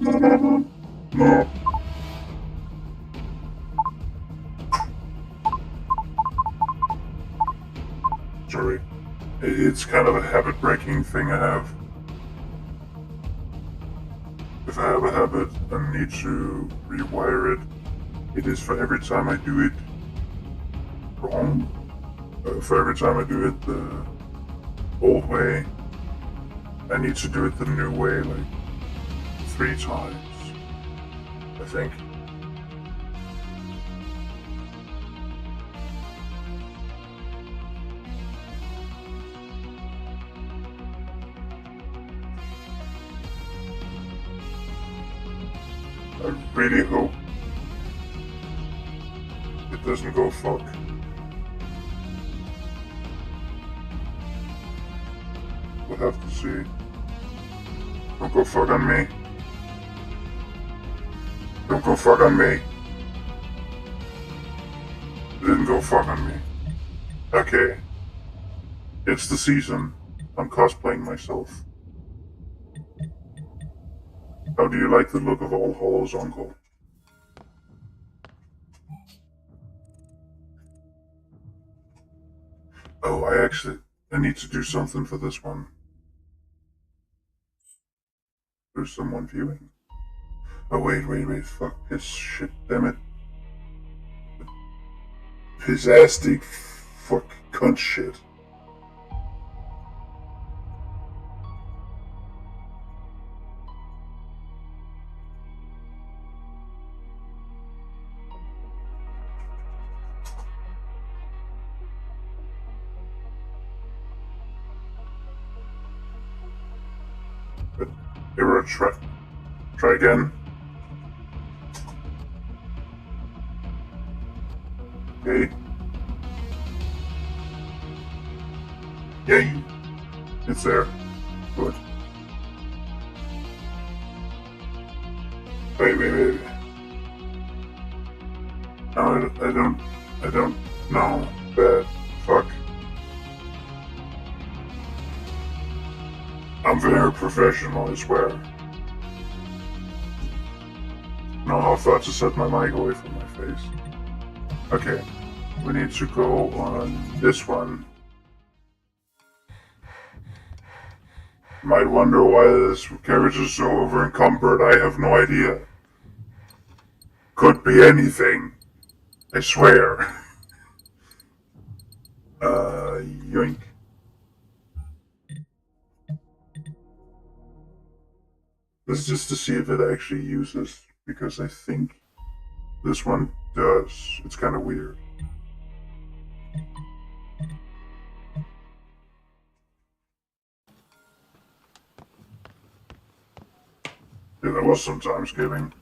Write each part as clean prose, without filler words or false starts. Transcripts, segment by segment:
No. Sorry. It's kind of a habit-breaking thing I have. If I have a habit and need to rewire it, it is for every time I do it wrong. For every time I do it the old way, I need to do it the new way like 3 times, I think. I really hope it doesn't go fuck. We'll have to see. Don't go fuck on me. Don't go fuck on me. It didn't go fuck on me. Okay. It's the season. I'm cosplaying myself. How do you like the look of All Hallows, Uncle? Oh, I need to do something for this one. There's someone viewing. Oh, wait, fuck this shit, damn it. Pissastic fuck cunt shit. But error, try again. Okay. Yay! It's there. Good. Wait. No, I don't know. Bad. Fuck. I'm very professional, I swear. No, I thought to set my mic away from my face. Okay, we need to go on this one. You might wonder why this carriage is so over-encumbered. I have no idea. Could be anything. I swear. Yoink. This is just to see if it actually uses, because I think this one does. It's kind of weird. Yeah, there was some Timesgiving.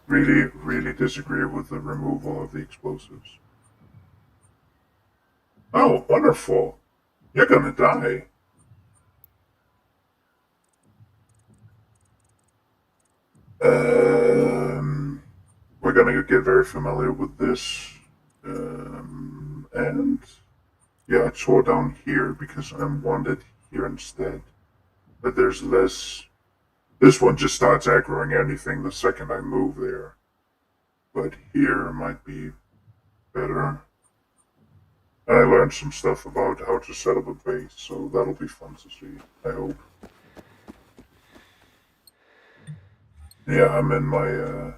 Really disagree with the removal of the explosives. Oh, wonderful. You're gonna die. We're gonna get very familiar with this. And yeah, I tore down here because I'm wanted here instead. But there's less. This one just starts aggroing anything the second I move there. But here might be better. And I learned some stuff about how to set up a base, so that'll be fun to see, I hope. Yeah, I'm in my,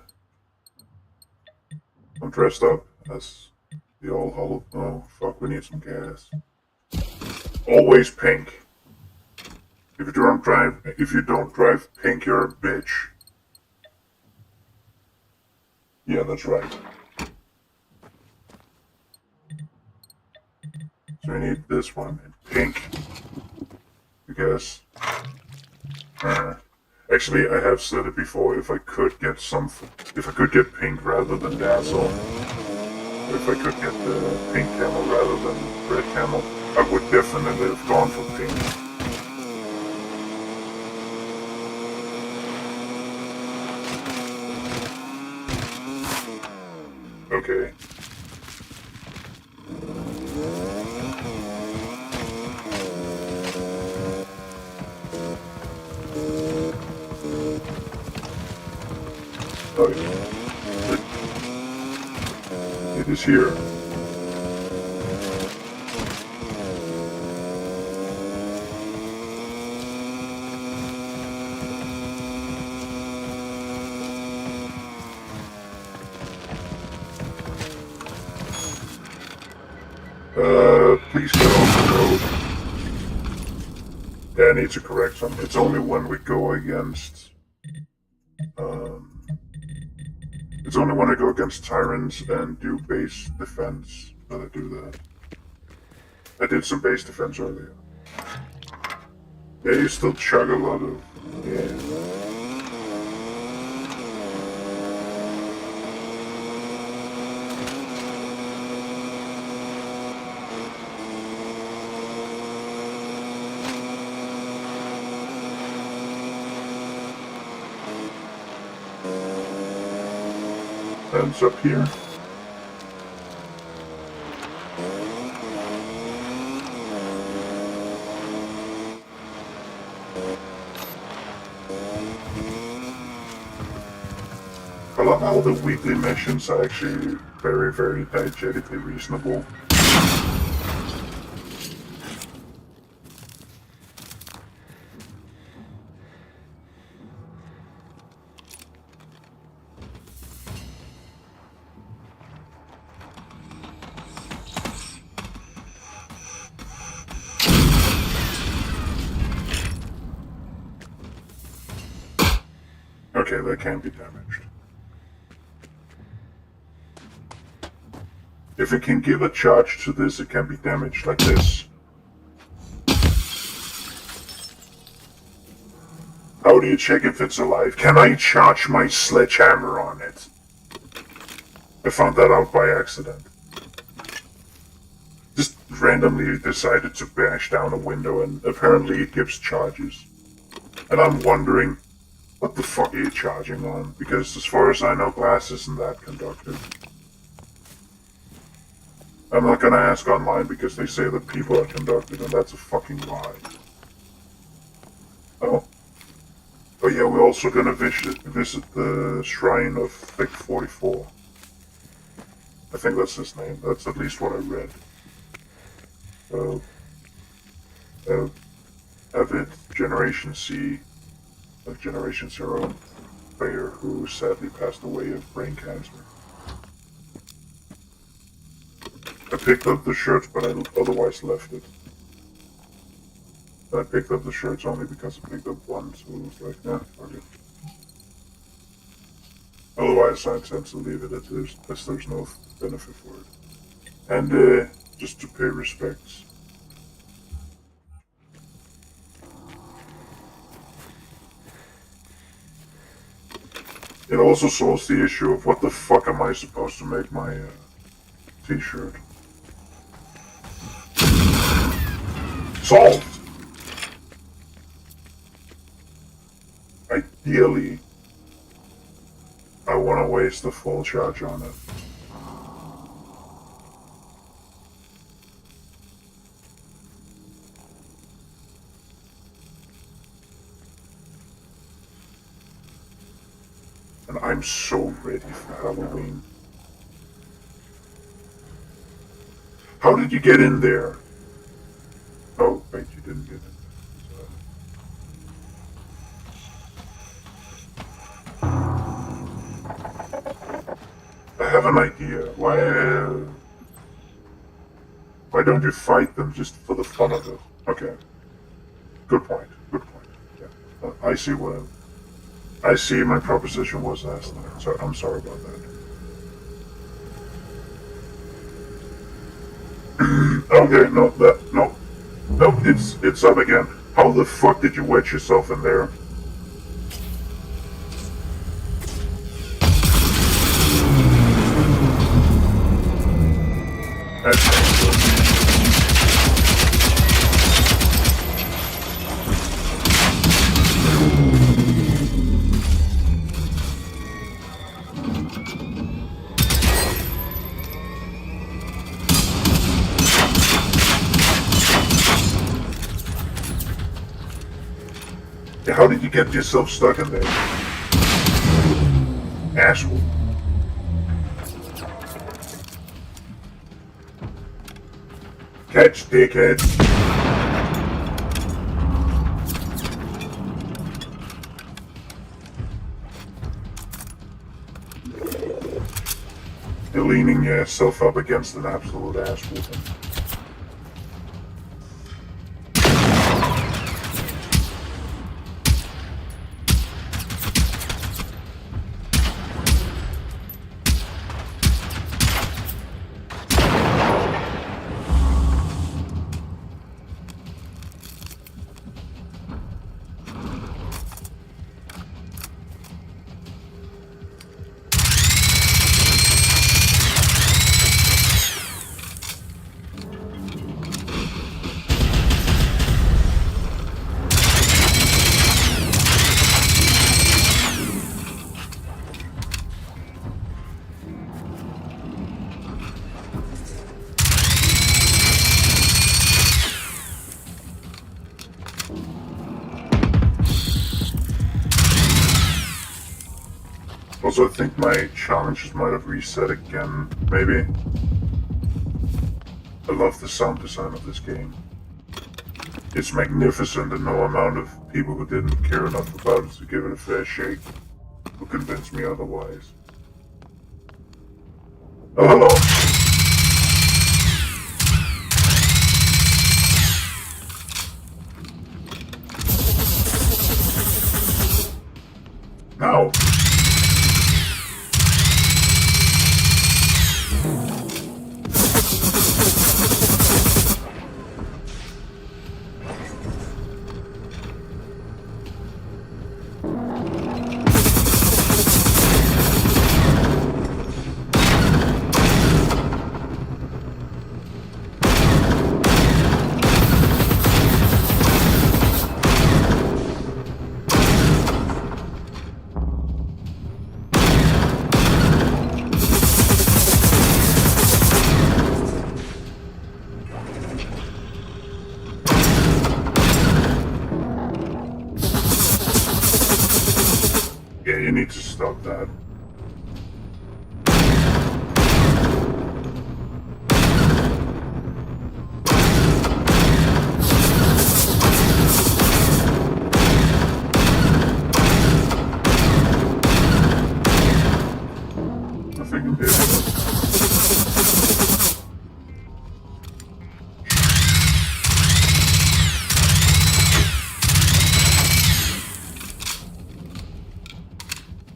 I'm dressed up as the All Hollow. Oh, fuck, we need some gas. Always pink. If you don't drive pink, you're a bitch. Yeah, that's right. So I need this one in pink. Because, actually, I have said it before, if I could get pink rather than dazzle, if I could get the pink camel rather than red camel, I would definitely have gone for pink. Okay. Oh, it is here. Please get off the road. Yeah, I need to correct something. It's only when we go against... it's only when I go against tyrants and do base defense that I do that. I did some base defense earlier. Yeah, you still chug a lot of... Yeah. Ends up here. I love how the weekly missions are actually very, very diegetically reasonable. Okay, that can't be damaged. If it can give a charge to this, it can be damaged like this. How do you check if it's alive? Can I charge my sledgehammer on it? I found that out by accident. Just randomly decided to bash down a window and apparently it gives charges. And I'm wondering, what the fuck are you charging on? Because as far as I know, glass isn't that conductive. I'm not gonna ask online because they say that people are conductive and that's a fucking lie. Oh. Oh yeah, we're also gonna visit the shrine of Thick 44. I think that's his name. That's at least what I read. Avid Generation C, like Generation 0 player who sadly passed away of brain cancer. I picked up the shirts, but I otherwise left it. I picked up the shirts only because I picked up one, so it was like, yeah, fuck it. Otherwise, I tend to leave it as there's no benefit for it. And just to pay respects. It also solves the issue of what the fuck am I supposed to make my t-shirt. Solved! Ideally, I want to waste a full charge on it. And I'm so ready for Halloween. How did you get in there? Oh, wait, you didn't get in. I have an idea. Why don't you fight them just for the fun of it? Okay. Good point. Good point. Yeah. I see my proposition was asked. So I'm sorry about that. Okay, no, it's up again. How the fuck did you wedge yourself in there? How did you get yourself stuck in there? Asshole. Catch, dickhead. You're leaning yourself up against an absolute asshole. Also, I think my challenges might have reset again, maybe. I love the sound design of this game. It's magnificent, and no amount of people who didn't care enough about it to give it a fair shake will convince me otherwise. Oh, hello. Now. Yeah, you need to stop that. Nothing did.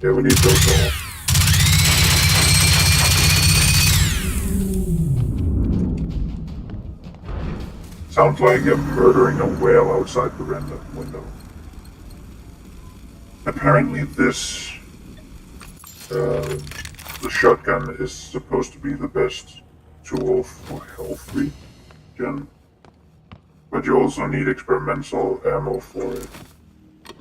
Yeah, we need those all. Sounds like I'm murdering a whale outside the render window. Apparently this, the shotgun is supposed to be the best tool for health regen, but you also need experimental ammo for it,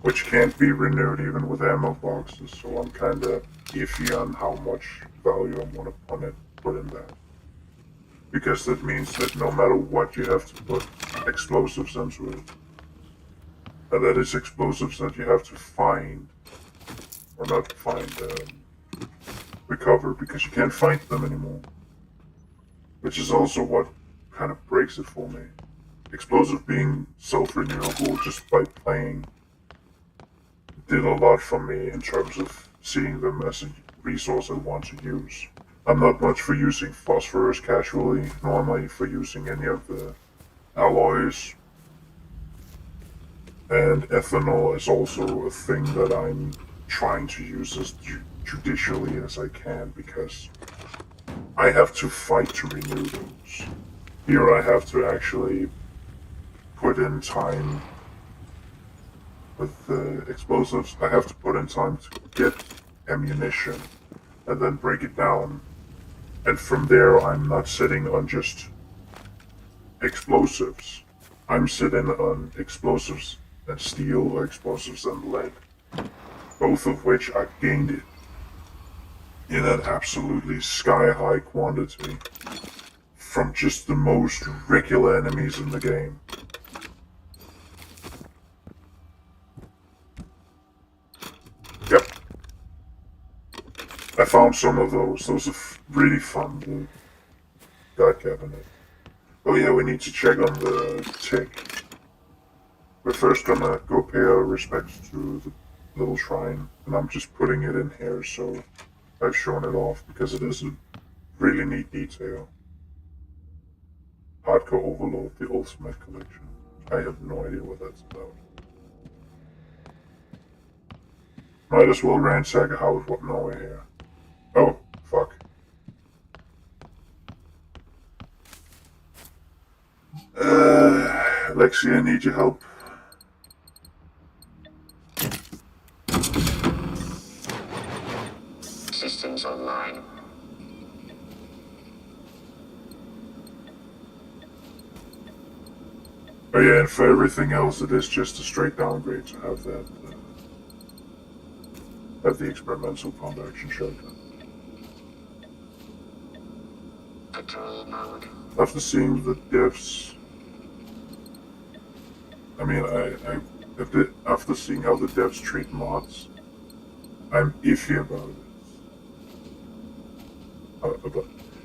which can't be renewed even with ammo boxes, so I'm kinda iffy on how much value I want to put in that. Because that means that no matter what, you have to put explosives into it. And that is explosives that you have to find, or not find, recover, because you can't find them anymore. Which is also what kind of breaks it for me. Explosive being self-renewable just by playing did a lot for me in terms of seeing them as a resource I want to use. I'm not much for using phosphorus casually, nor am I for using any of the alloys. And ethanol is also a thing that I'm trying to use as judicially as I can, because I have to fight to renew those. Here I have to actually put in time. With the explosives, I have to put in time to get ammunition and then break it down. And from there, I'm not sitting on just explosives. I'm sitting on explosives and steel, or explosives and lead. Both of which I gained it in an absolutely sky-high quantity from just the most regular enemies in the game. Yep. found some of those. Those are really fun. The God cabinet. Oh yeah, we need to check on the tick. We're first gonna go pay our respects to the little shrine, and I'm just putting it in here so I've shown it off because it is a really neat detail. Hardcore Overload, the Ultimate Collection. I have no idea what that's about. Might as well ransack a house with nowhere here. Oh, fuck. Lexi, I need your help. Systems online. Oh yeah, and for everything else, it is just a straight downgrade to have that, have the experimental pump action shotgun. Patrol mode. After seeing the devs, I mean, after seeing how the devs treat mods, I'm iffy about it.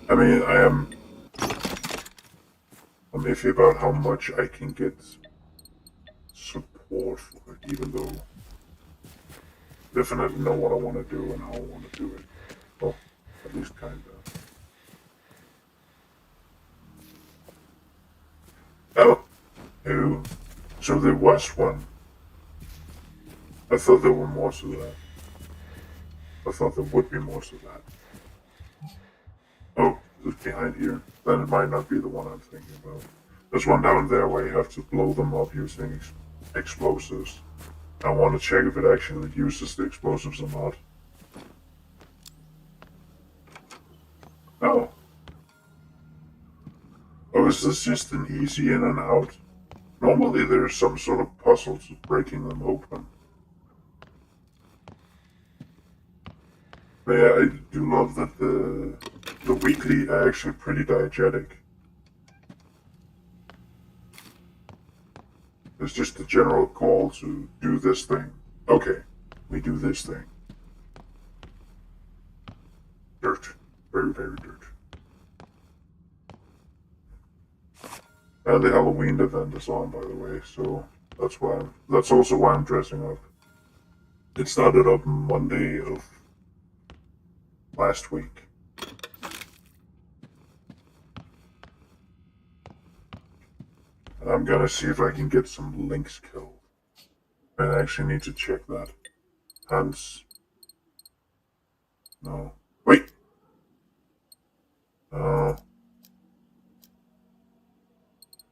I mean, I'm iffy about how much I can get support for it, even though I definitely know what I want to do and how I want to do it. Well, at least kind of. Oh, no. So there was one. I thought there were more to that. I thought there would be more to that. Oh, it's behind here. Then it might not be the one I'm thinking about. There's one down there where you have to blow them up using explosives. I want to check if it actually uses the explosives or not. Oh. Oh, is this just an easy in and out? Normally there's some sort of puzzle to breaking them open. But yeah, I do love that the weekly are actually pretty diegetic. It's just a general call to do this thing. Okay, we do this thing. Dirt. Very, very dirt. And the Halloween event is on, by the way, so that's also why I'm dressing up. It started up Monday of last week. And I'm gonna see if I can get some lynx killed. I actually need to check that. Hans. No. Wait!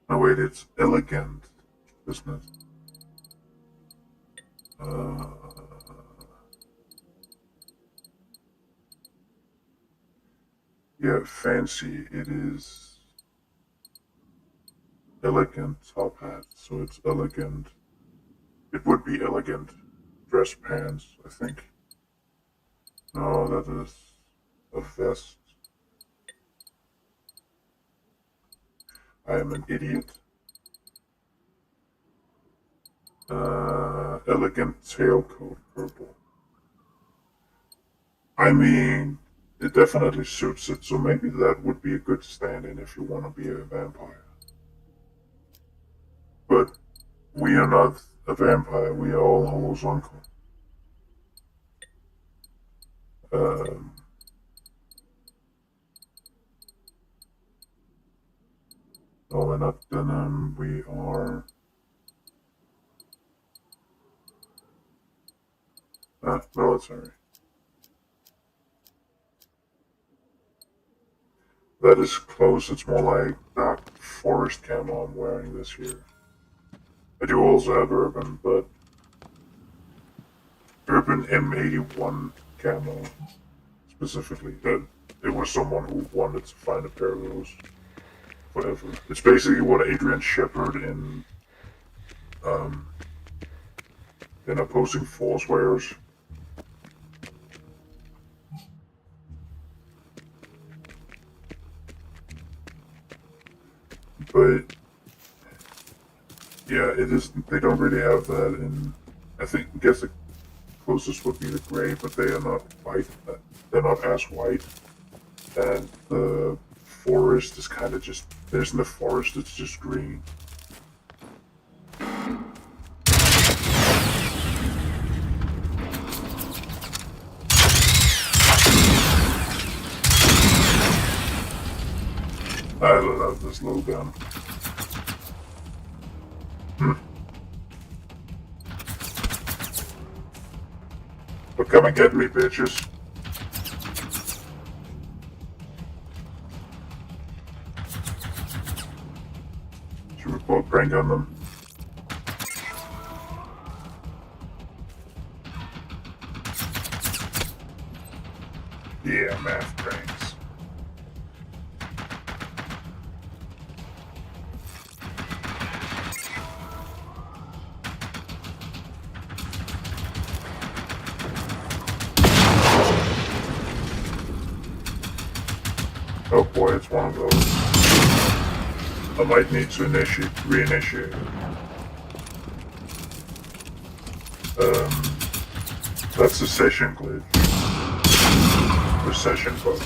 No, wait, it's elegant, isn't it? Yeah, fancy. It is elegant top hat, so it's elegant. It would be elegant dress pants, I think. No, that is a vest. I am an idiot. Elegant tailcoat, purple. I mean, it definitely suits it, so maybe that would be a good stand-in if you want to be a vampire. But we are not a vampire, we are all Holo's uncle. No, we're not denim, we are... military. That is close, it's more like dark forest camo I'm wearing this year. I do also have urban, but urban M81 camo specifically. That it was someone who wanted to find a pair of those. Whatever. It's basically what Adrian Shepard in Opposing Force wears. But yeah, it is. They don't really have that in. I think guess the closest would be the gray, but they are not white. They're not as white. And the forest is kind of just, there isn't a forest, it's just green. I love this little gun. But come and get me, bitches. Should we pull a prank on them? Yeah, math pranks. Oh boy, it's one of those. I might need to reinitiate. That's a session glitch. The session bug.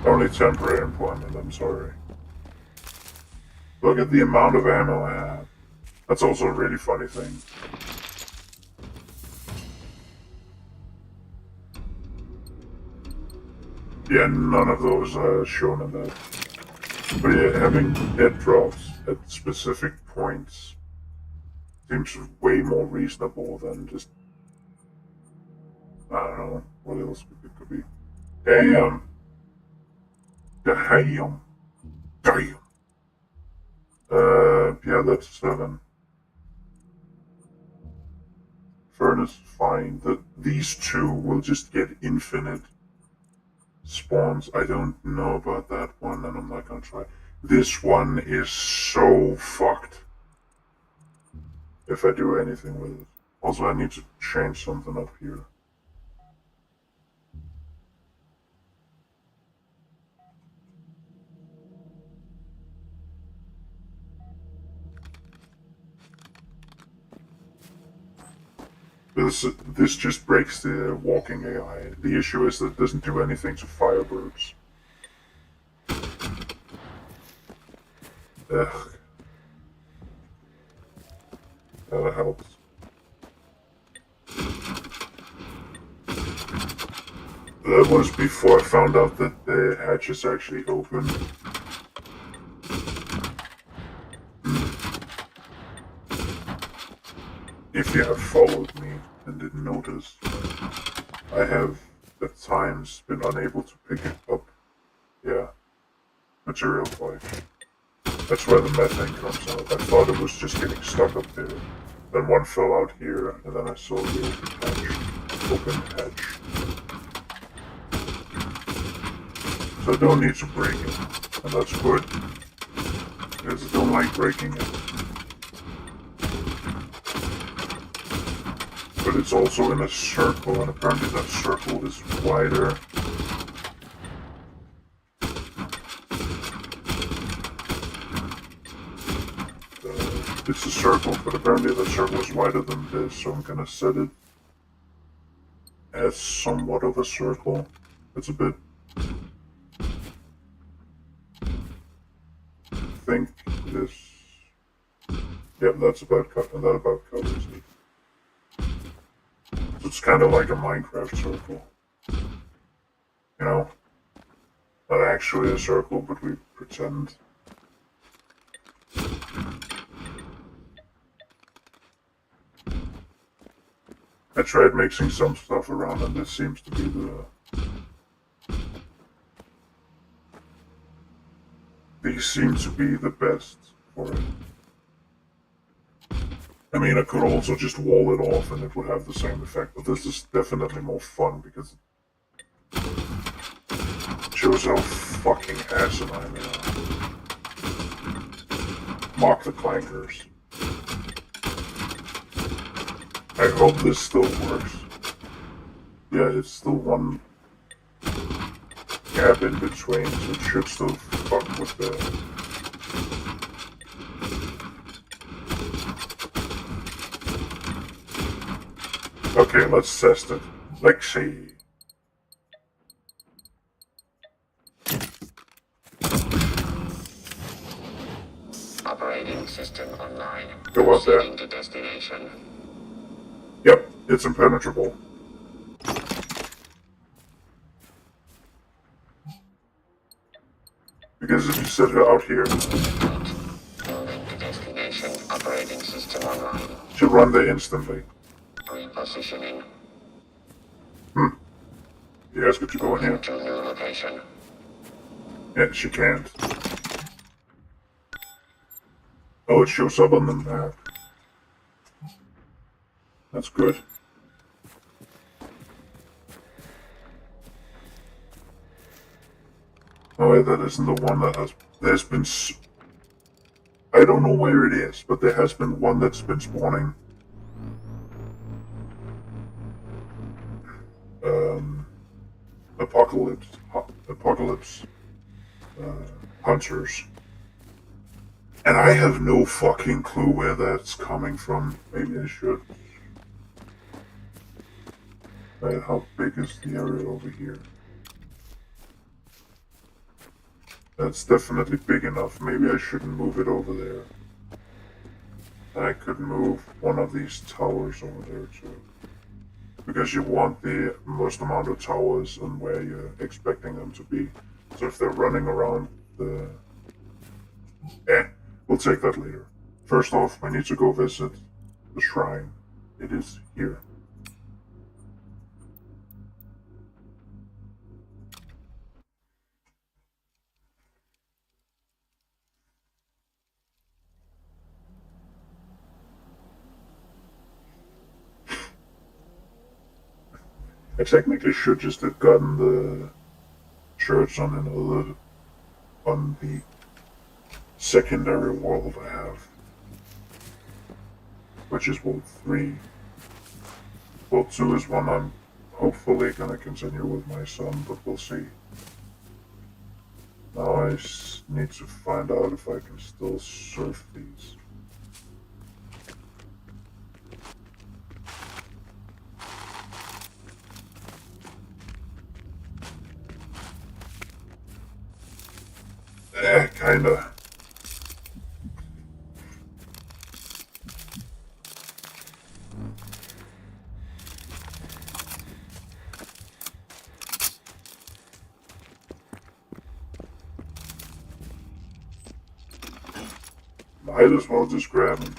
Only temporary employment, I'm sorry. Look at the amount of ammo I have. That's also a really funny thing. Yeah, none of those are shown in that. But yeah, having dead drops at specific points seems way more reasonable than just, I don't know, what else it could be. Damn. Damn. Damn. Yeah, that's 7. Furnace, fine. These two will just get infinite spawns. I don't know about that one, and I'm not gonna try. This one is so fucked if I do anything with it. Also, I need to change something up here. This just breaks the walking AI. The issue is that it doesn't do anything to firebirds. Ugh. That helps. That was before I found out that the hatch is actually open. If you have followed me and didn't notice, I have at times been unable to pick it up. Yeah, material flight. That's where the methane comes out. I thought it was just getting stuck up there. Then one fell out here, and then I saw the open hatch. So I don't need to break it, and that's good, because I don't like breaking it. But it's also in a circle, and apparently that circle is wider. It's a circle, but apparently that circle is wider than this, so I'm gonna set it as somewhat of a circle. It's a bit... I think this... Yep, that's about that about covers it. So it's kind of like a Minecraft circle. You know? Not actually a circle, but we pretend. I tried mixing some stuff around, and this seems to be these seem to be the best for it. I mean, I could also just wall it off and it would have the same effect, but this is definitely more fun because it shows how fucking asinine they are. Mock the clankers. I hope this still works. Yeah, it's still one gap in between, so it should still fuck with the... Okay, let's test it. Let's see. Operating system online. Go up there. Proceeding to destination. Yep, it's impenetrable. Because if you set it out here, Moving to destination. Operating system online. it should run there instantly. Repositioning. You guys get to go in here. Moving to new location. Yeah, she can't. Oh, it shows up on the map. That's good. Oh, yeah, that isn't the one that has... There's been... I don't know where it is, but there has been one that's been spawning. Apocalypse hunters. And I have no fucking clue where that's coming from. Maybe I should. Right, how big is the area over here? That's definitely big enough. Maybe I shouldn't move it over there. I could move one of these towers over there too. Because you want the most amount of towers and where you're expecting them to be. So if they're running around the... we'll take that later. First off, we need to go visit the shrine. It is here. I technically should just have gotten the shirts on the secondary world I have, which is World 3. World 2 is one I'm hopefully gonna continue with my son, but we'll see. Now I need to find out if I can still surf these. Kinda. Might as well just grab them.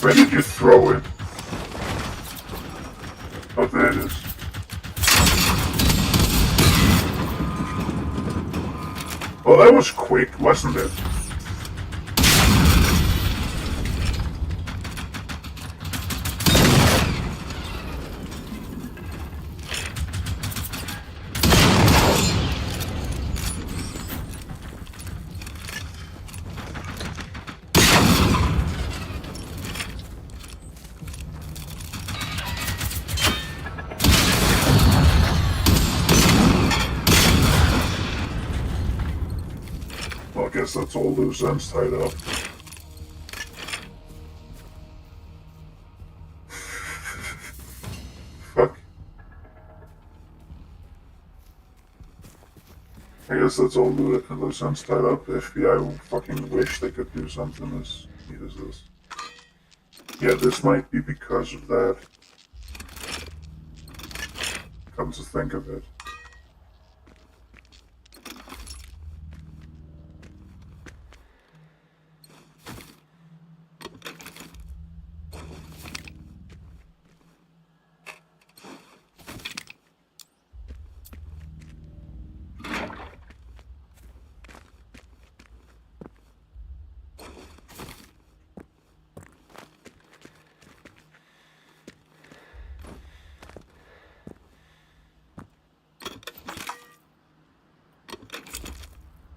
Where did you throw it? Oh, there it is. Well, that was quick, wasn't it? Well, I guess that's all loose ends tied up. Fuck. I guess that's all loose ends tied up. FBI will fucking wish they could do something as neat as this. Yeah, this might be because of that. Come to think of it.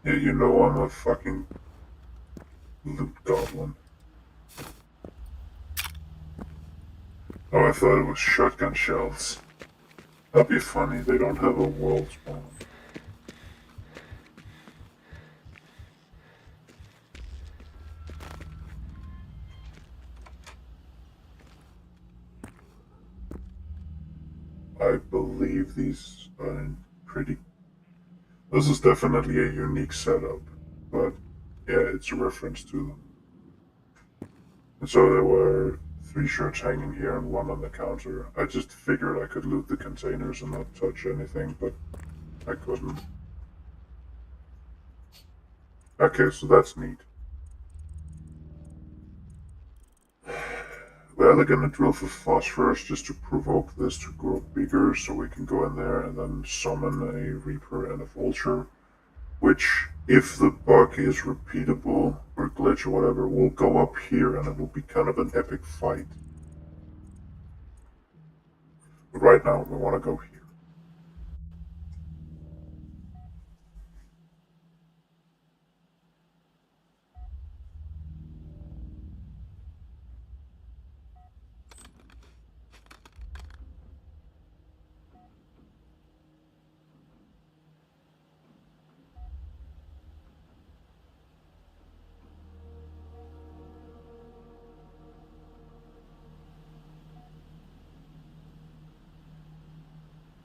Yeah, you know I'm a fucking loot goblin. Oh, I thought it was shotgun shells. That'd be funny, they don't have a world spawn. I believe these are pretty... This is definitely a unique setup, but yeah, it's a reference to them. And so there were 3 shirts hanging here and 1 on the counter. I just figured I could loot the containers and not touch anything, but I couldn't. Okay, so that's neat. We're either gonna drill for phosphorus just to provoke this to grow bigger so we can go in there and then summon a Reaper and a Vulture, which, if the bug is repeatable or glitch or whatever, will go up here and it will be kind of an epic fight. But right now, we want to go here.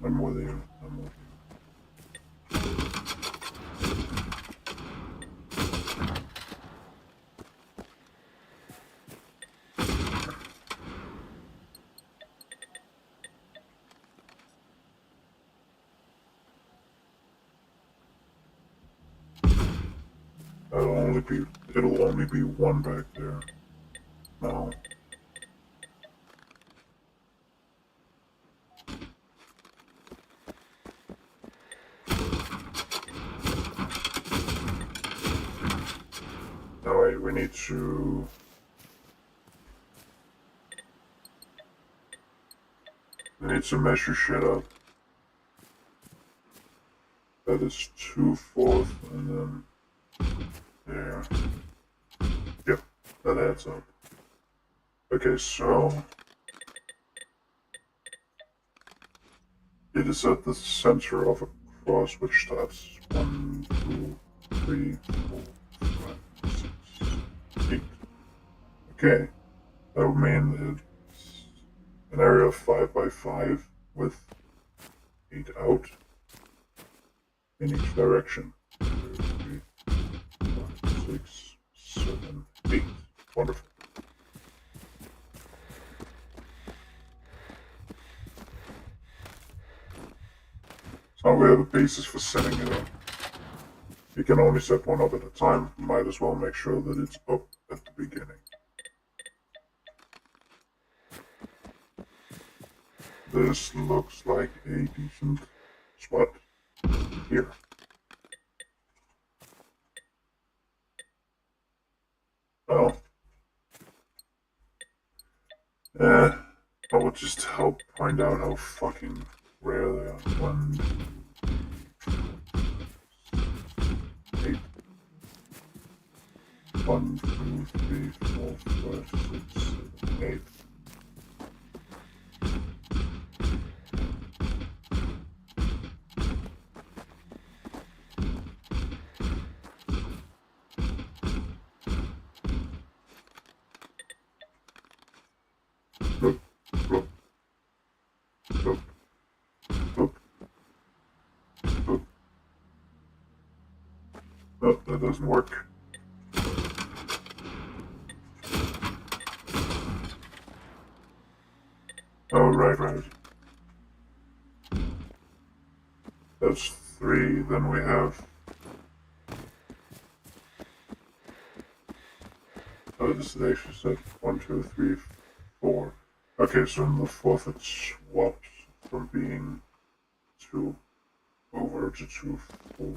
I'm with you. I'm with you. It'll only be 1 back there. No. No, wait, we need to... We need to measure shit up. That is 2/4, and then... There. Yep, that adds up. Okay, so... It is at the center of a cross which starts 1, 2, 3, 4, 5, 6, 8. Okay, that would mean it's an area of 5 by 5 with 8 out in each direction. 2, 3, 4, 5, 6, 7, 8. Wonderful. So we have a basis for setting it up. You can only set 1 up at a time. Might as well make sure that it's up at the beginning. This looks like a decent spot here. Well, I will just help point out how fucking rare they are. 1, 2, 8. 1, 2, 3, 4, 5, 6, 7, 8. Look, look, look, look, look. No, that doesn't work. Oh, right. That's 3, then we have... Oh, this is actually set 1, 2, 3, 4. Okay, so in the 4th it swaps from being 2 over to 2, 4.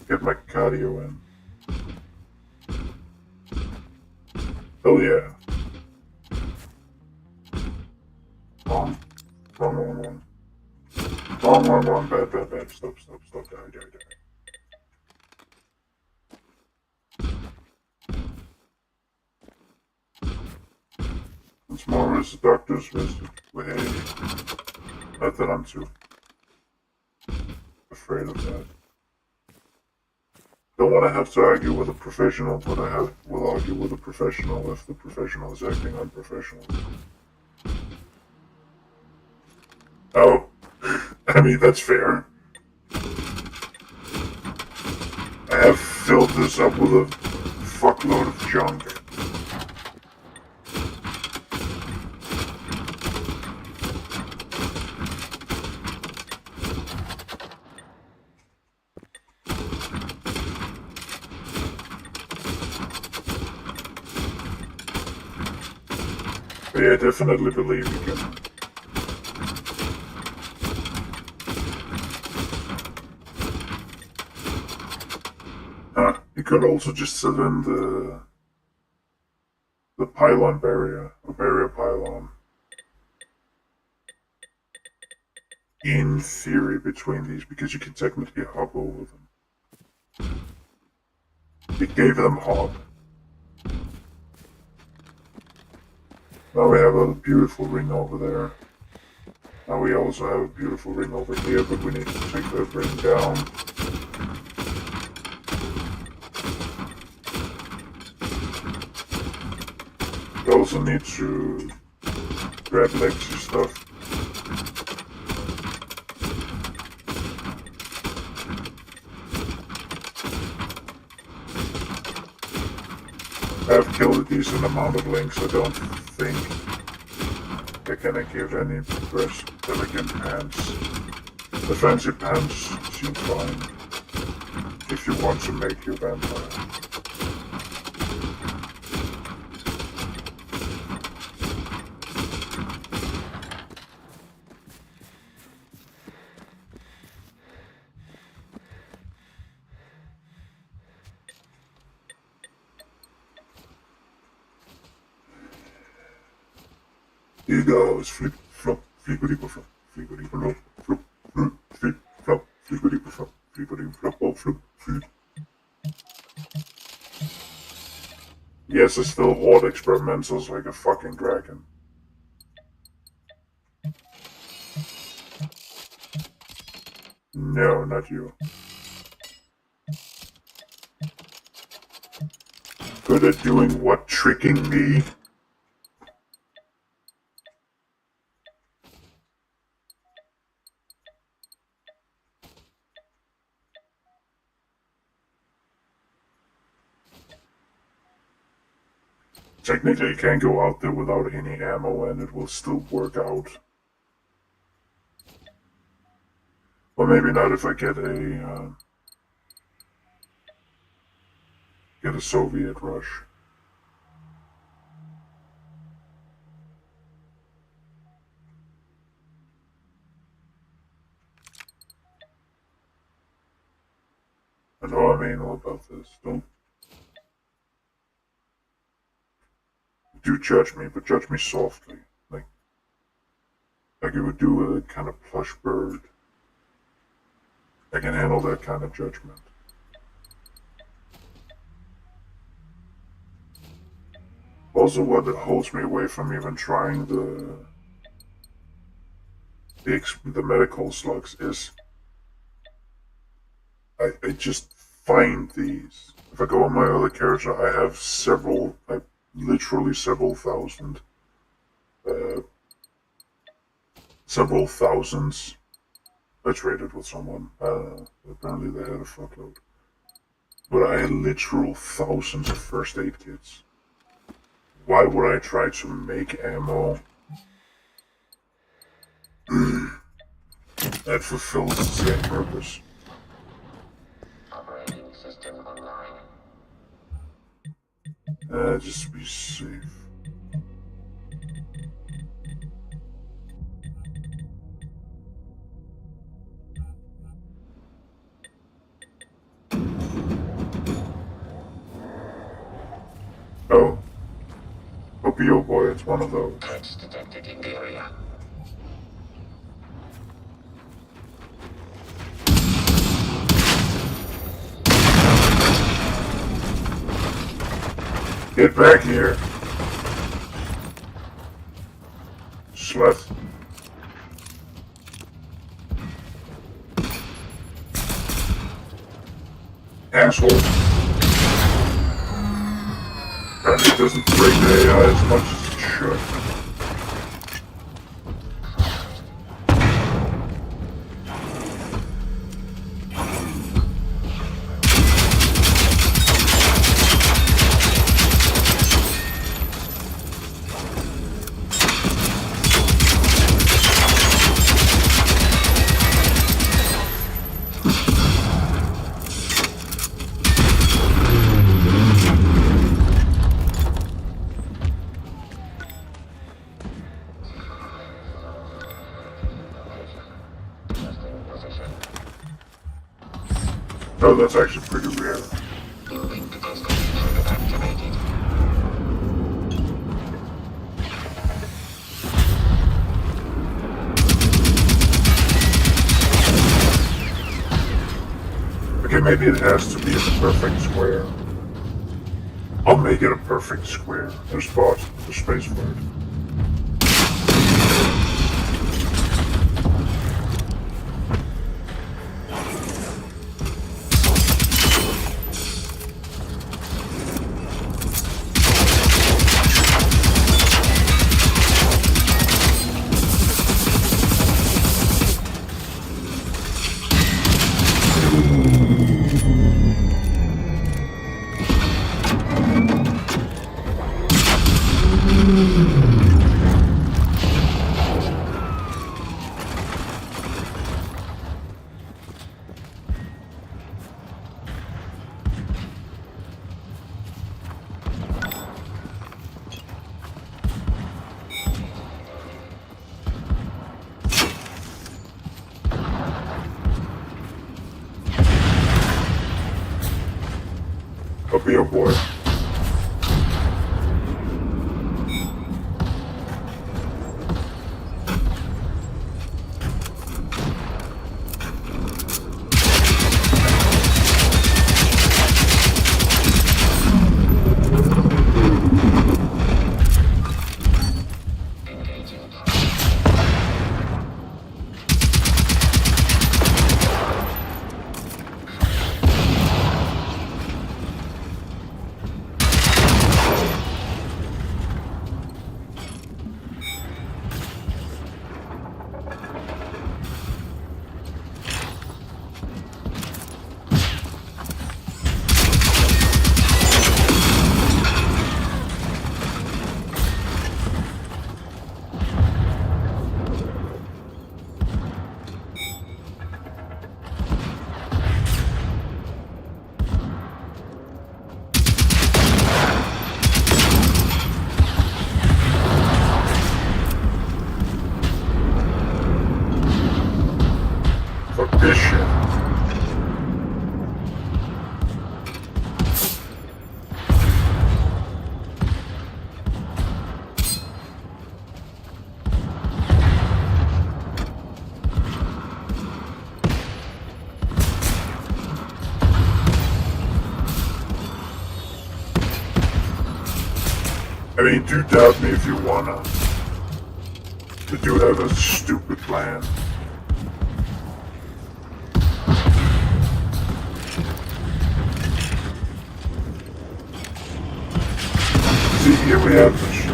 Get my cardio in. Hell yeah. Wrong. Wrong. Bad. Stop. Die. Once more is the doctor's visit. Wait, not that I'm too afraid of that. Don't want to have to argue with a professional, but will argue with a professional if the professional is acting unprofessional. Oh, I mean, that's fair. I have filled this up with a fuckload of junk. But yeah, I definitely believe you can. You could also just sit in the pylon barrier, a barrier pylon. In theory, between these, because you can technically hop over them. It gave them hop. Now we have a beautiful ring over there. Now we also have a beautiful ring over here, but we need to take that ring down. We also need to grab Lexi stuff. I've killed a decent amount of links. I don't think they're gonna give any breast elegant pants. The fancy pants seem fine if you want to make your vampire. Here goes flip flop, flippity flop, flippity flop, flop, flip flop, flippity flop, flippity flop, oh flip, flip. Yes, I still hoard experimentals like a fucking dragon. No, not you. Good at doing what? Tricking me? Technically, you can't go out there without any ammo and it will still work out. Or maybe not if I get a Soviet rush. I know I'm anal about this. Don't do judge me, but judge me softly, like you would do a kind of plush bird. I can handle that kind of judgment. Also, what holds me away from even trying the medical slugs is I just find these. If I go on my other character, I have literally several thousands. I traded with someone. Apparently they had a fuckload. But I had literal thousands of first aid kits. Why would I try to make ammo that fulfills the same purpose? Operating system online. Just to be safe. Oh. Oh boy, it's one of those. Threats detected in the area. Get back here. Slut. Asshole. Apparently it doesn't break the AI as much as it should. Oh, that's actually pretty rare. Moving to destination activated. Okay, maybe it has to be a perfect square. I'll make it a perfect square. There's spot the space for it. I'll be a boy. Fuck this shit. I mean, do doubt me if you wanna. But do have a stupid plan. See, here we have this shit.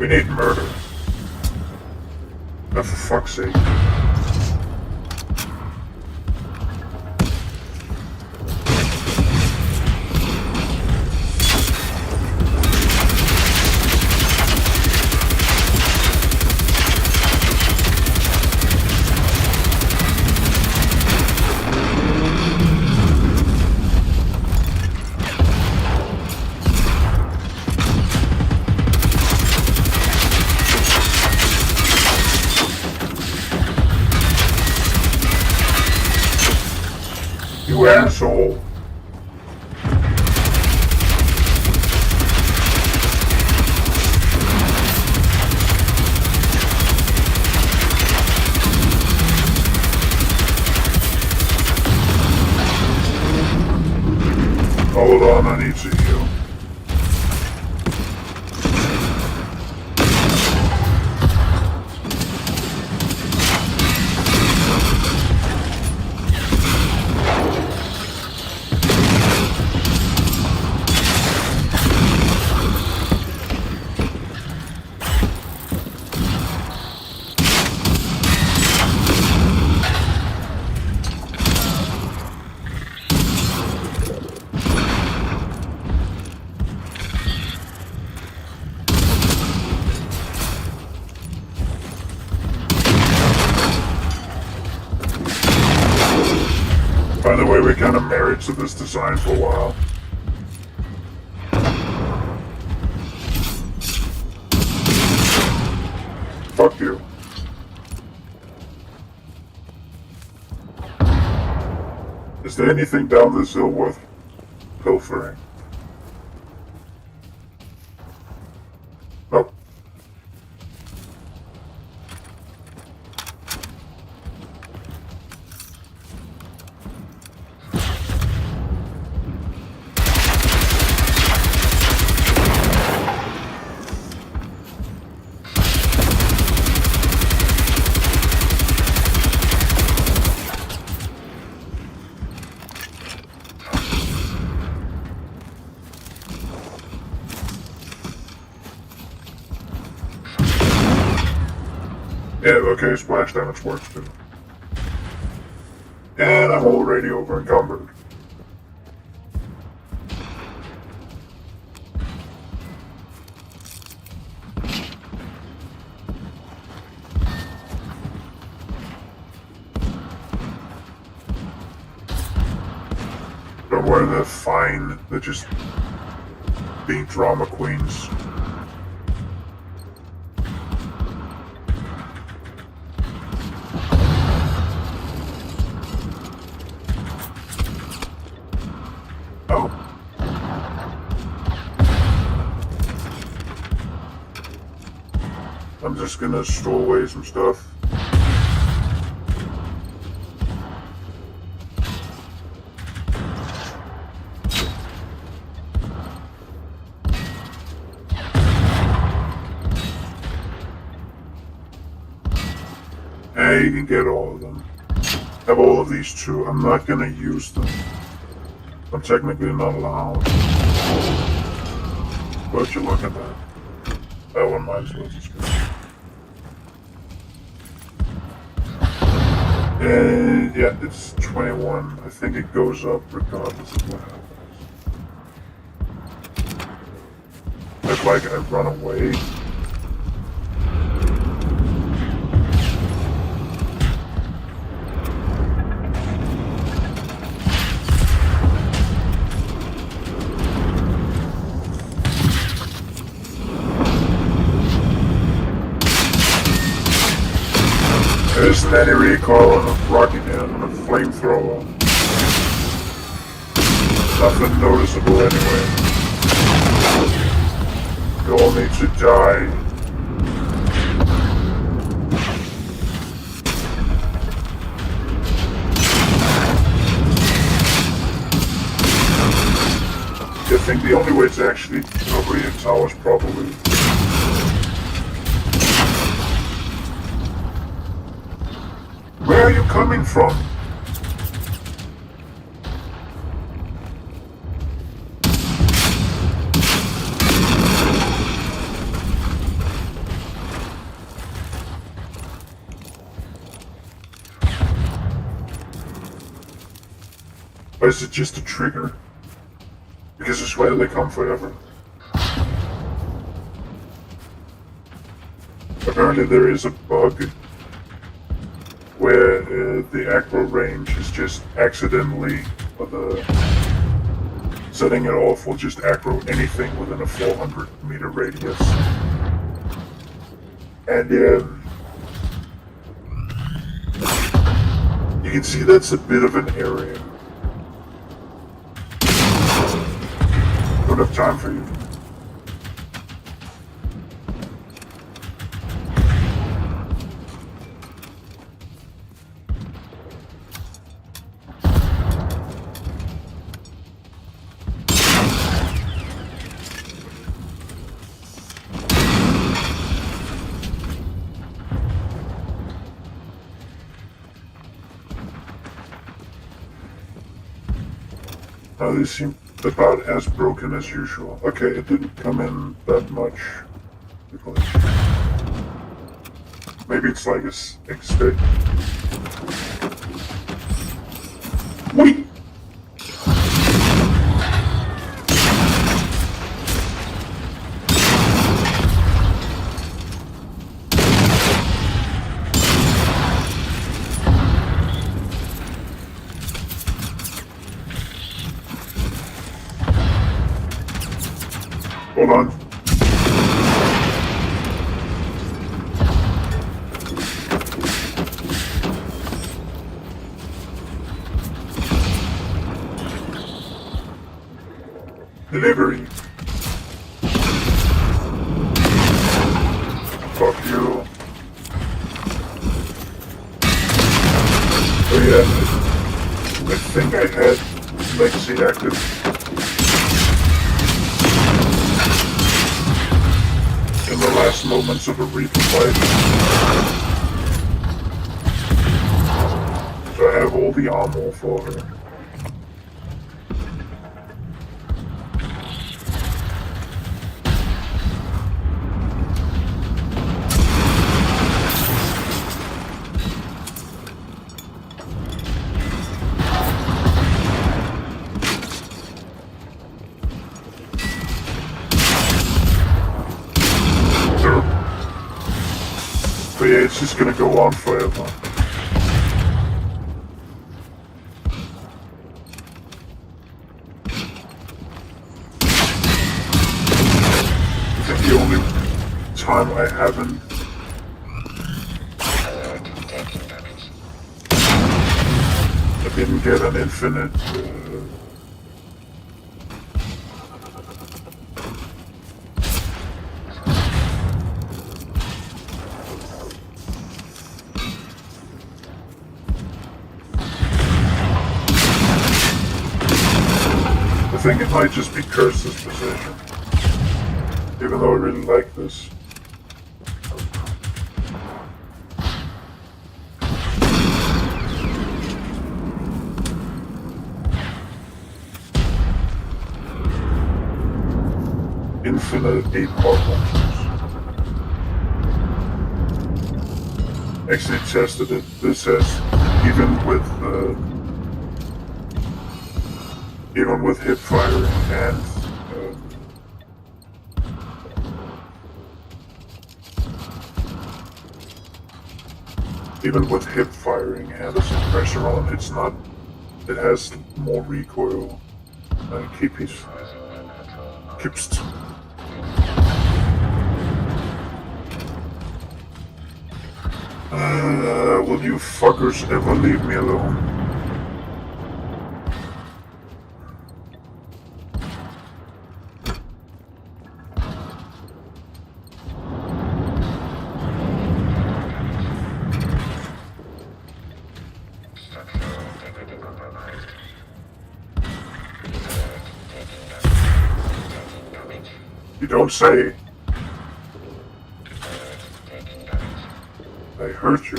We need murder. Oh, for fuck's sake. You asshole. Hold on, I need to heal. By the way, we're kind of married to this design for a while. Fuck you. Is there anything down this hill worth pilfering? Nope. Yeah, okay, splash damage works too. And I'm already over encumbered. Don't worry, they're fine. They're just being drama queens. Oh. I'm just gonna store away some stuff. Hey, you can get all of them. Have all of these too. I'm not gonna use them. I'm technically not allowed. But you look at that. That one might as well just go. And yeah, it's 21. I think it goes up regardless of what happens. If like I run away. There isn't any recoil on a rocket hand on a flamethrower. Nothing noticeable anyway. You all need to die. I think the only way to actually cover your towers properly. Where are you coming from? Or is it just a trigger? Because I swear they come forever. Apparently there is a bug where the aggro range is just accidentally, or the setting it off will just aggro anything within a 400 meter radius. And you can see that's a bit of an area. Don't have time for you. Now they seem about as broken as usual. Okay, it didn't come in that much. Maybe it's like a stick. Wait! Hold on. Delivery. Fuck you. Oh yeah, I think I had Legacy active. In the last moments of a Reaper fight. So I have all the armor for her. But yeah, it's just gonna go on forever. I think the only time I haven't I didn't get an infinite I think it might just be Curse's position. Even though I really like this. Infinite 8-part launchers. Actually tested it. This has, even with hip firing and even with hip firing and a suppressor on, it's not. It has more recoil. Keeps. Will you fuckers ever leave me alone? You don't say. I hurt you.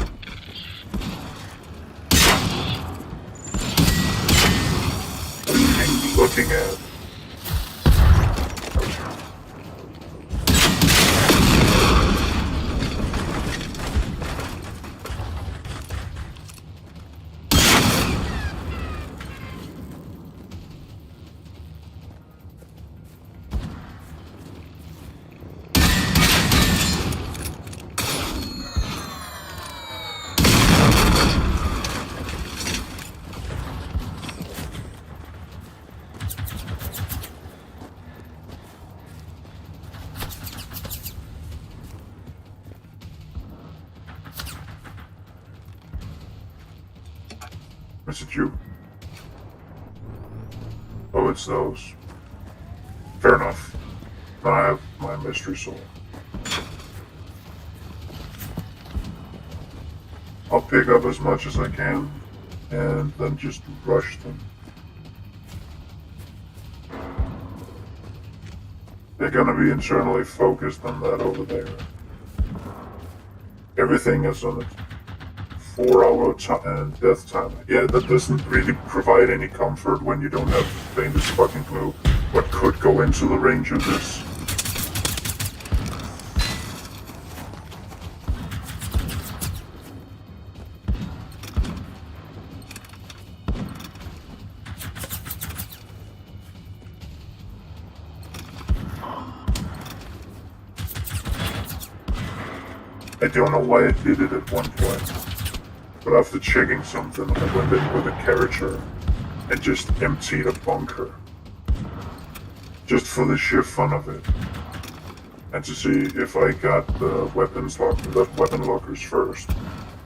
What are you even looking at? Is it you? Oh, it's those. Fair enough. Now I have my mystery soul. I'll pick up as much as I can and then just rush them. They're gonna be internally focused on that over there. Everything is on it. 4-hour death time. Yeah, that doesn't really provide any comfort when you don't have the faintest fucking clue what could go into the range of this. I don't know why I did it at one point, but after checking something, I went in with a character and just emptied a bunker. Just for the sheer fun of it. And to see if I got the weapon lockers first.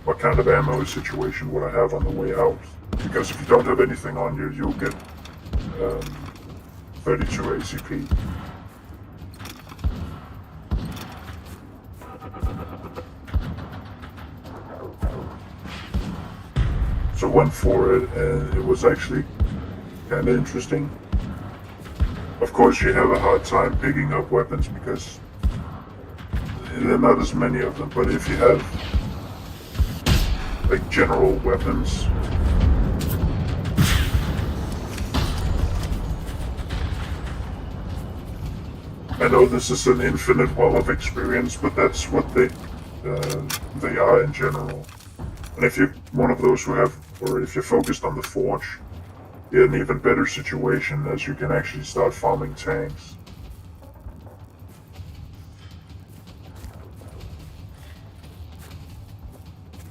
What kind of ammo situation would I have on the way out? Because if you don't have anything on you, you'll get 32 ACP. So went for it, and it was actually kind of interesting. Of course, you have a hard time picking up weapons because there are not as many of them, but if you have like general weapons, I know this is an infinite well of experience, but that's what they are in general. And if you're one of those who have, or if you're focused on the forge, you're in an even better situation as you can actually start farming tanks.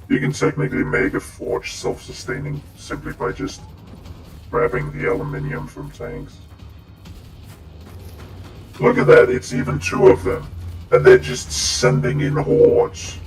You can technically make a forge self-sustaining simply by just grabbing the aluminium from tanks. Look at that, it's even 2 of them, and they're just sending in hordes.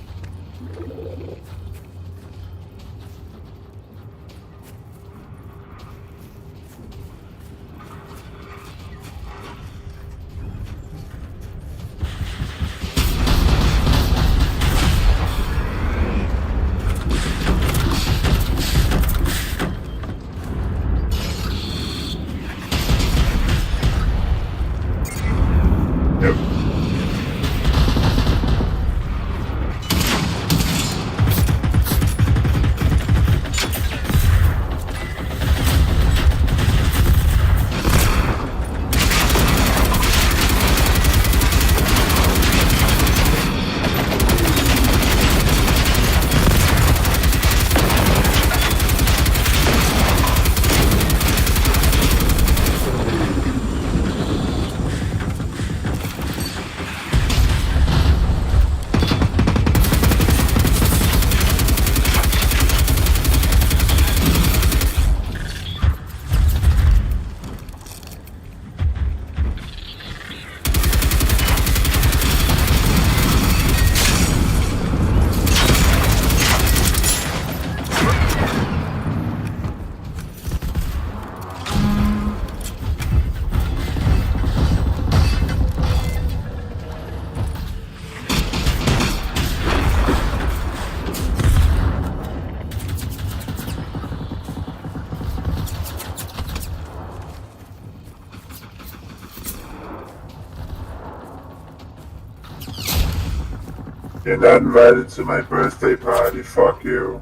You're not invited to my birthday party, fuck you.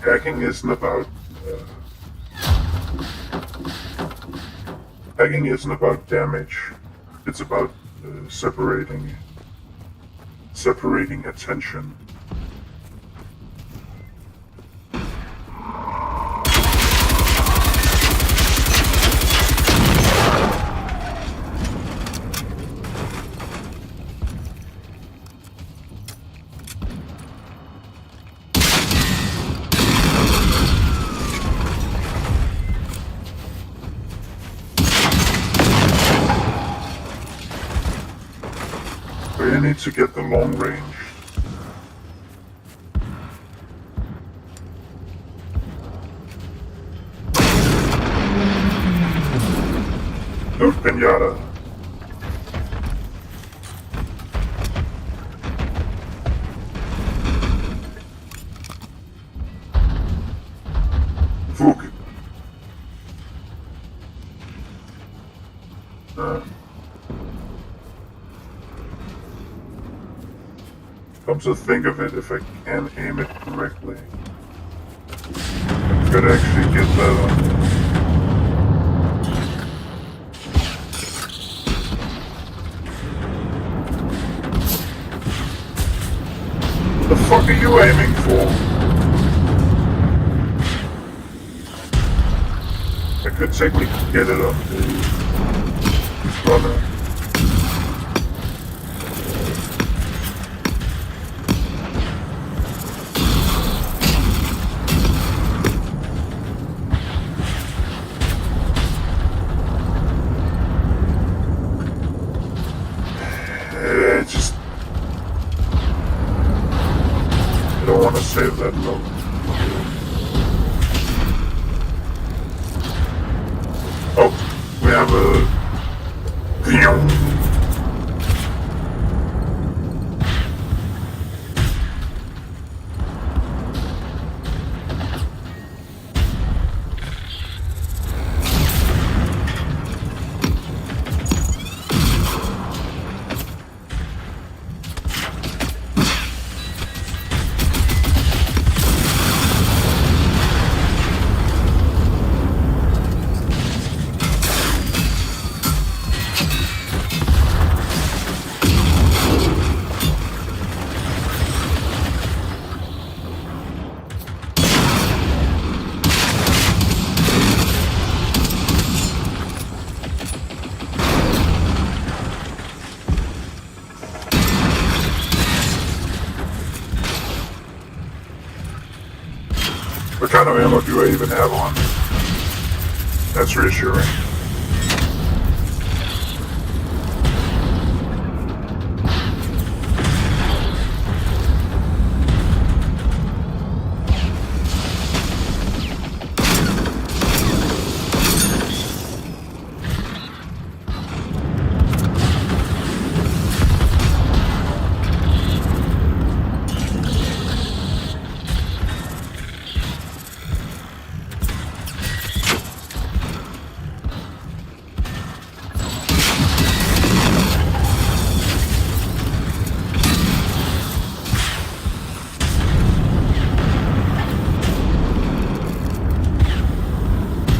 Hacking isn't about hacking isn't about damage. It's about separating attention. need to get the long range. No pinata. Fook. Come to think of it, if I can aim it correctly, I could actually get that on. What the fuck are you aiming for? I could technically get it on the runner. I don't want to save that load. Oh, we have a... What kind of ammo do I even have on? That's reassuring.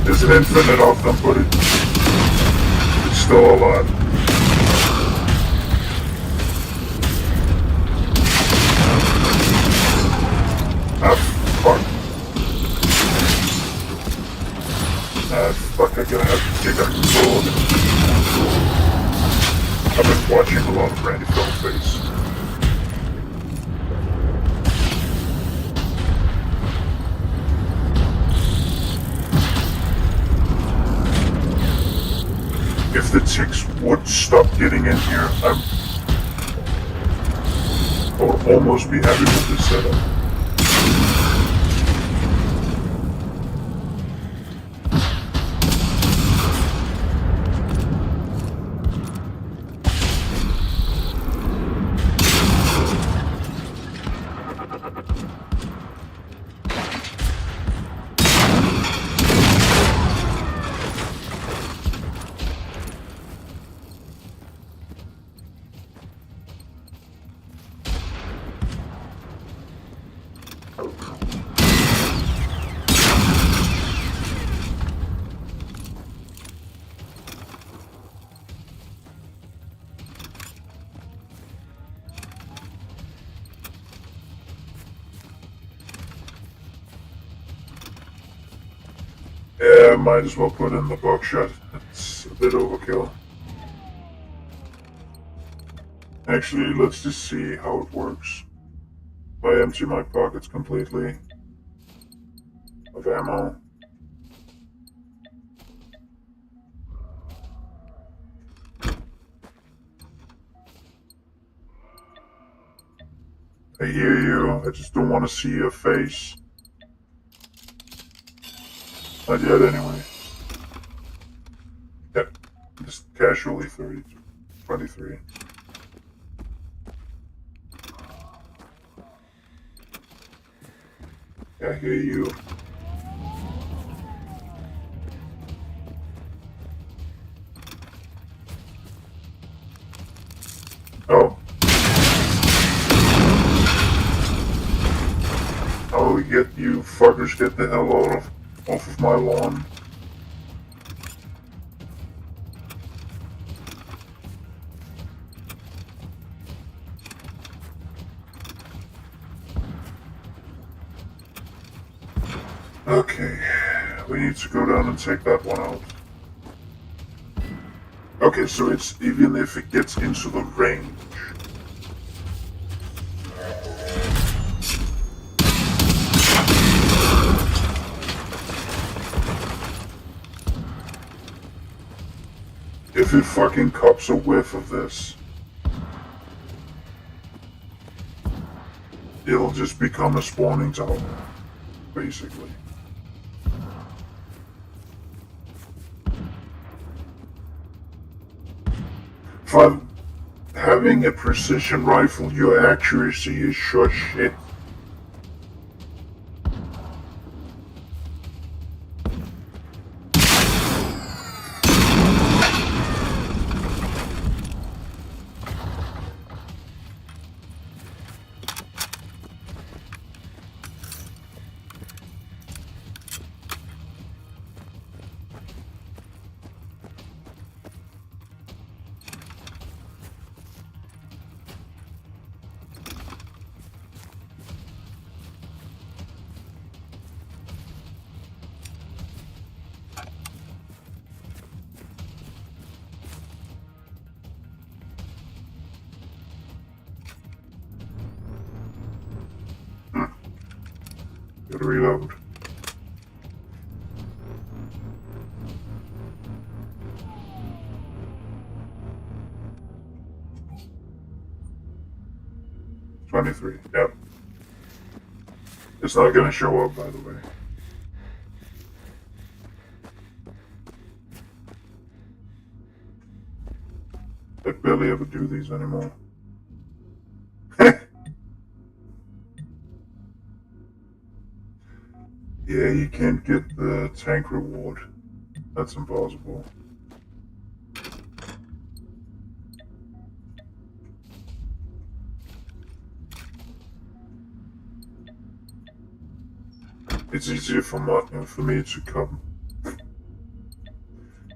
There's an infinite of them, but it's still a lot. Ah, fuck. Ah, fuck, I'm gonna have to take a sword. I've been watching a lot of Randy Face. If the ticks would stop getting in here, I would almost be happy with this setup. Yeah, might as well put in the buckshot. It's a bit overkill. Actually, let's just see how it works. If I empty my pockets completely of ammo. I hear you. I just don't want to see your face. Not yet, anyway. Yep. Just casually 32, 23. I hear you. Oh. Oh, get you fuckers, get the hell off of my lawn. Okay, we need to go down and take that one out. Okay, so it's even if it gets into the range. If it fucking cups a whiff of this, it'll just become a spawning tower, basically. For having a precision rifle, your accuracy is sure shit. Gotta reload. $23. Yep. It's not gonna show up, by the way. I barely ever do these anymore. Yeah, you can't get the tank reward. That's impossible. It's easier for me to come.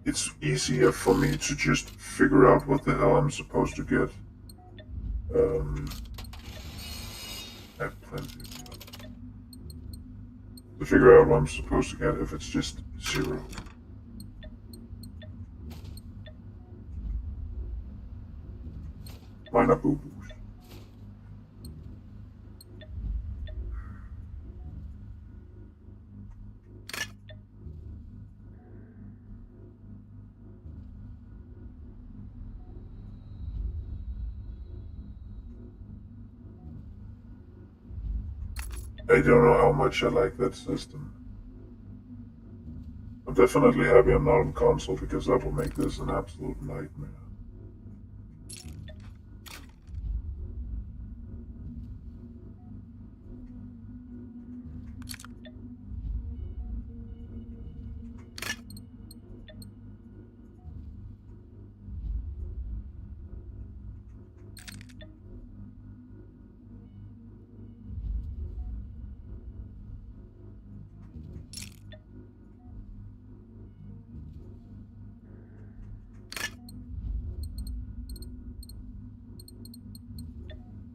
It's easier for me to just figure out what the hell I'm supposed to get. I have plenty of to figure out what I'm supposed to get if it's just 0. Minor boo-boos. I don't know how much I like that system. I'm definitely happy I'm not on console because that will make this an absolute nightmare.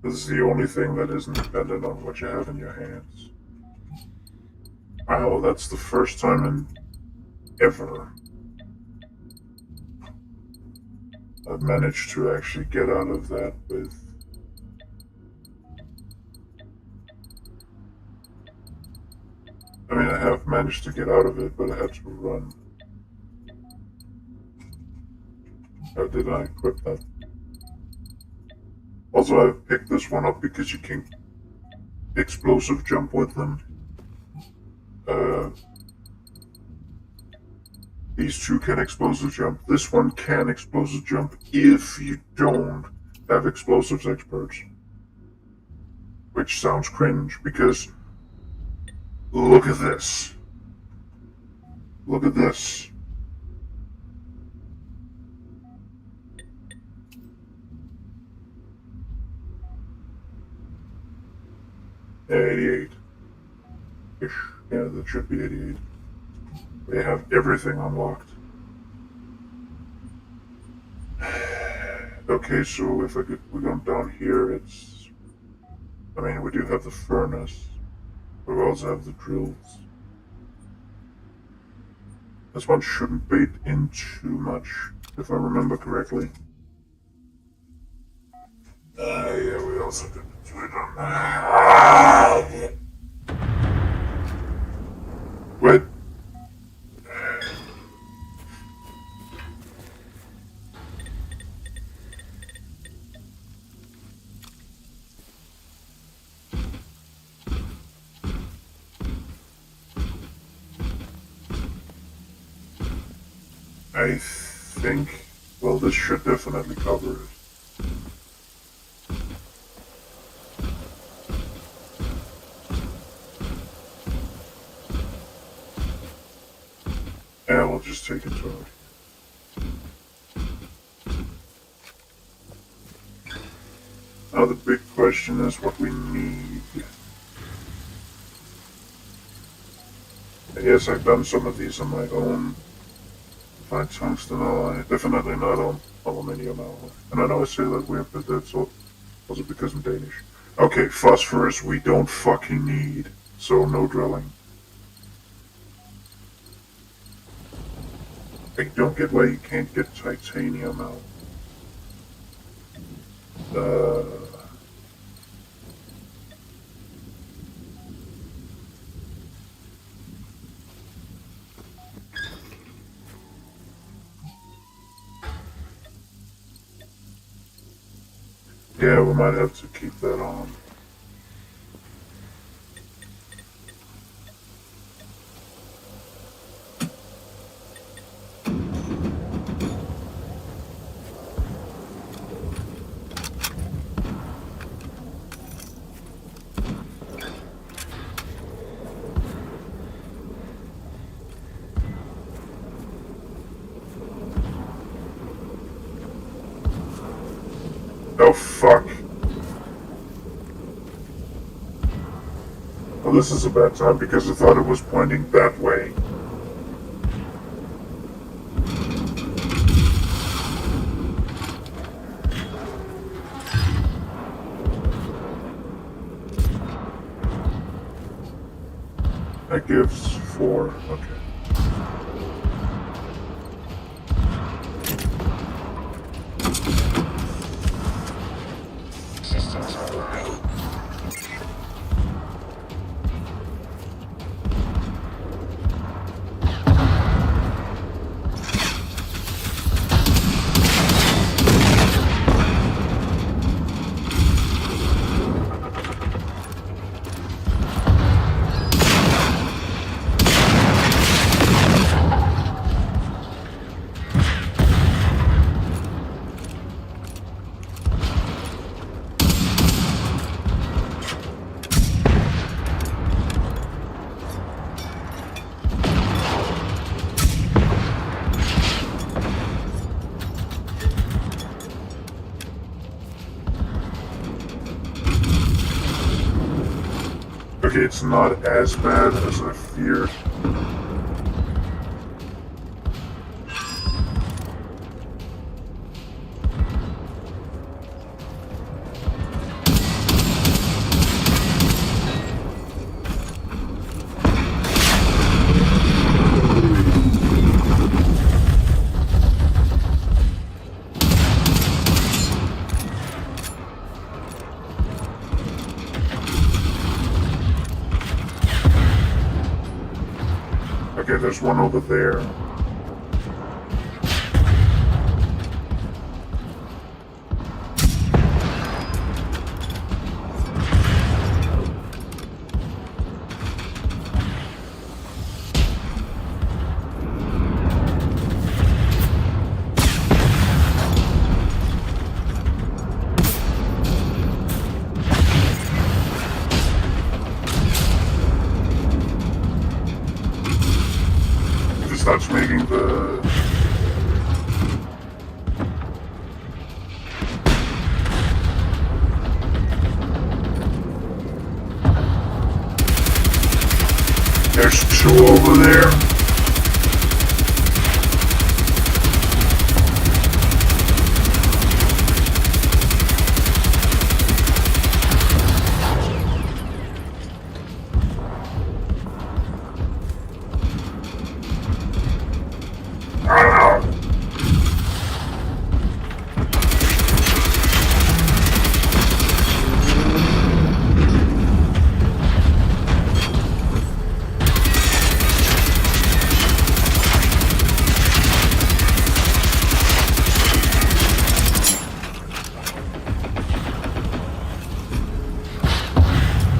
This is the only thing that isn't dependent on what you have in your hands. Wow, that's the first time in ever I've managed to actually get out of that with... I mean, I have managed to get out of it, but I had to run. How did I equip that? Also, I picked this one up because you can explosive jump with them. These two can explosive jump. This one can explosive jump if you don't have explosives experts. Which sounds cringe because look at this. Look at this. Yeah, 88. Ish. Yeah, that should be 88. They have everything unlocked. Okay, so if we go down here, it's... I mean, we do have the furnace. But we also have the drills. This one shouldn't bait in too much, if I remember correctly. Yeah, we also didn't do it on that. Wait. I think, well, this should definitely cover it. Yeah, we'll just take it to it. Now the big question is what we need. Yes, I've done some of these on my own. Find tungsten alloy, definitely not on aluminium alloy. And I know I say that weird, but that's also because I'm Danish. Okay, phosphorus we don't fucking need, so no drilling. I don't get why you can't get titanium out. Yeah, we might have to keep that on. Oh, fuck. Well, this is a bad time because I thought it was pointing that way. That gives 4. Okay. Systems online. Okay, it's not as bad as I feared. Okay, there's one over there. starts making the... There's two over there.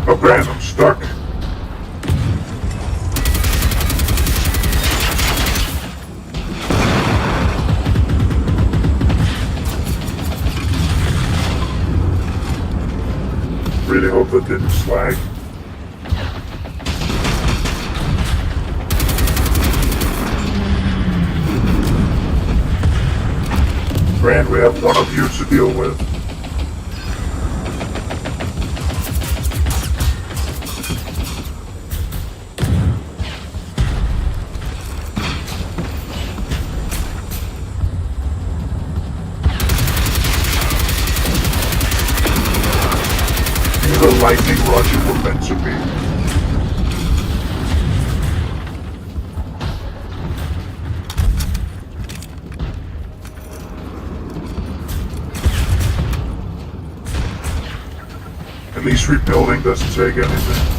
Oh, Brand, I'm stuck. Really hope that didn't slag. Brand, we have one of you to deal with. The lightning rod you were meant to be. At least rebuilding doesn't take anything.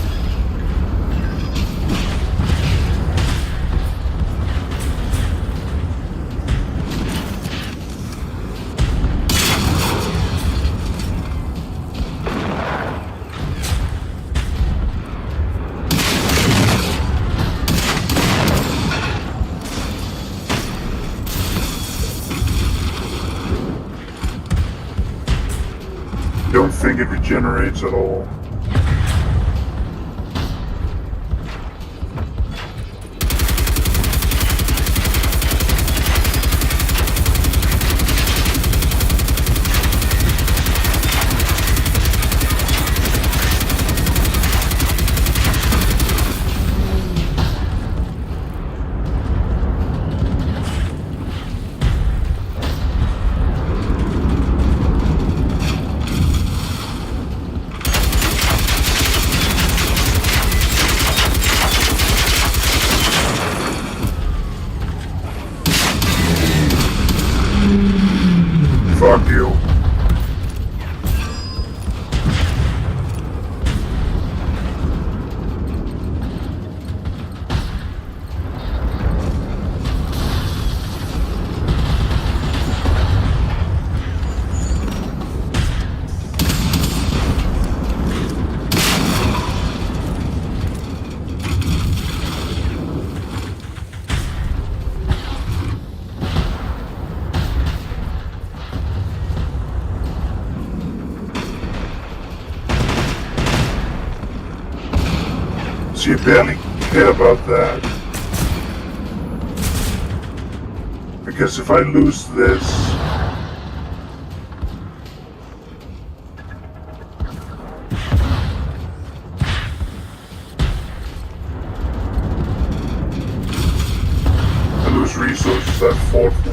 Don't think it regenerates at all. Fuck you. So you barely care about that. Because if I lose this... I lose resources I fought for.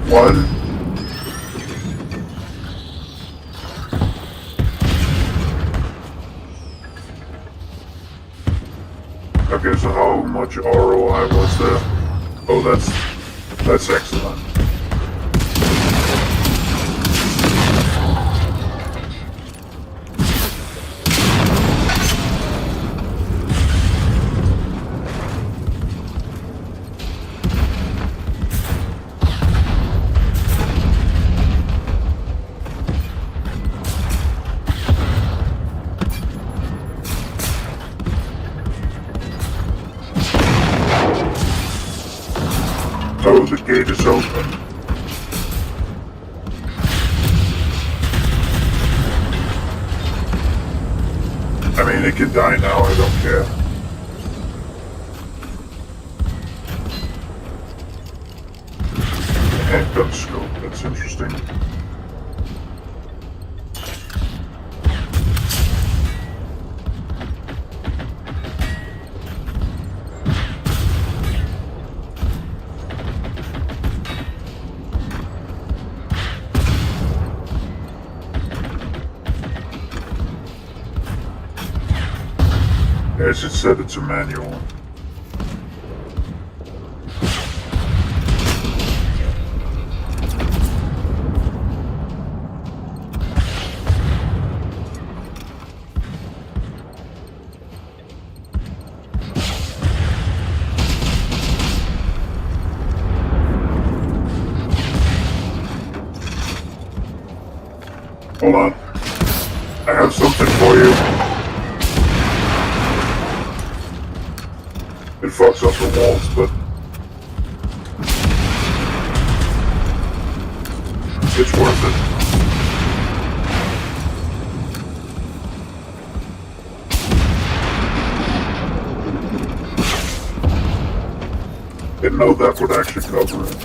One. Okay, so how much ROI was there? Oh, that's excellent. Oh, the gate is open. I mean, it can die now, I don't care. Handgun scope, that's interesting. As it said, it's a manual. Hold on. I have something for you. It fucks up the walls, but it's worth it. Didn't know that would actually cover it.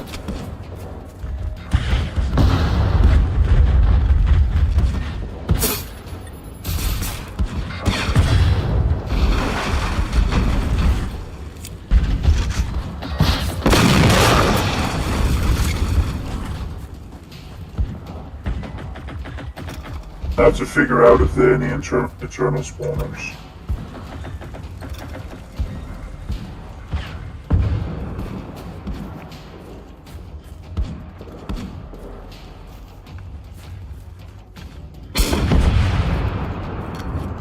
Now to figure out if there are any eternal spawners.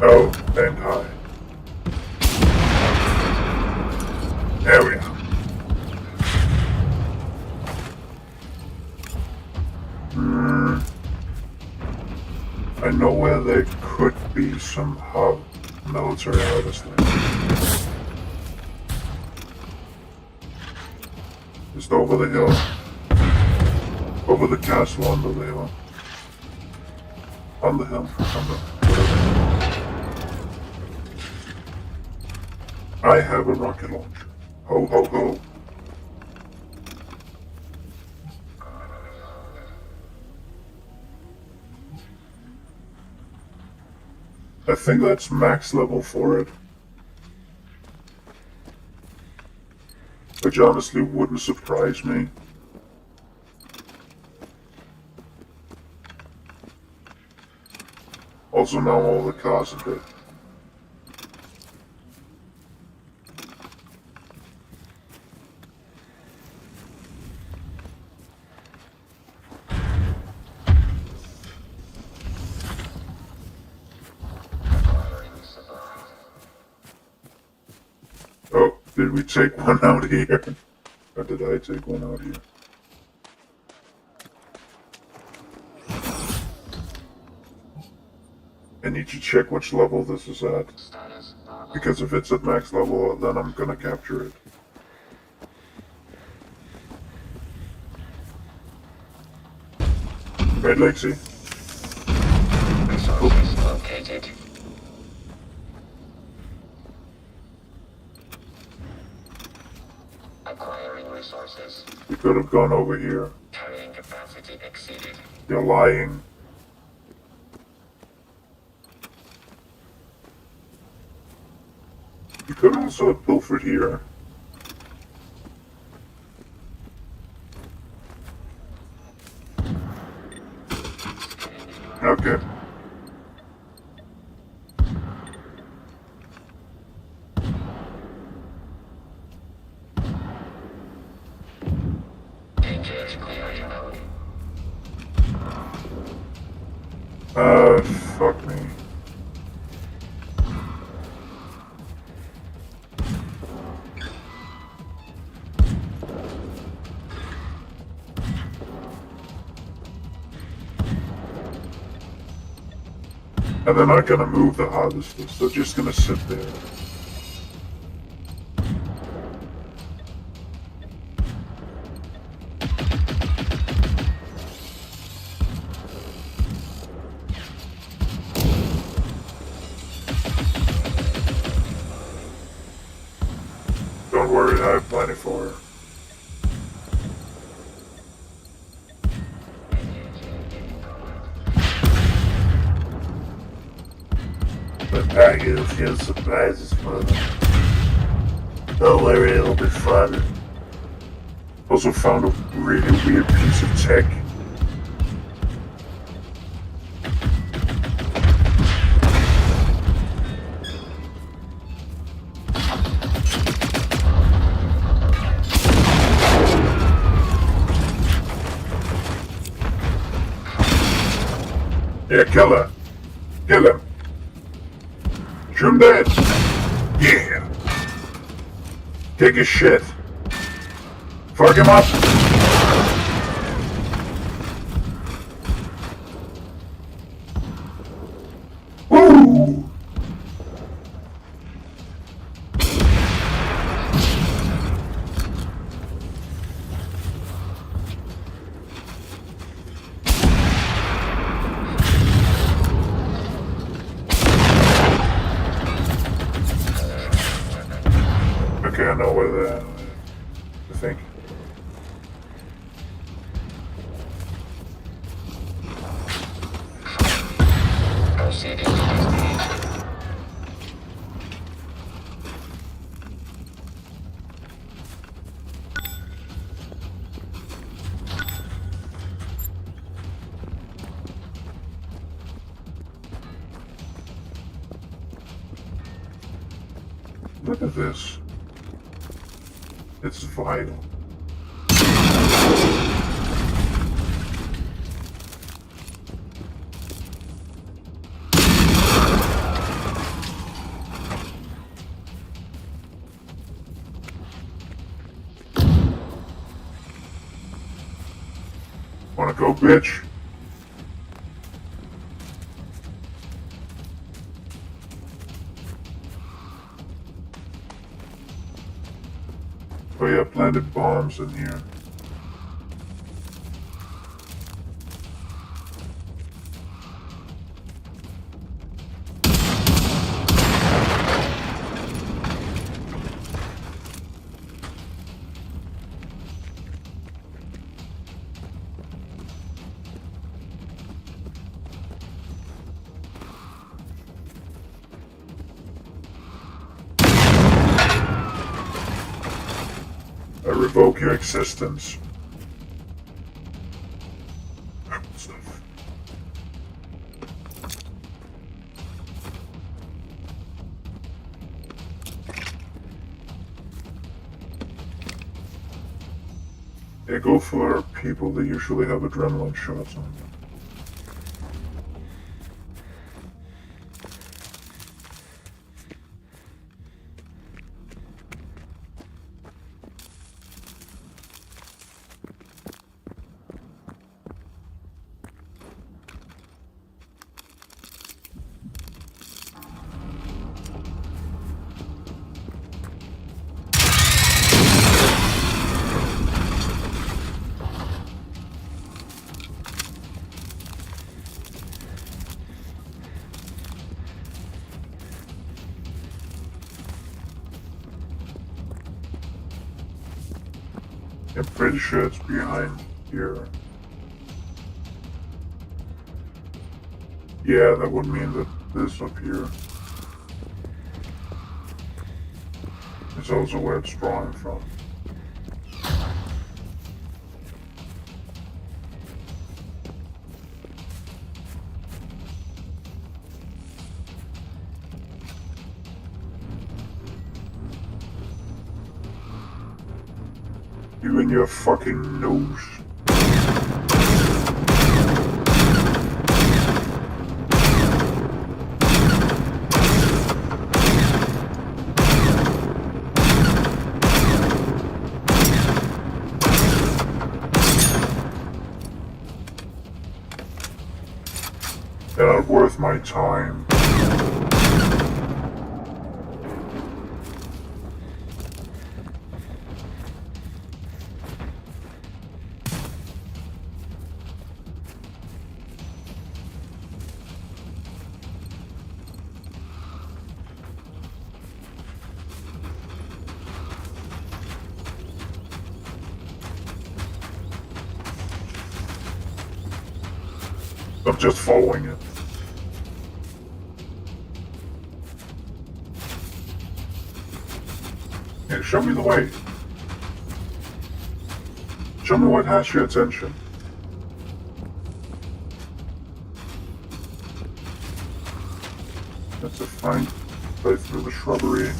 Oh, and high. There we are. I know where there could be some military artists there. Just over the hill. Over the castle on the hill. On the hill. I have a rocket launcher. Ho ho ho. I think that's max level for it. Which honestly wouldn't surprise me. Also now all the cars are dead. Oh, did we take one out here? Or did I take one out here? I need to check which level this is at. Because if it's at max level, then I'm gonna capture it. Right, Lexi? Resources located. Acquiring resources. You could have gone over here. Carrying capacity exceeded. You're lying. You could also have pilfered here. Okay. Engage clearing mode. Fuck me. And they're not gonna move the harvesters, they're just gonna sit there. worry, I have plenty for her. The bag of few surprises for them. Don't worry, it'll be fun. Also found a really weird piece of tech. Yeah, kill her. Kill him. Shoot him dead. Yeah. Take his shit. Fuck him up. Woo! Okay, I know where that. I think. Proceeding to investigation. Look at this. It's vital. Wanna go, bitch? Oh yeah, planted bombs in here. I revoke your existence. Stuff. Yeah, go for people that usually have adrenaline shots on them. I'm pretty sure it's behind here. Yeah, that would mean that this up here is also where it's drawing from. You and your fucking nose. They're not worth my time. I'm just following it. Yeah, show me the way. Show me what has your attention. That's a fine way through the shrubbery.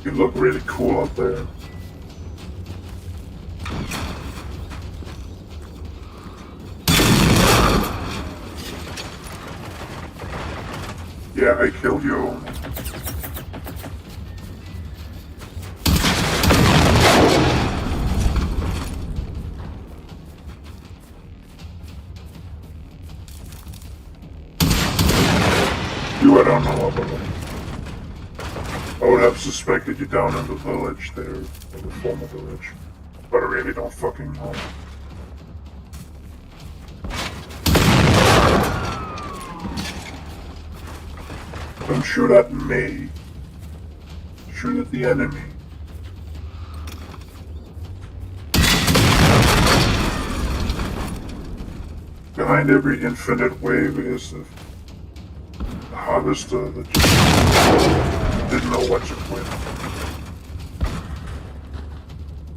You look really cool out there. Yeah, I killed you. You, I don't know about it. I would have suspected you down in the village there, or the former village, but I really don't fucking know. Don't shoot at me. Shoot at the enemy. Behind every infinite wave is the harvester that just didn't know what to quit.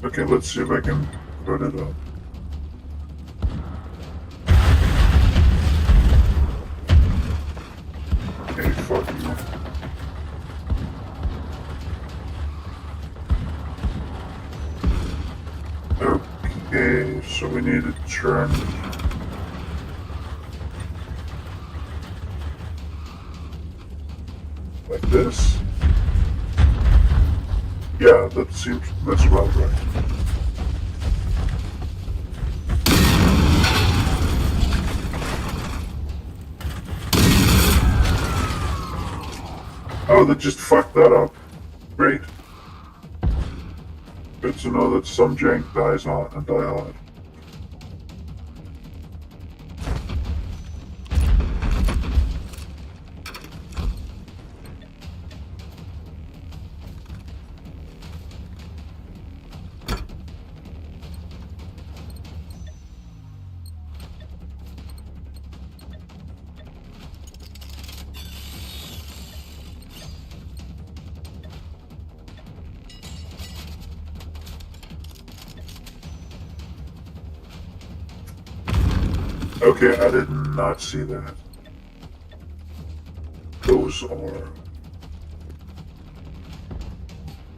Okay, let's see if I can put it up. Okay, fuck you. Okay, so we need to turn. Like this? Yeah, that's about right. Oh, they just fucked that up. Great. Good to know that some jank dies hard and die hard. Okay, I did not see that. Those are...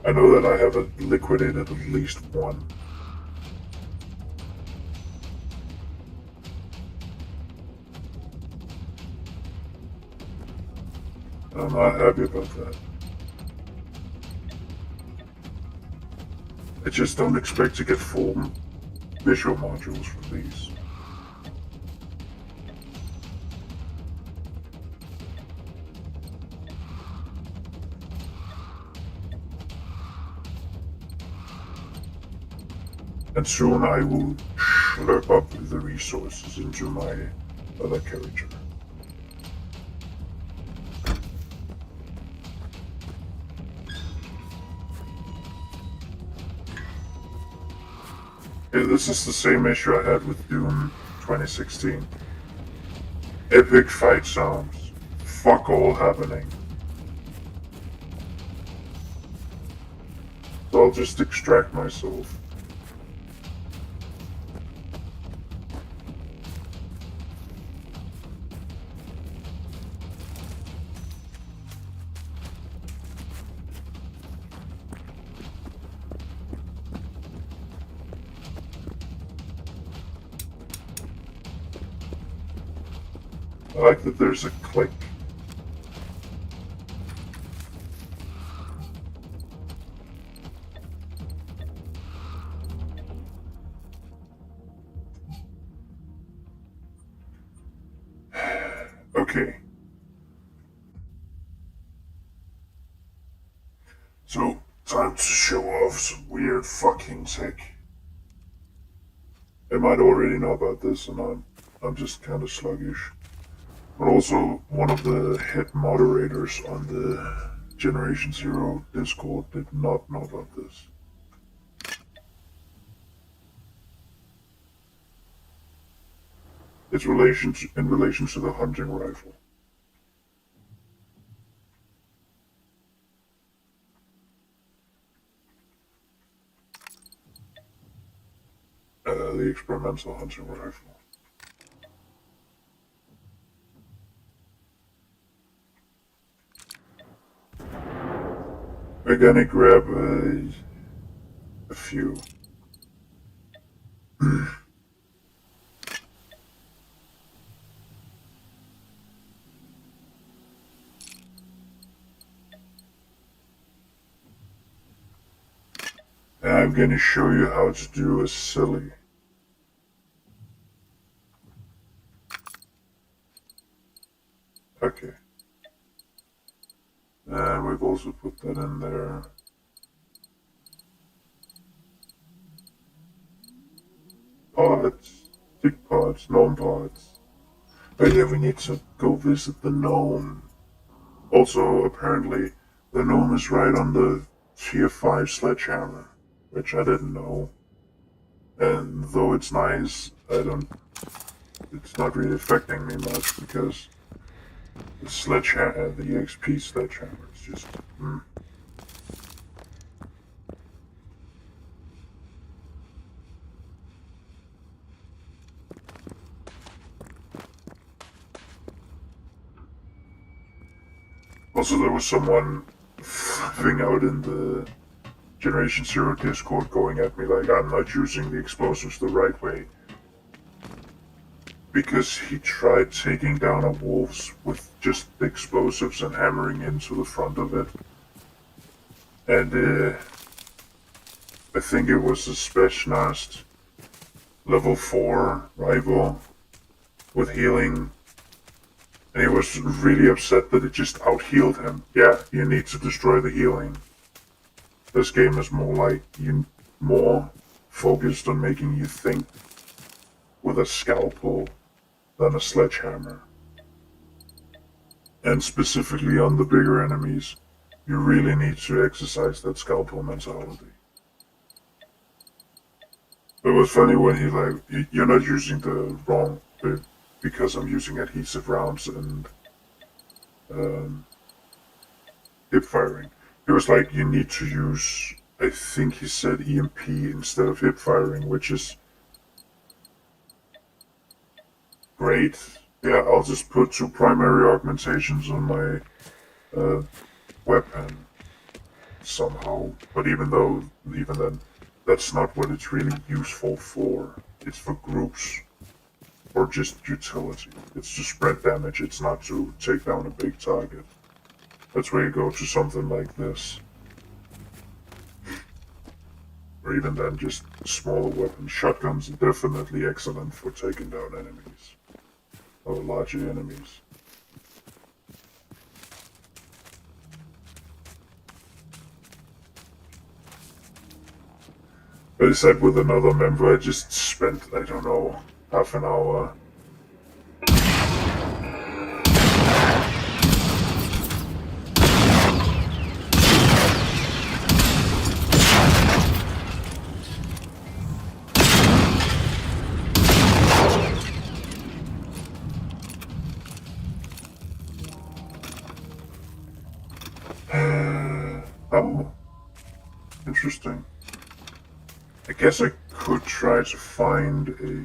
I know that I have liquidated at least one. I'm not happy about that. I just don't expect to get full visual modules from these. And soon I will slurp up the resources into my other character. Yeah, this is the same issue I had with Doom 2016. Epic fight sounds. Fuck all happening. So I'll just extract myself. I like that there's a click. Okay. So, time to show off some weird fucking tech. I might already know about this, and I'm I'm just kind of sluggish. But also, one of the head moderators on the Generation Zero Discord did not know about this. It's in relation to the hunting rifle. The experimental hunting rifle. We're gonna grab a few. And I'm gonna show you how to do a silly. Okay. And we've also put that in there. Pods, tick pods, gnome pods. But yeah, we need to go visit the gnome. Also, apparently, the gnome is right on the tier 5 sledgehammer, which I didn't know. And though it's nice, it's not really affecting me much because the sledgehammer, the XP sledgehammer is just, Also, there was someone flipping out in the Generation Zero Discord going at me like I'm not using the explosives the right way. Because he tried taking down a wolves with just the explosives and hammering into the front of it. And I think it was a Specialist level 4 rival with healing. And he was really upset that it just out-healed him. Yeah, you need to destroy the healing. This game is more focused on making you think with a scalpel than a sledgehammer. And specifically on the bigger enemies, you really need to exercise that scalpel mentality. It was funny when you're not using the wrong bit because I'm using adhesive rounds and hip firing. He was like, you need to use, I think he said EMP instead of hip firing, which is great. Yeah, I'll just put 2 primary augmentations on my weapon somehow. But even then, that's not what it's really useful for. It's for groups or just utility. It's to spread damage. It's not to take down a big target. That's where you go to something like this. Or even then, just smaller weapons. Shotguns are definitely excellent for taking down enemies. Or larger enemies. But I said with another member, I just spent, I don't know, half an hour. Oh, interesting. I guess I could try to find a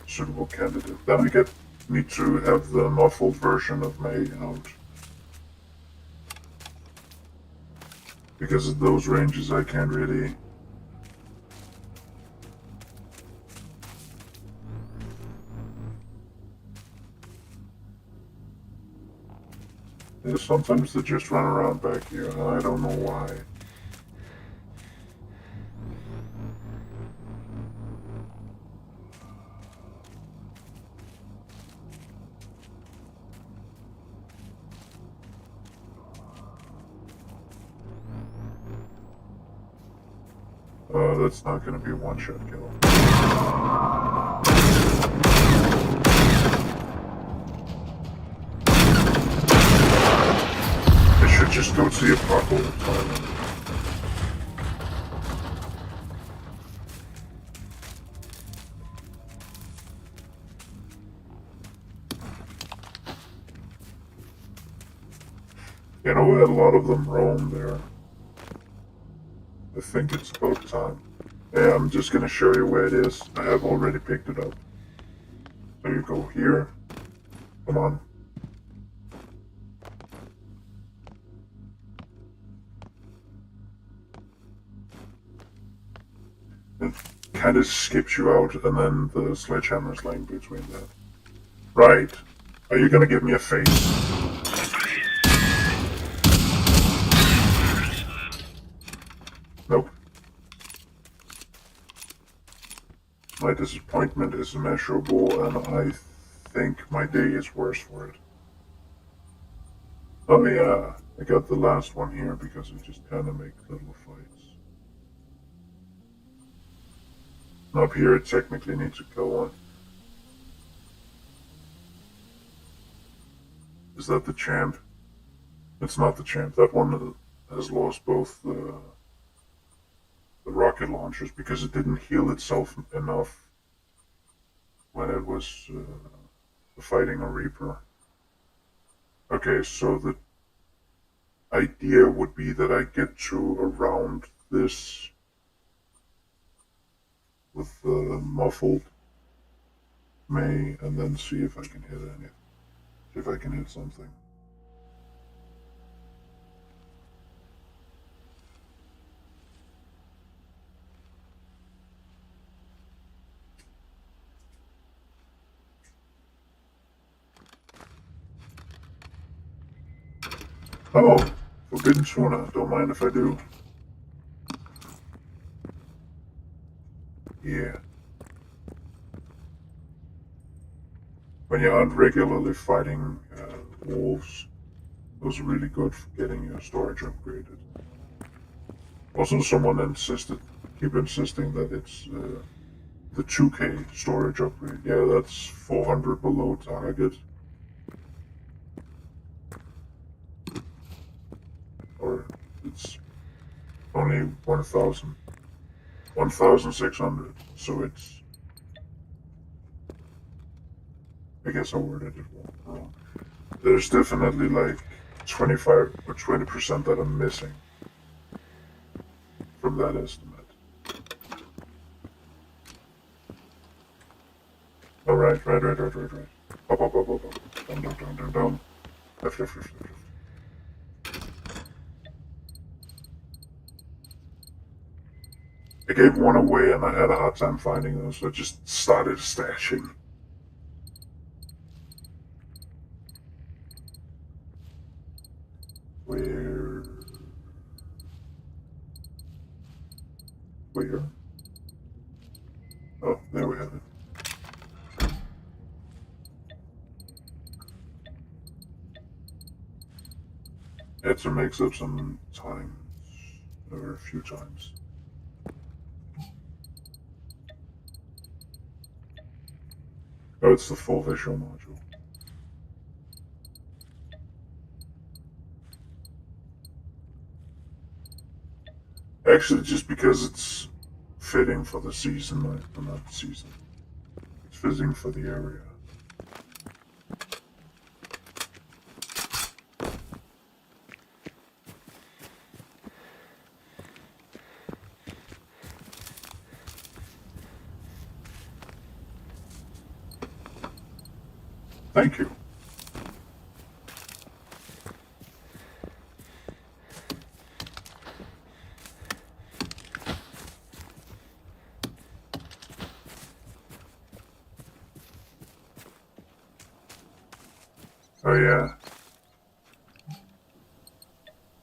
suitable candidate. Then I need to have the muffled version of May out. Because of those ranges, I can't really. Yeah, sometimes they just run around back here, and I don't know why. That's not gonna be a one-shot kill. should just go to the Apocalypse Island. You know, a lot of them roam there. I think it's about time. Yeah, I'm just gonna show you where it is. I have already picked it up. So you go here. Come on. It kind of skips you out, and then the sledgehammer's laying between that. Right. Are you gonna give me a face? Nope. My disappointment is immeasurable, and I think my day is worse for it. Oh yeah, I got the last one here because I just kind of make little fights. Up here, it technically needs to kill one. Is that the champ? It's not the champ. That one has lost both the rocket launchers because it didn't heal itself enough when it was fighting a Reaper. Okay, so the idea would be that I get to around this with the muffled May and then see if I can hit anything. See if I can hit something. Oh, forbidden tuna. Don't mind if I do. Yeah. When you aren't regularly fighting wolves, those are really good for getting your storage upgraded. Also, someone keep insisting that it's the 2K storage upgrade. Yeah, that's 400 below target. Or it's only 1,600. So it's, I guess I worded it wrong. There's definitely like 25 or 20% that I'm missing from that estimate. All right. Up. Down. Left. I gave one away and I had a hard time finding them, so I just started stashing. Where? Oh, there we have it. Had to mix up some times, or a few times. Oh, it's the full visual module. Actually, just because it's fitting for the season, not the season. It's fitting for the area. Thank you. Oh yeah.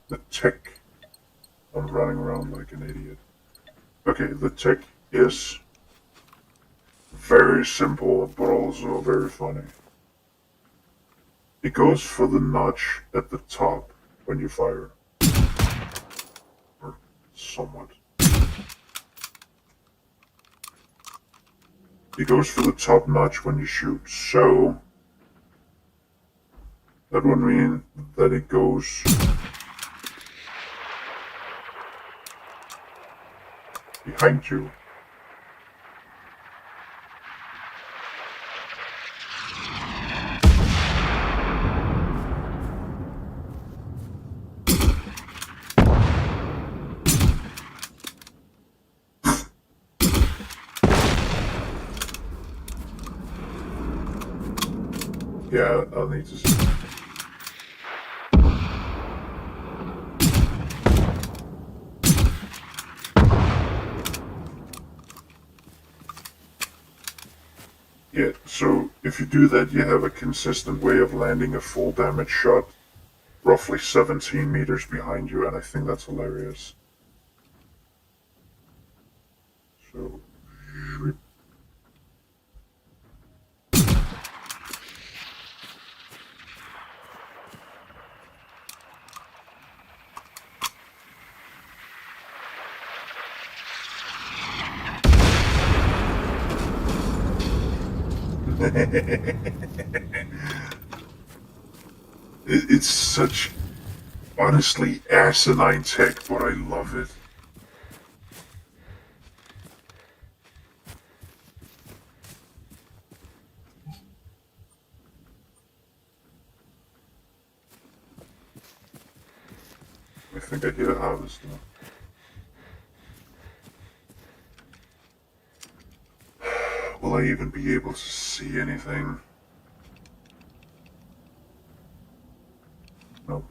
The tech. I'm running around like an idiot. Okay, the tech is very simple, but also very funny. It goes for the notch at the top when you fire. Or somewhat. It goes for the top notch when you shoot, so that would mean that it goes behind you. Yeah, I'll need to see. Yeah, so if you do that, you have a consistent way of landing a full damage shot roughly 17 meters behind you, and I think that's hilarious. So, it's such honestly asinine tech, but I love it. I think I hit a harvest now. Will I even be able to see anything? Nope.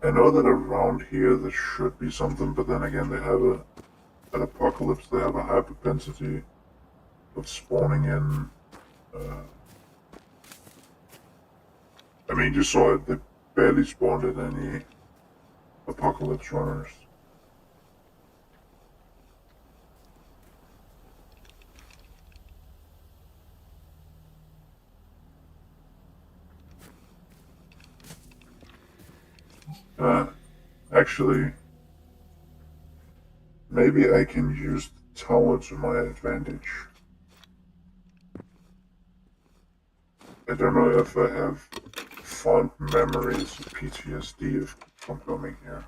I know that around here there should be something, but then again they have an apocalypse, they have a high propensity of spawning in. I mean, you saw it, they barely spawned in any apocalypse runners. Actually, maybe I can use the tower to my advantage. I don't know if I have fond memories of PTSD from coming here.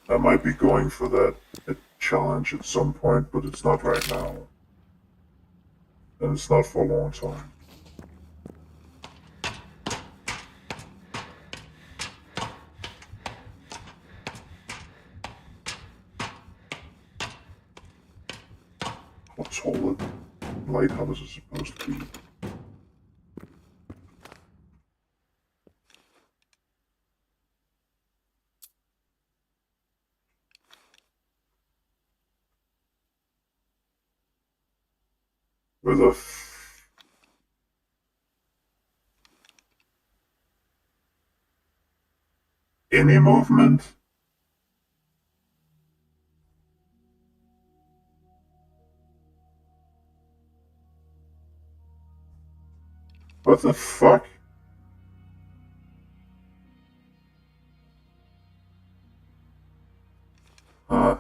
I might be going for that challenge at some point, but it's not right now. And it's not for a long time. How tall the lighthouse is supposed to be. With any movement? What the fuck? Huh.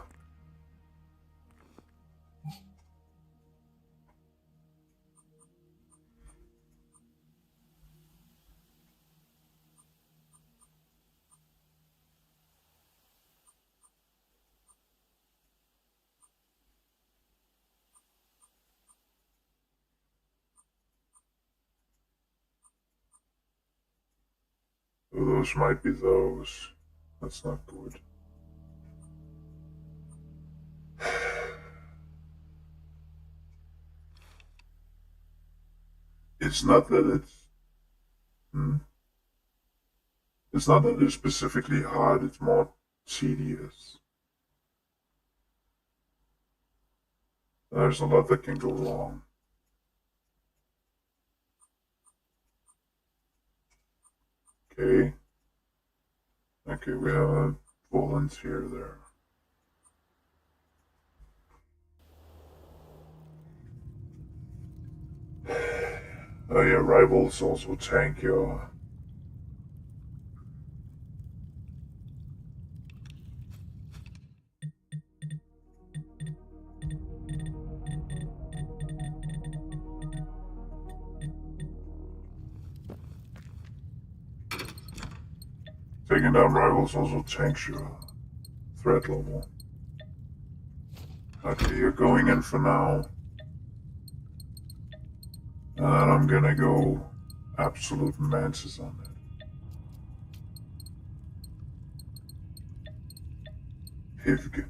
Those might be those. That's not good. It's not that it's... It's not that it's specifically hard, it's more tedious. There's a lot that can go wrong. Okay. Okay, we have a volunteer there. Oh yeah, rivals also tank your... Taking down rivals also tanks your threat level. Okay, you're going in for now. And I'm gonna go absolute mantis on that. Hivg.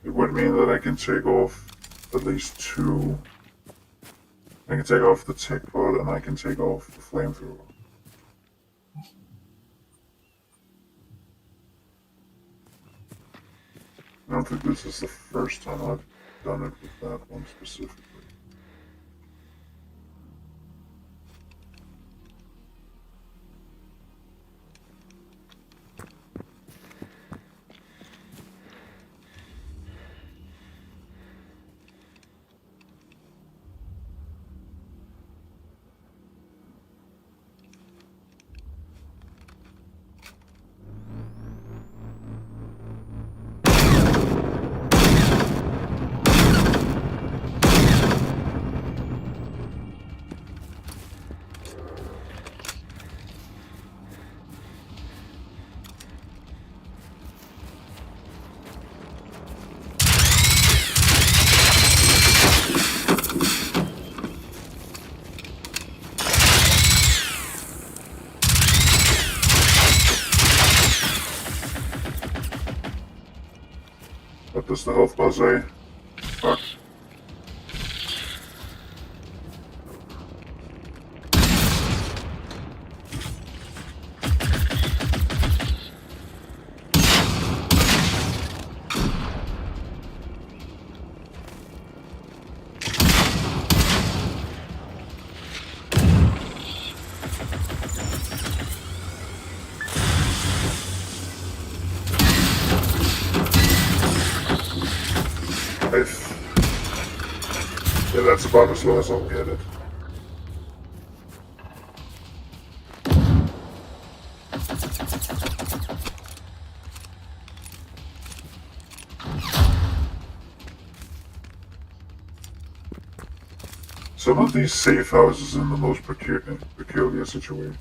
It would mean that I can take off at least two. I can take off the tick pod and I can take off the flamethrower. I don't think this is the first time I've done it with that one specifically. What does the health bar say? Fuck. Yeah, that's about as low as I'll get it. Some of these safe houses in the most peculiar situation.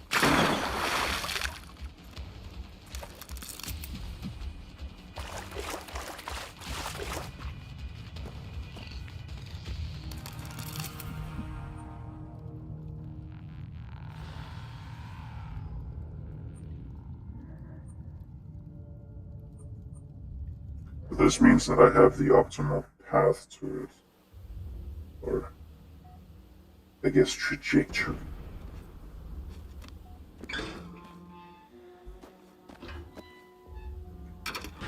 This means that I have the optimal path to it. Or, I guess, trajectory.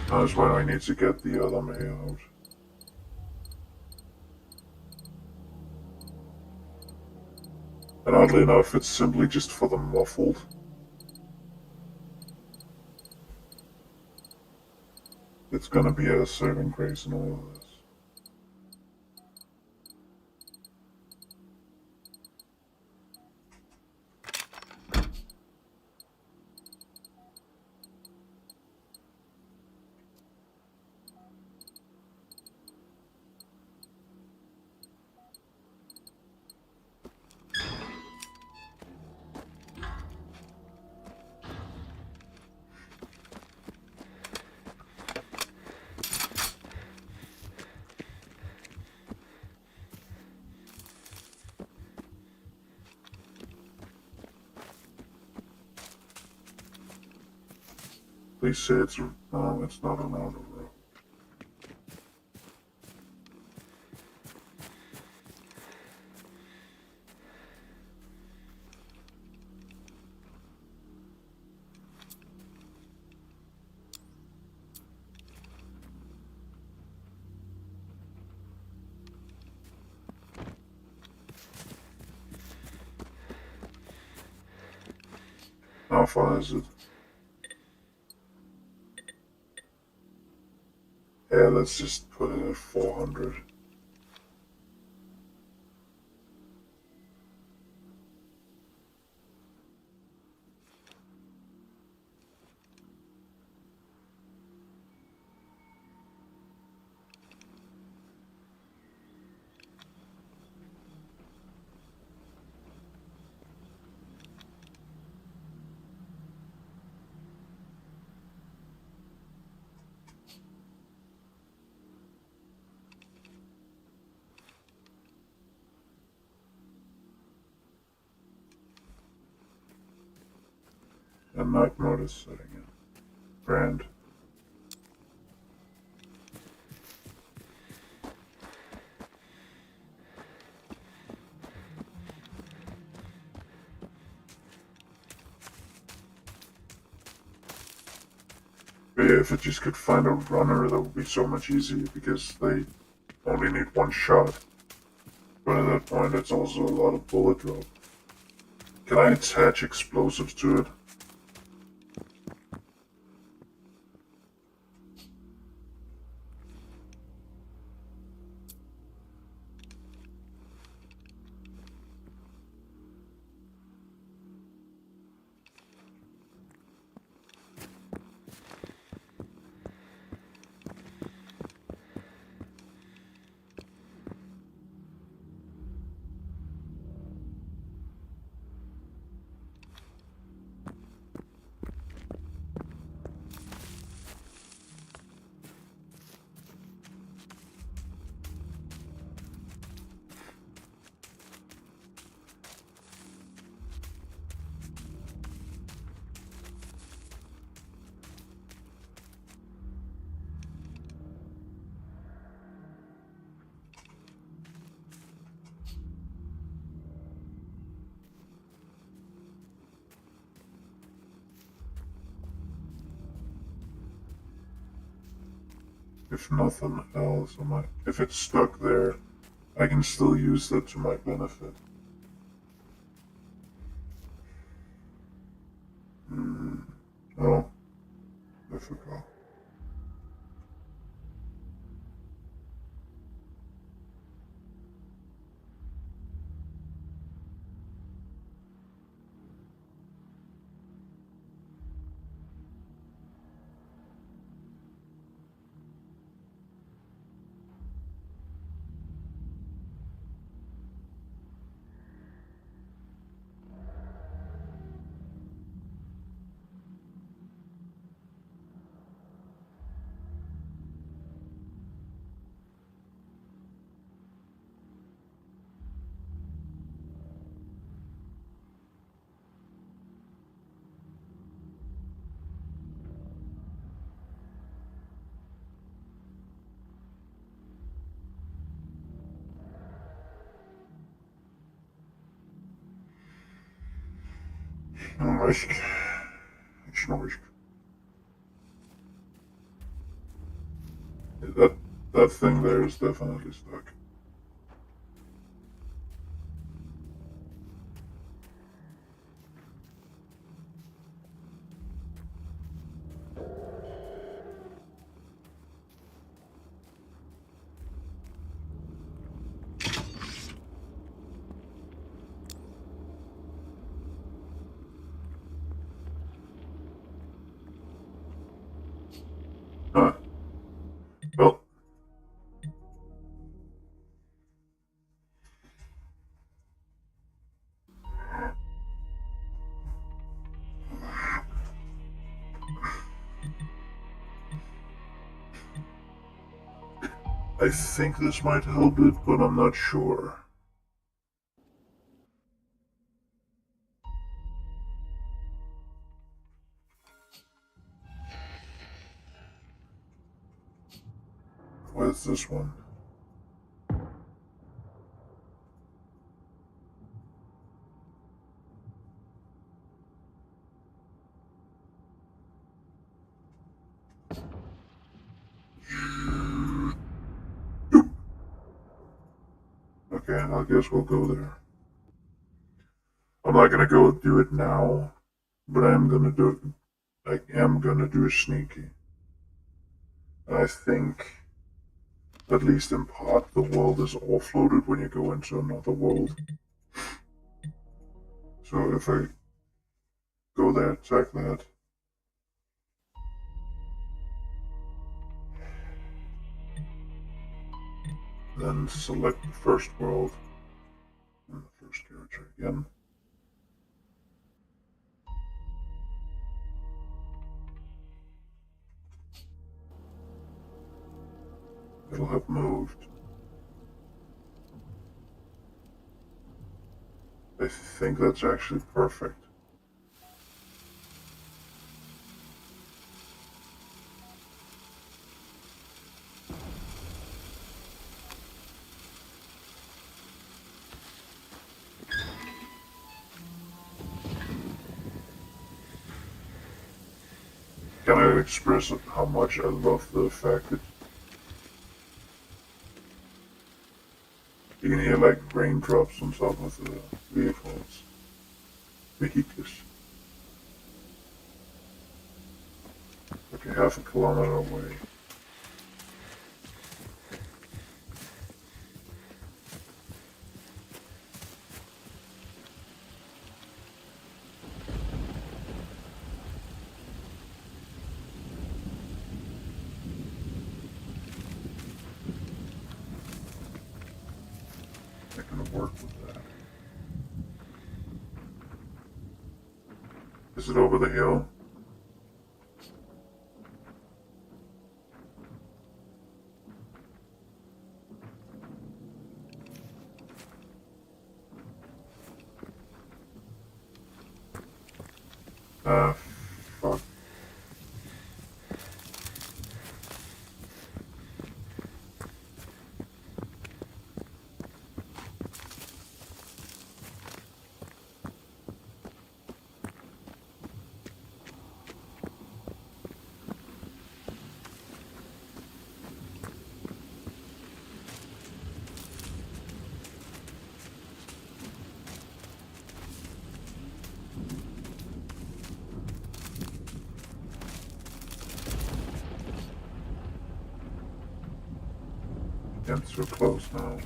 That's why I need to get the other May out. And oddly enough, it's simply just for the muffled. It's gonna be a saving grace in all of this. Please say it's no, it's not an auto road. How far is it? Yeah, let's just put it at 400. And night mode is setting in. Grand. But yeah, if it just could find a runner, that would be so much easier because they only need one shot. But at that point, it's also a lot of bullet drop. Can I attach explosives to it? If nothing else, if it's stuck there, I can still use that to my benefit. Oh, I forgot. Risk. Risk. That thing there is definitely stuck. Huh. Well, I think this might help it, but I'm not sure. Where's this one? Okay, I guess we'll go there. I'm not gonna go do it now, but I am gonna do it. I am gonna do a sneaky. And I think, at least in part, the world is offloaded when you go into another world. So if I go there, attack that. Then select the first world and the first character again. It'll have moved. I think that's actually perfect. cannot express how much I love the fact that you can hear like raindrops on top of the vehicles. Vehicles. Okay, half a kilometer away. Not gonna work with that. Is it over the hill? Fuck. Getting so close now.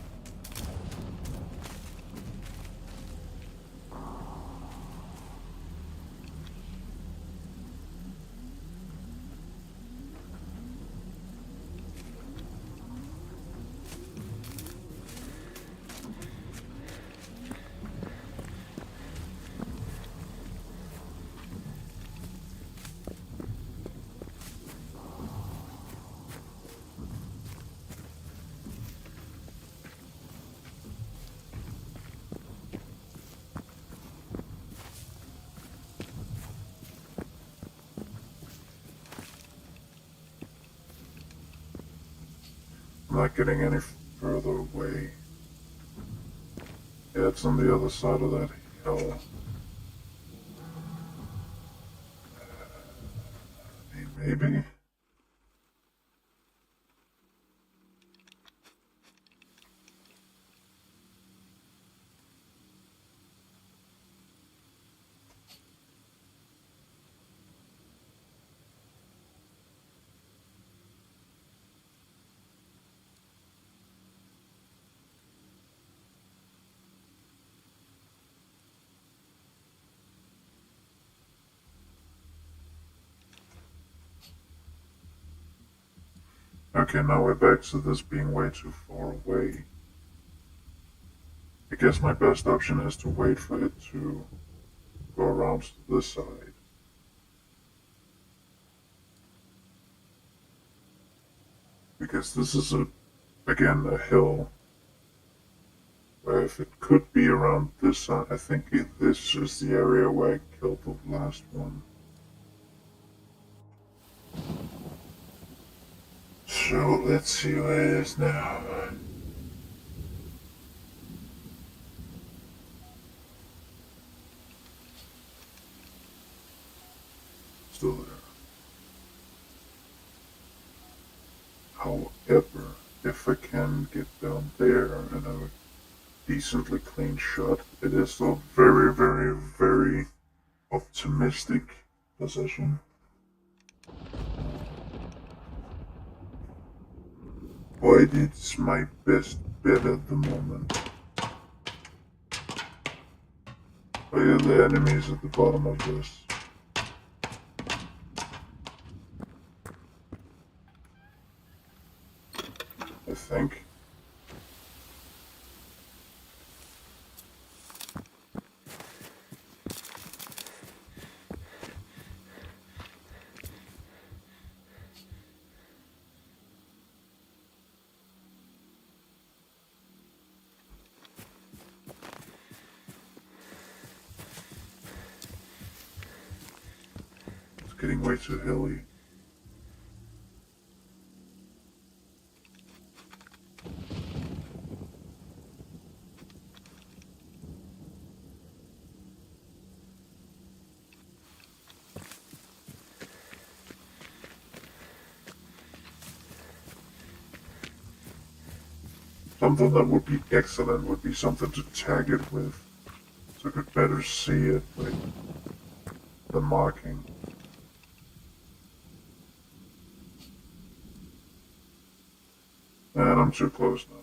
I'm not getting any further away. Yeah, it's on the other side of that hill. Maybe. Okay, now we're back to this being way too far away. I guess my best option is to wait for it to go around to this side. Because this is again a hill where if it could be around this side, I think this is the area where I killed the last one. So let's see where it is now. Still there. However, if I can get down there and have a decently clean shot, it is still very, very, very optimistic position. But it's my best bet at the moment. Oh yeah, the enemies at the bottom of this. I think. It's getting way too hilly. Something that would be excellent would be something to tag it with, so I could better see it, like the marking. And I'm too close now.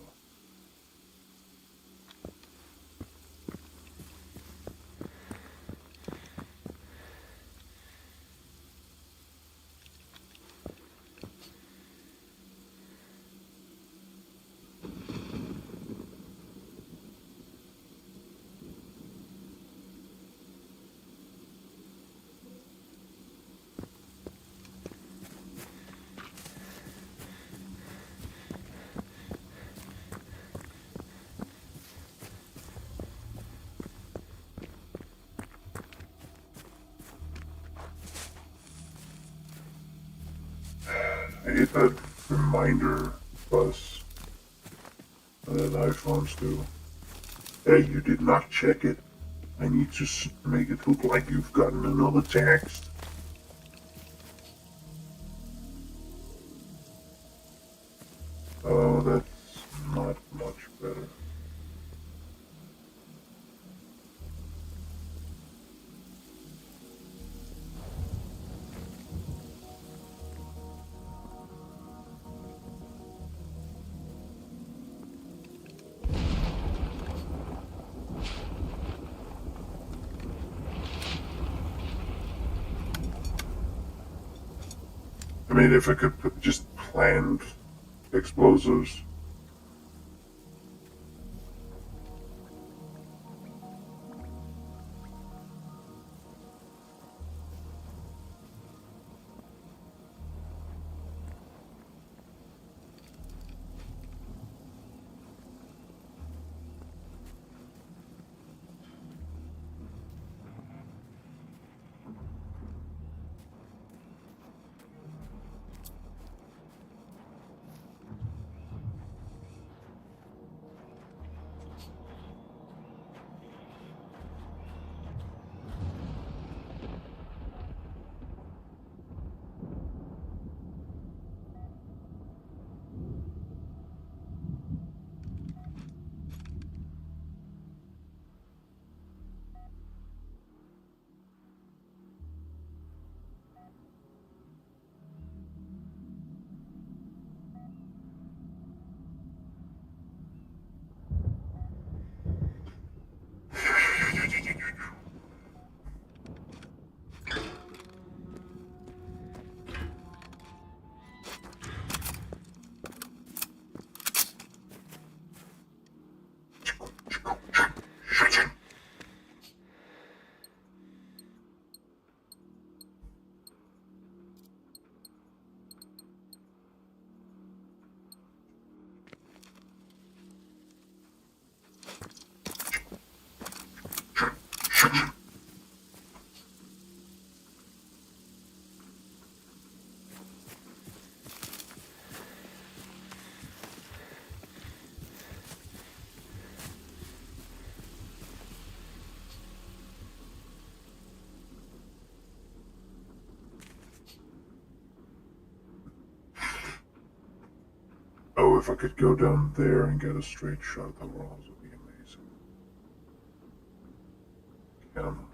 I hate that reminder bus that iPhones do. Hey, you did not check it. I need to make it look like you've gotten another text. Oh, that's not much better. I mean, if I could put just planned explosives. Oh, if I could go down there and get a straight shot, that would also be amazing. Come on.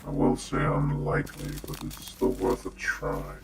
I will say unlikely, but it's still worth a try.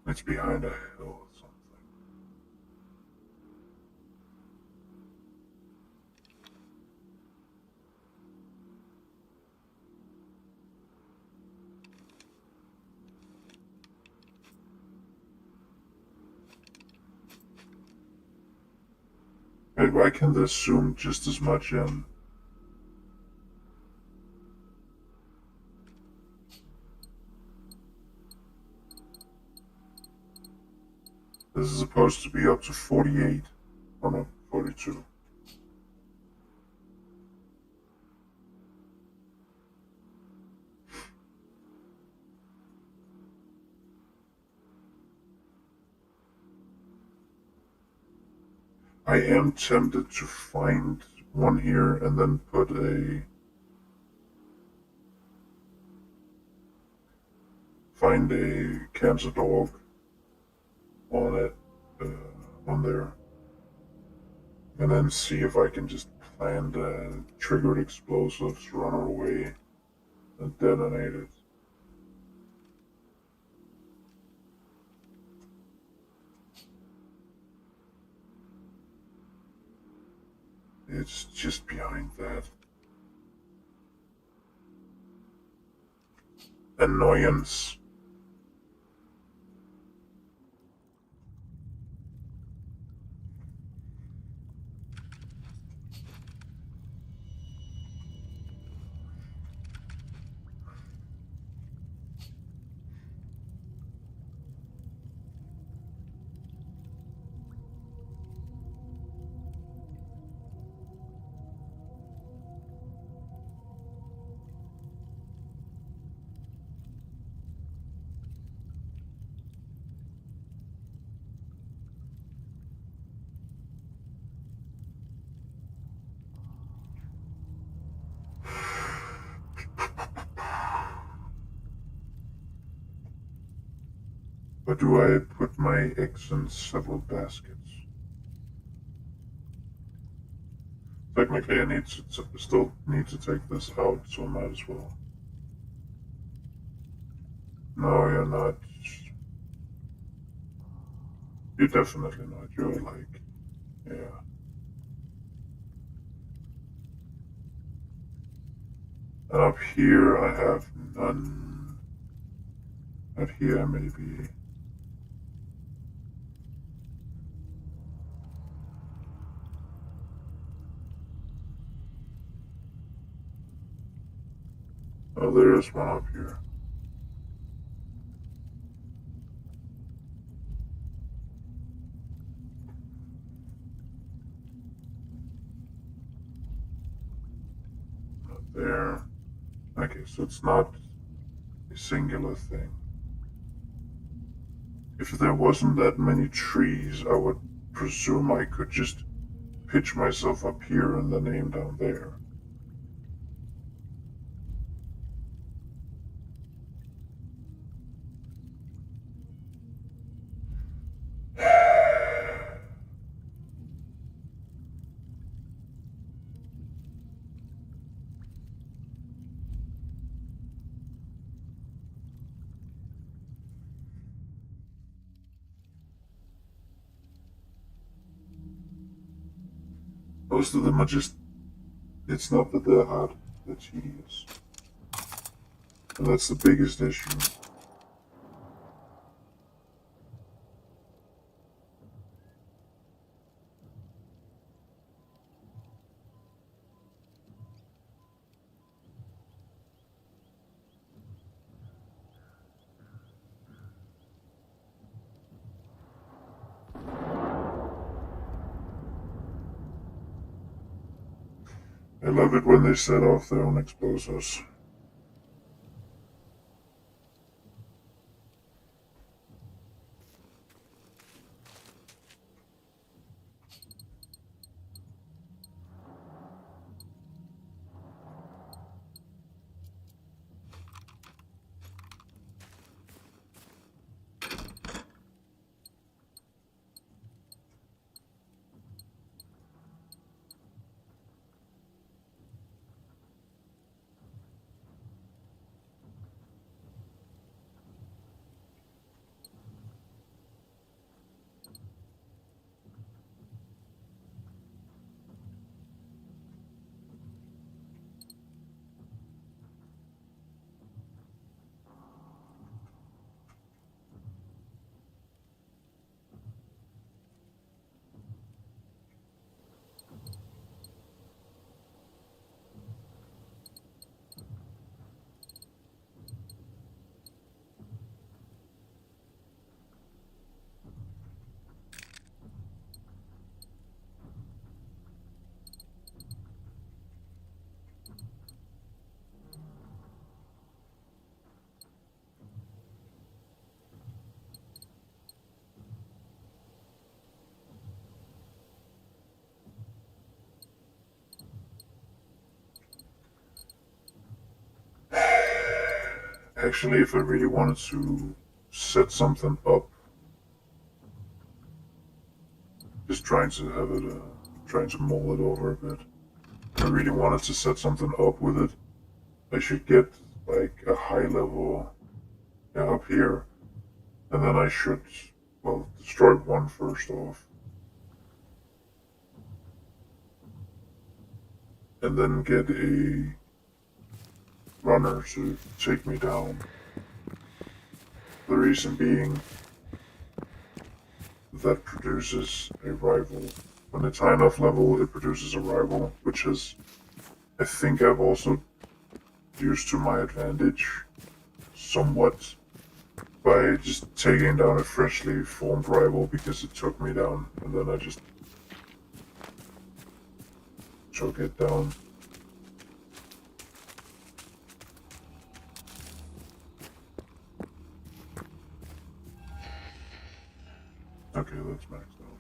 It's behind a hill or something. Wait, why can this zoom just as much in? This is supposed to be up to 48. Oh no, 42. I am tempted to find one here and then put a cancer dog on it, on there, and then see if I can just plant triggered explosives, run away, and detonate it. It's just behind that. Annoyance. But do I put my eggs in several baskets? Technically, I still need to take this out, so I might as well. No, you're not. You're definitely not. You're like, yeah. And up here, I have none. Out here, maybe. Oh, there is one up here. Not there. Okay, so it's not a singular thing. If there wasn't that many trees, I would presume I could just pitch myself up here and then aim down there. Most of them are just, it's not that they're hard, they're tedious. And that's the biggest issue. I love it when they set off their own explosives. Actually, if I really wanted to set something up, just trying to have it, trying to mull it over a bit. If I really wanted to set something up with it, I should get like a high level up here, and then I should, well, destroy one first off, and then get a runner to take me down. The reason being that produces a rival. When it's high enough level, it produces a rival, which is, I think I've also used to my advantage somewhat by just taking down a freshly formed rival because it took me down, and then I just took it down. Okay, that's maxed out.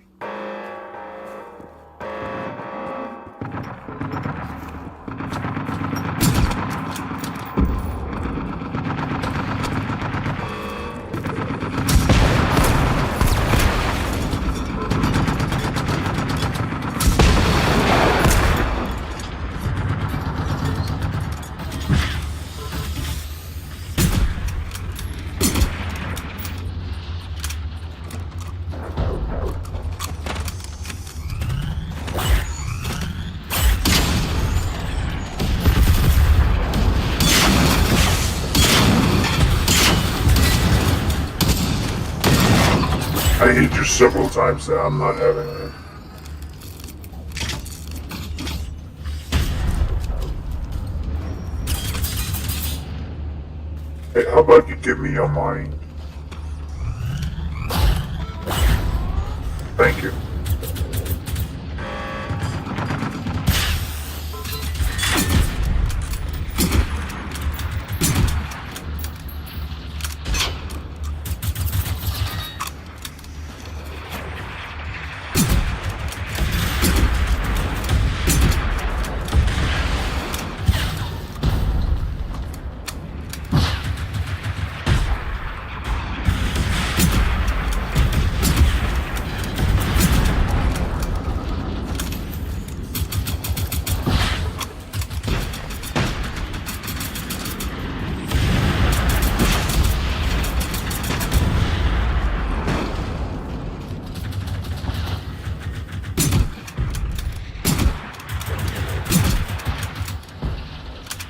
I hit you several times now, I'm not having it. Hey, how about you give me your mind? Thank you.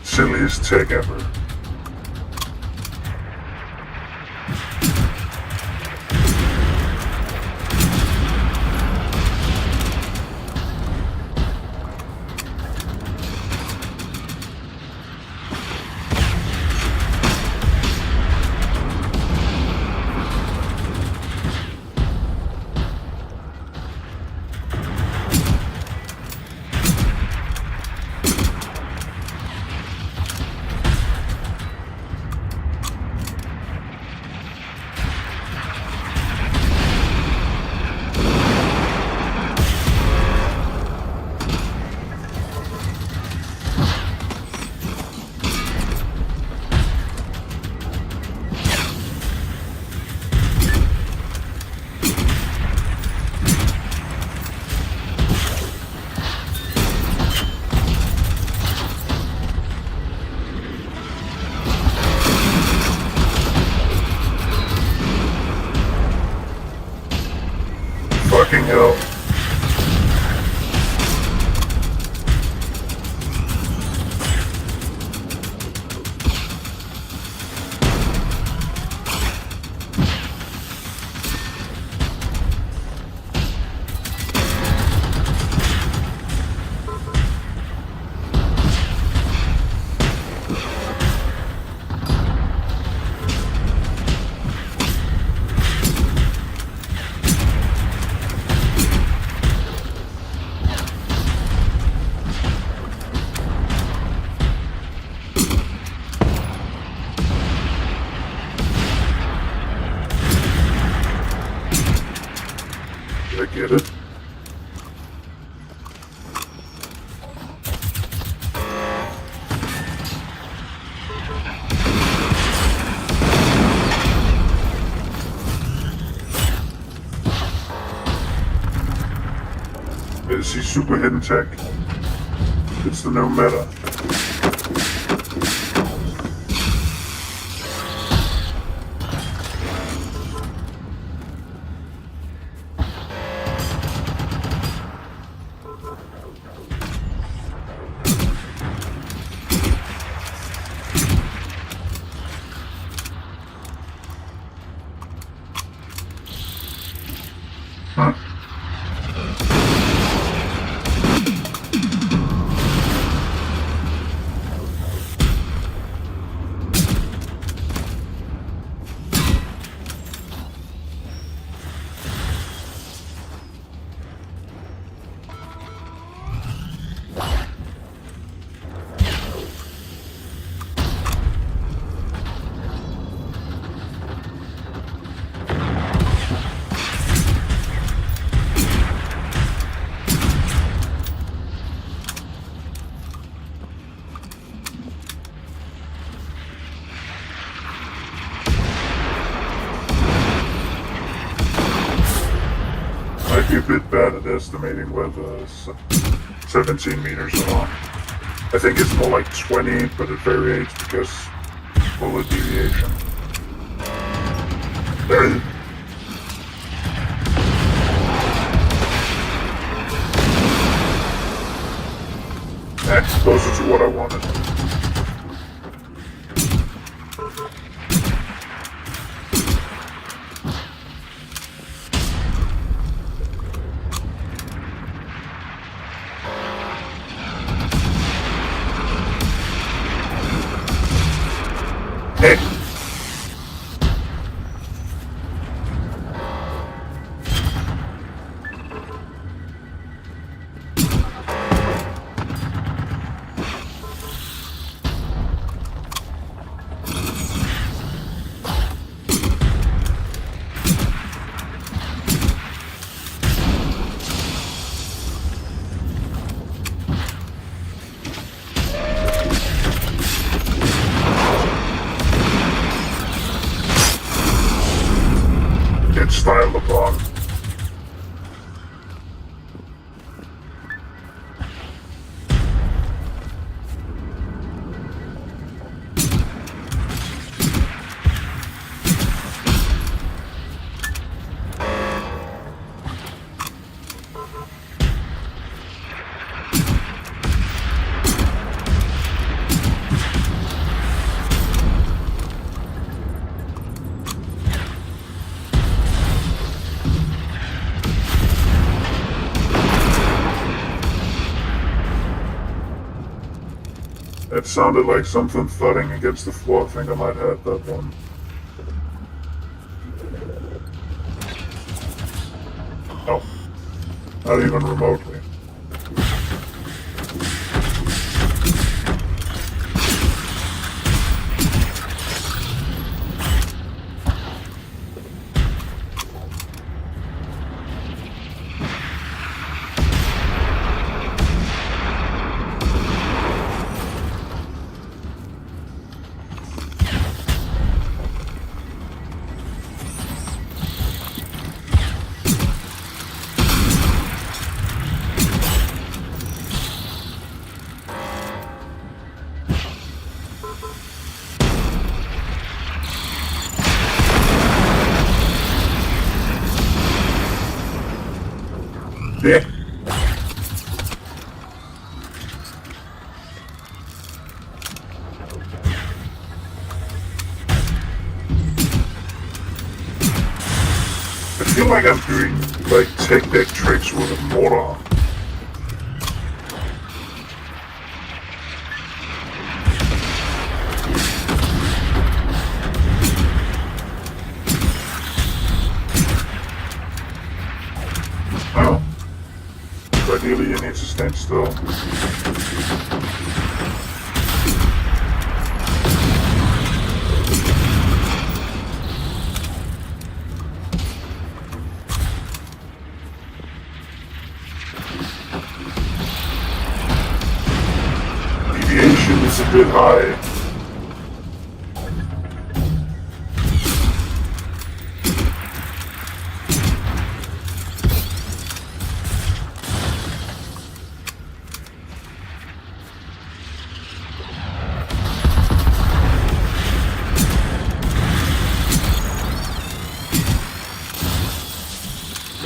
Silliest tech ever. Fucking hell. I get it. Toasty super hidden tech. It's the new meta. Huh. Might be a bit bad at estimating where the 17 meters are. I think it's more like 20, but it varies because of the deviation. There. That's closer to what I wanted. Hey. Get styled upon. It sounded like something thudding against the floor. I think I might have that one. Oh. Not even remotely. Yeah. I feel like I'm doing like tech deck tricks with a mortar. Oh. Ideally, you need to stand still. Deviation is a bit high.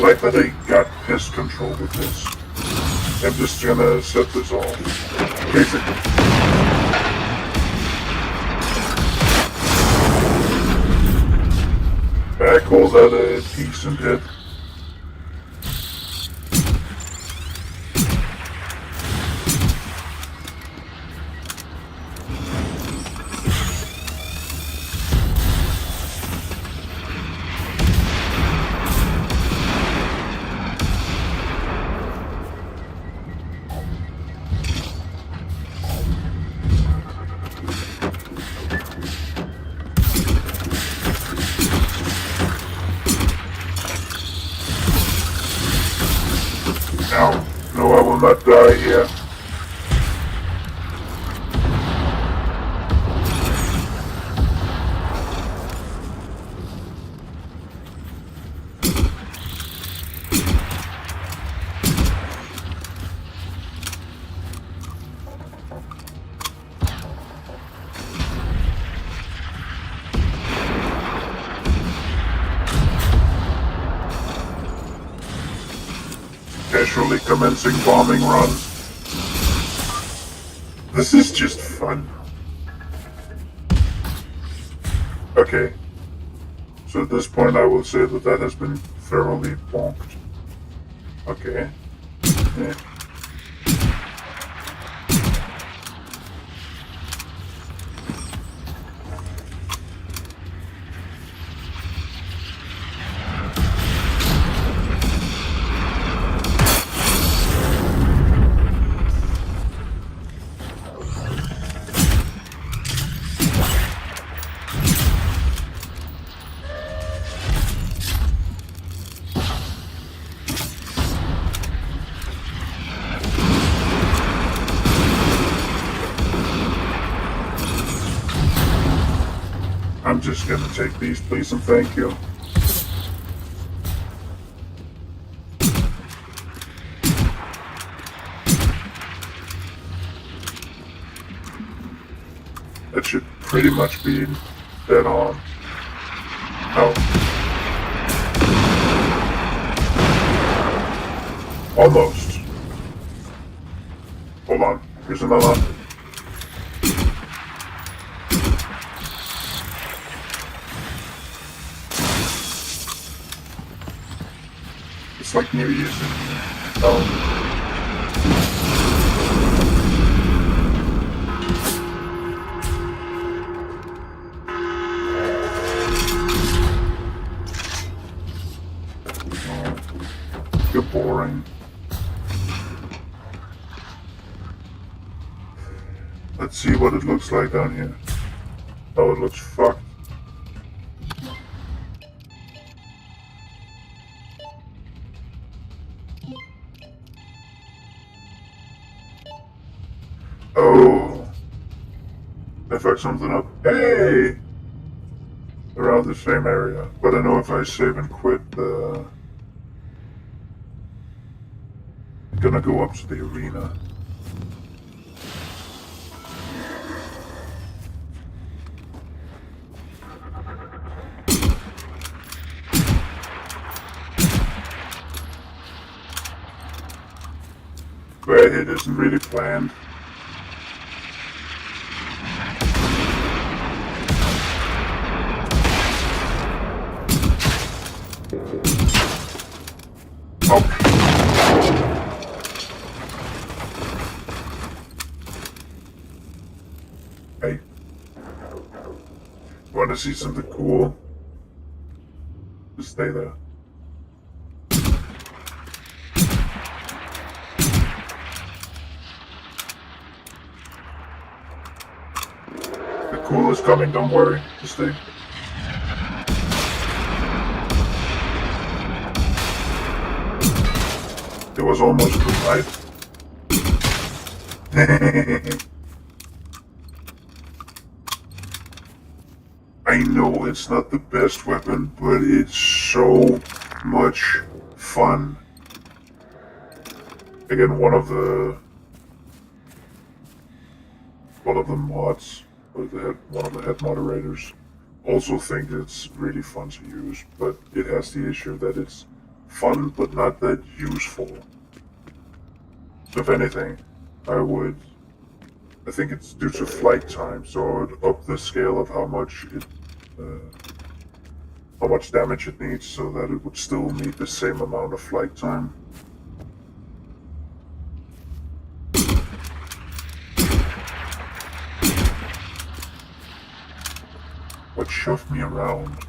like that I got pest control with this. I'm just gonna set this off. Basically. I call that a decent hit. Now, no, I will not die here. Casually commencing bombing run. This is just fun. Okay. So at this point I will say that that has been thoroughly bonked. Okay. Yeah. I'm just gonna take these, please, and thank you. That should pretty much be dead on. Oh. Almost. Hold on. Here's another. It's like New Year's. Oh. You're boring. Let's see what it looks like down here. Oh, it looks fucked. Oh. I fucked something up. Hey! Around the same area. But I know if I save and quit, gonna go up to the arena. Where it isn't really planned. Oh. Hey. Want to see something cool? Just stay there. The cool is coming, don't worry. Just stay. It was almost good, right? I know it's not the best weapon, but it's so much fun. Again, one of the mods, or one of the head moderators, also think it's really fun to use, but it has the issue that it's fun, but not that useful. If anything, I think it's due to flight time, so I would up the scale of how much damage it needs, so that it would still need the same amount of flight time. What shoved me around?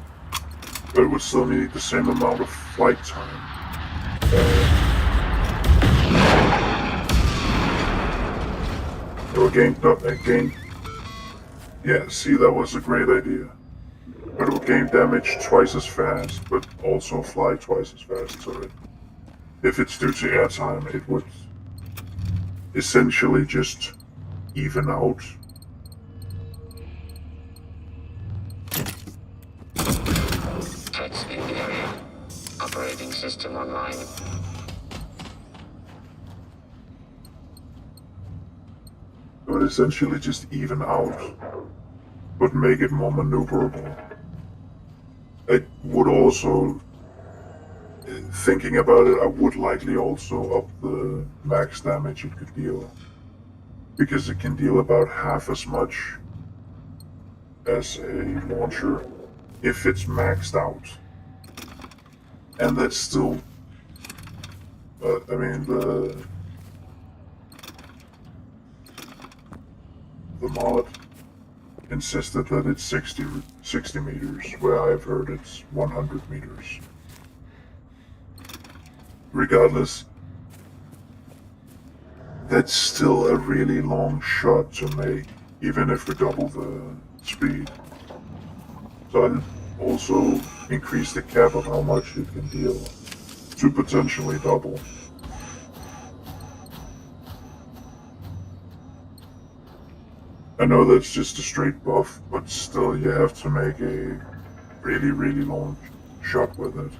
But it would still need the same amount of flight time. It will gain, yeah, see, that was a great idea. But it will gain damage twice as fast, but also fly twice as fast, so if it's due to airtime, it would essentially just even out. Threats in the area. Operating system online. It would essentially just even out, but make it more maneuverable. I would also, thinking about it, I would likely also up the max damage it could deal, because it can deal about half as much as a launcher if it's maxed out. And that's still, I mean, the mod insisted that it's 60 meters, where I've heard it's 100 meters. Regardless, that's still a really long shot to make, even if we double the speed. So I'd also increase the cap of how much it can deal to potentially double. I know that's just a straight buff, but still you have to make a really, really long shot with it.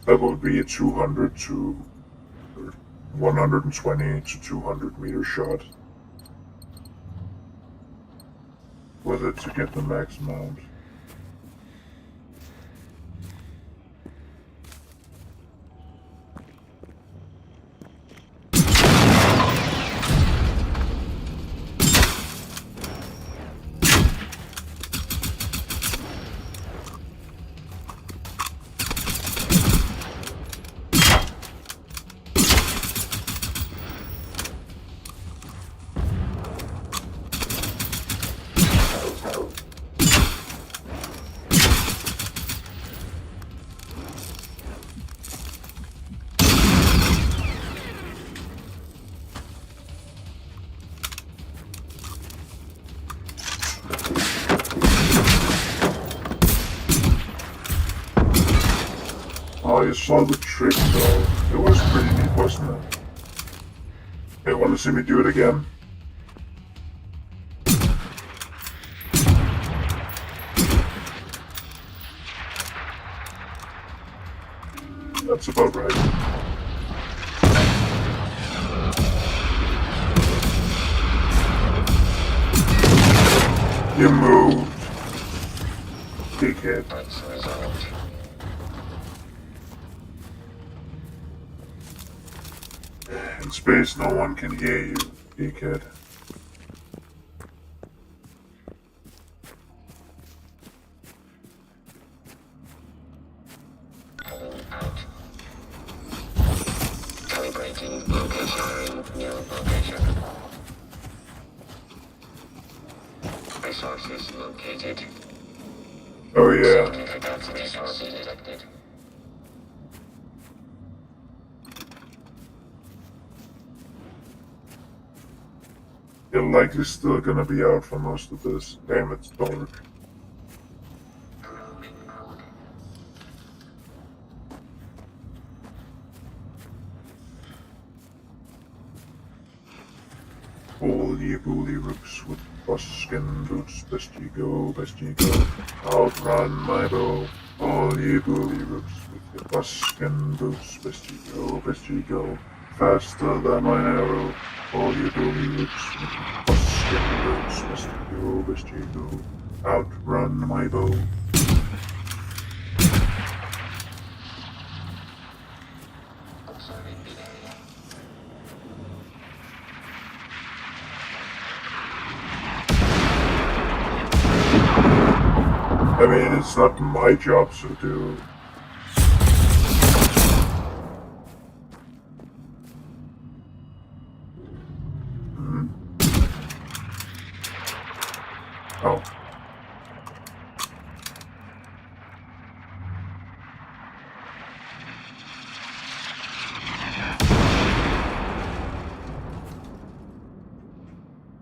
That would be a 200 to 120 to 200 meter shot with it to get the max amount. Oh, you saw the trick though. It was pretty neat, wasn't it? Hey, want to see me do it again? That's about right. You moved. Dickhead. Threats resolved. In space, no one can hear you, dickhead. Heading out. Calibrating location. New location. Resources located. Oh yeah. Significant resources detected. You're likely still gonna be out for most of this. Damn, it's dark. Roaming mode. All ye bully rooks with buskin boots, best ye go, best ye go. Outrun my bow. All ye bully rooks with your buskin boots, best ye go. Faster than my arrow. All ye bully rooks with your buskin boots, best ye go. Outrun my bow. I mean, it's not my job to do. Oh.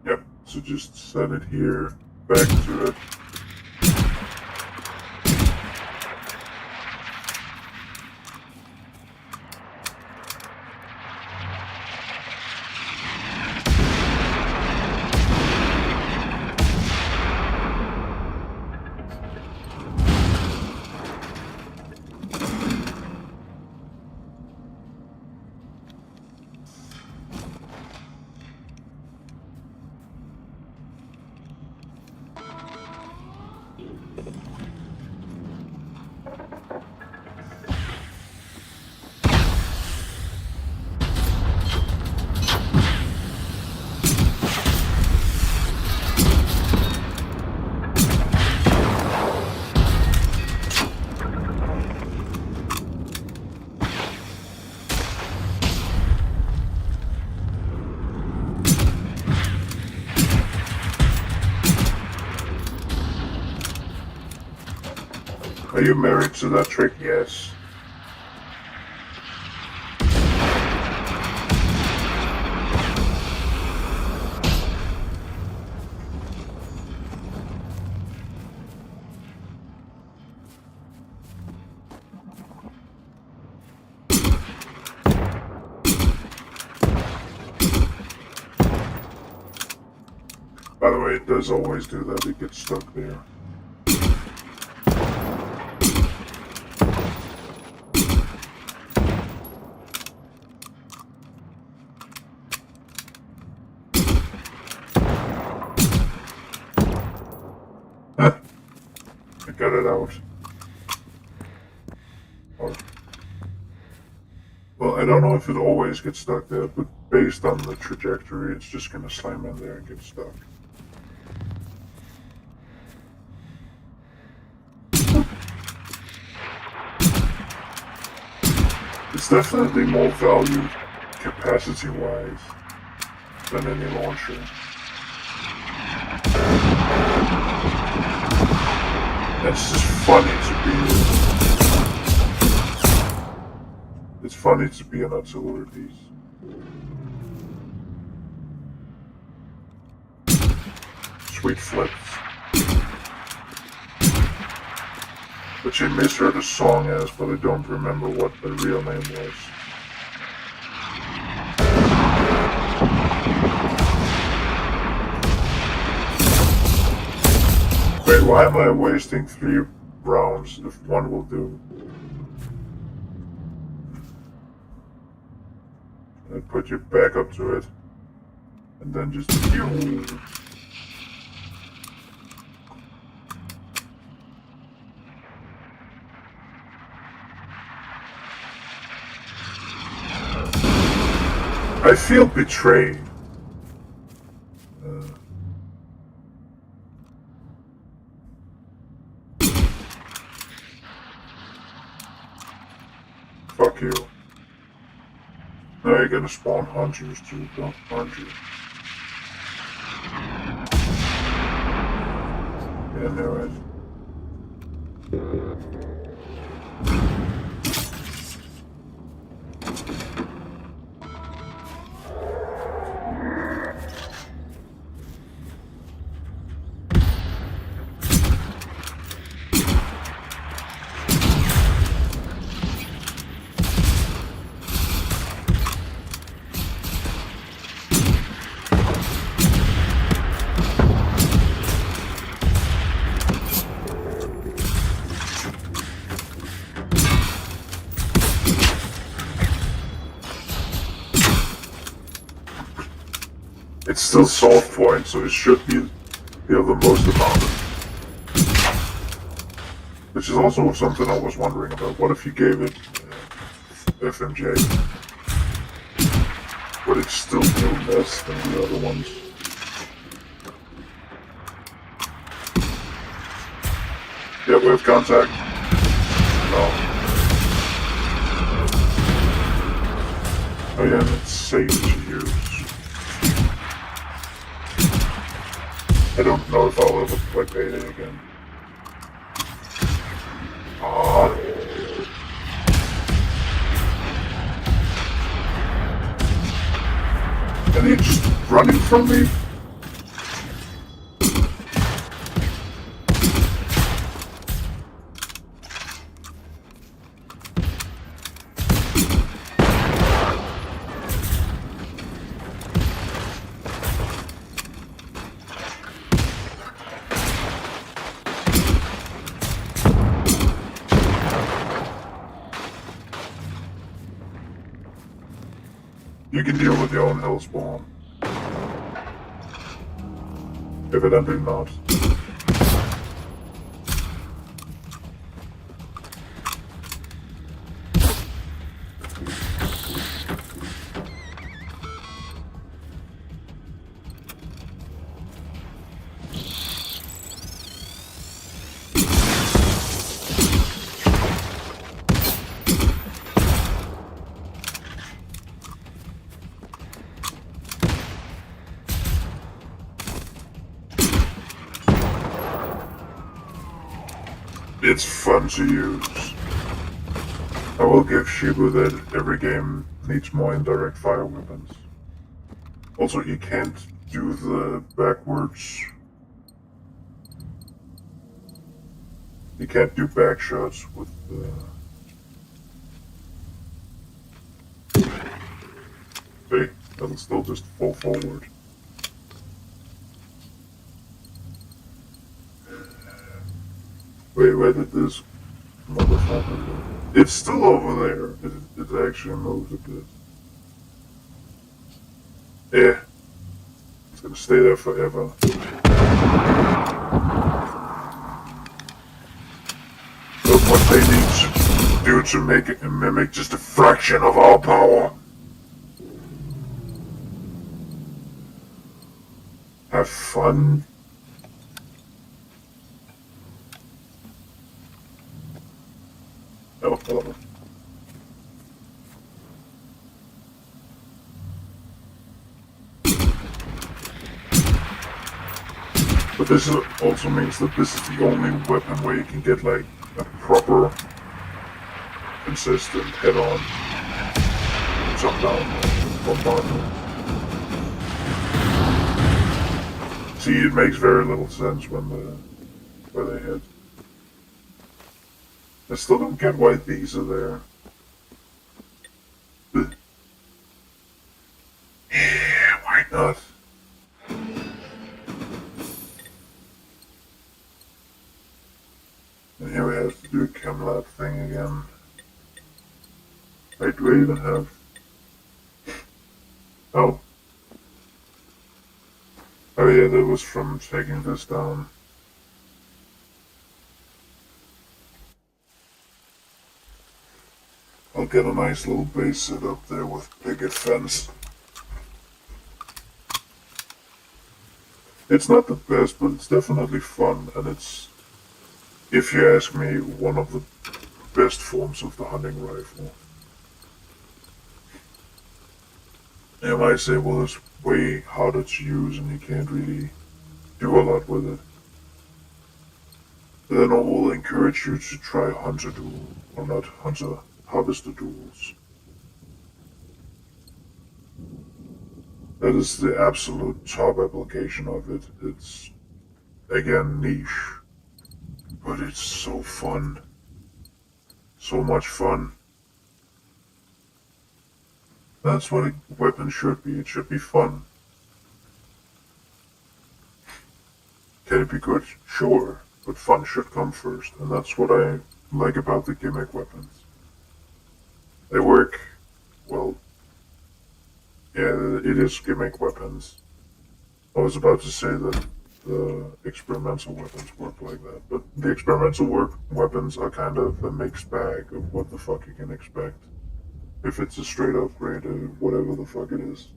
Yep, so just set it here, back to it. Are you married to that trick? Yes. By the way, it does always do that. It gets stuck there. I got it out. Oh. Well, I don't know if it always gets stuck there, but based on the trajectory, it's just gonna slam in there and get stuck. It's definitely more valued capacity-wise than any launcher. It's just funny to be. It's funny to be an artillery piece. Sweet flips. Which I misheard a song as, but I don't remember what the real name was. Wait, why am I wasting 3 rounds if one will do? I put you back up to it. And then just... I feel betrayed. Fuck you. Now you're gonna spawn hunters too, don't hunt you. Yeah, no, right. It's still soft point, so it should be the most amount. Which is also something I was wondering about. What if you gave it FMJ? Would it still do less than the other ones? Yeah, We have contact. No. Oh yeah, it's safe to use. I don't know if I'll ever play Payday again. Ah. And he's just running from me? You can deal with your own hellspawn. Evidently not. It's fun to use. I will give Shibu that every game needs more indirect fire weapons. Also, you can't do the backwards. You can't do back shots with the... See, that'll still just fall forward. Wait, where did this motherfucker go? It's still over there. It actually moves a bit. Yeah. It's gonna stay there forever. Look what they need to do to make it mimic just a fraction of our power. Have fun. Oh, hello. But this also means that this is the only weapon where you can get like a proper, consistent head-on, top-down bombardment. See, it makes very little sense when where they hit. I still don't get why these are there. But yeah, why not? And here we have to do a ChemLab thing again. Wait, do I even have... Oh. Oh yeah, that was from taking this down. I'll get a nice little base set up there with picket fence. It's not the best, but it's definitely fun, and it's, if you ask me, one of the best forms of the hunting rifle. You might say, well, it's way harder to use and you can't really do a lot with it. Then I will encourage you to try hunter duel, or not hunter, harvester duels. That is the absolute top application of it. It's, again, niche. But it's so fun. So much fun. That's what a weapon should be. It should be fun. Can it be good? Sure. But fun should come first. And that's what I like about the gimmick weapons. They work, well, yeah, it is gimmick weapons. I was about to say that the experimental weapons work like that, but the experimental weapons are kind of a mixed bag of what the fuck you can expect. If it's a straight upgrade or whatever the fuck it is.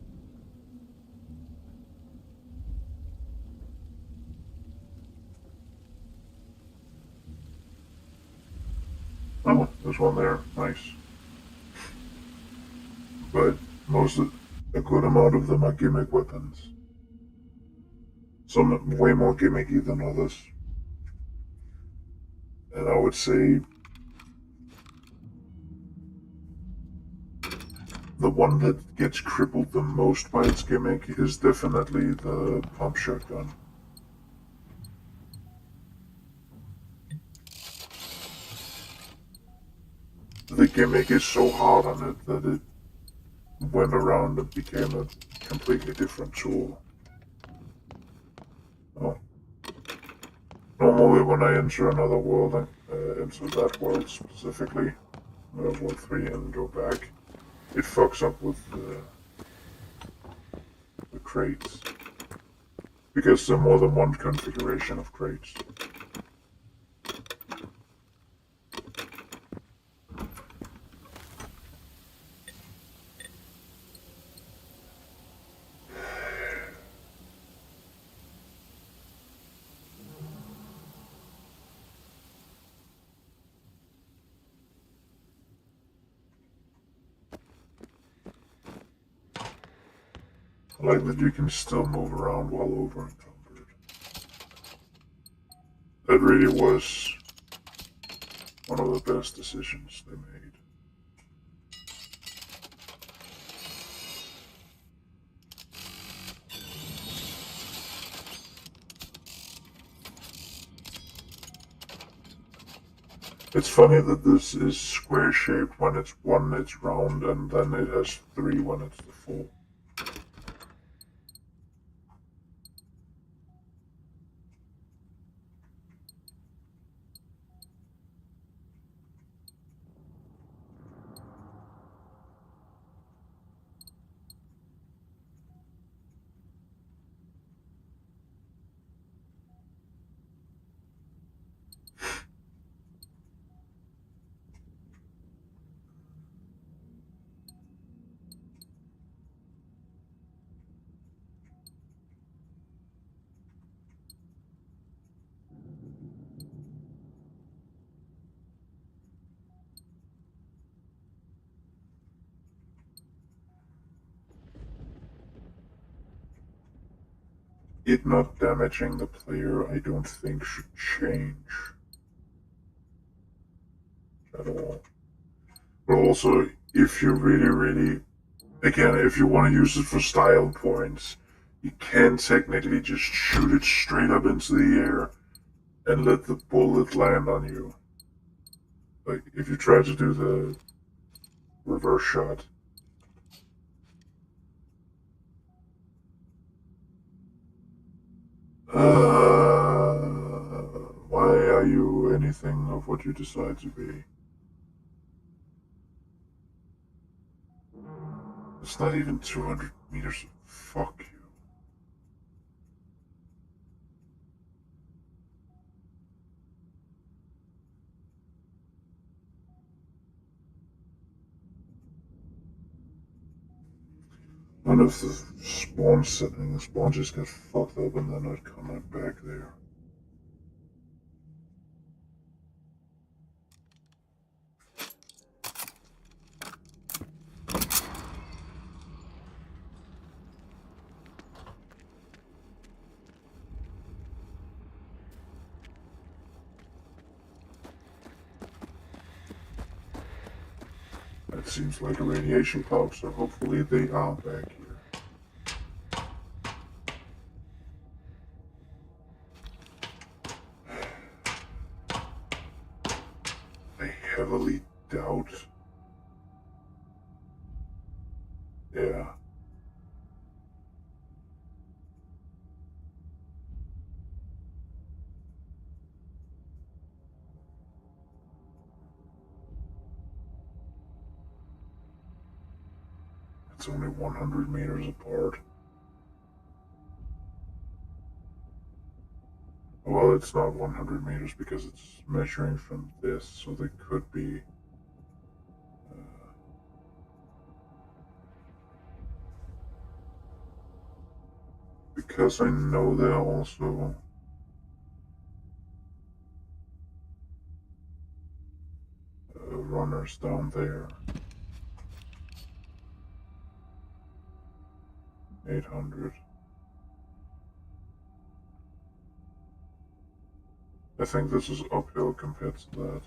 There's one there. Nice. But a good amount of them are gimmick weapons. Some way more gimmicky than others. And I would say the one that gets crippled the most by its gimmick is definitely the pump shotgun. The gimmick is so hard on it that it went around and became a completely different tool. Oh. Normally when I enter another world, into that world specifically, World 3 and go back, it fucks up with the crates. Because there are more than one configuration of crates. I like that you can still move around while over encumbered. That really was one of the best decisions they made. It's funny that this is square shaped. When it's one, it's round, and then it has three when it's the full. It not damaging the player, I don't think should change at all. But also, if you really, again, if you want to use it for style points, you can technically just shoot it straight up into the air and let the bullet land on you. Like, if you try to do the reverse shot. Why are you anything of what you decide to be? It's not even 200 meters. Fuck you. One of the spawn settings, spawn just got fucked up and then I'd come back there. That seems like a radiation pump, so hopefully they are back here. I heavily doubt. Yeah. It's only 100 meters apart. Well, it's not 100 meters because it's measuring from this, so they could be. Because I know they're also. runners down there. 800. I think this is uphill compared to that.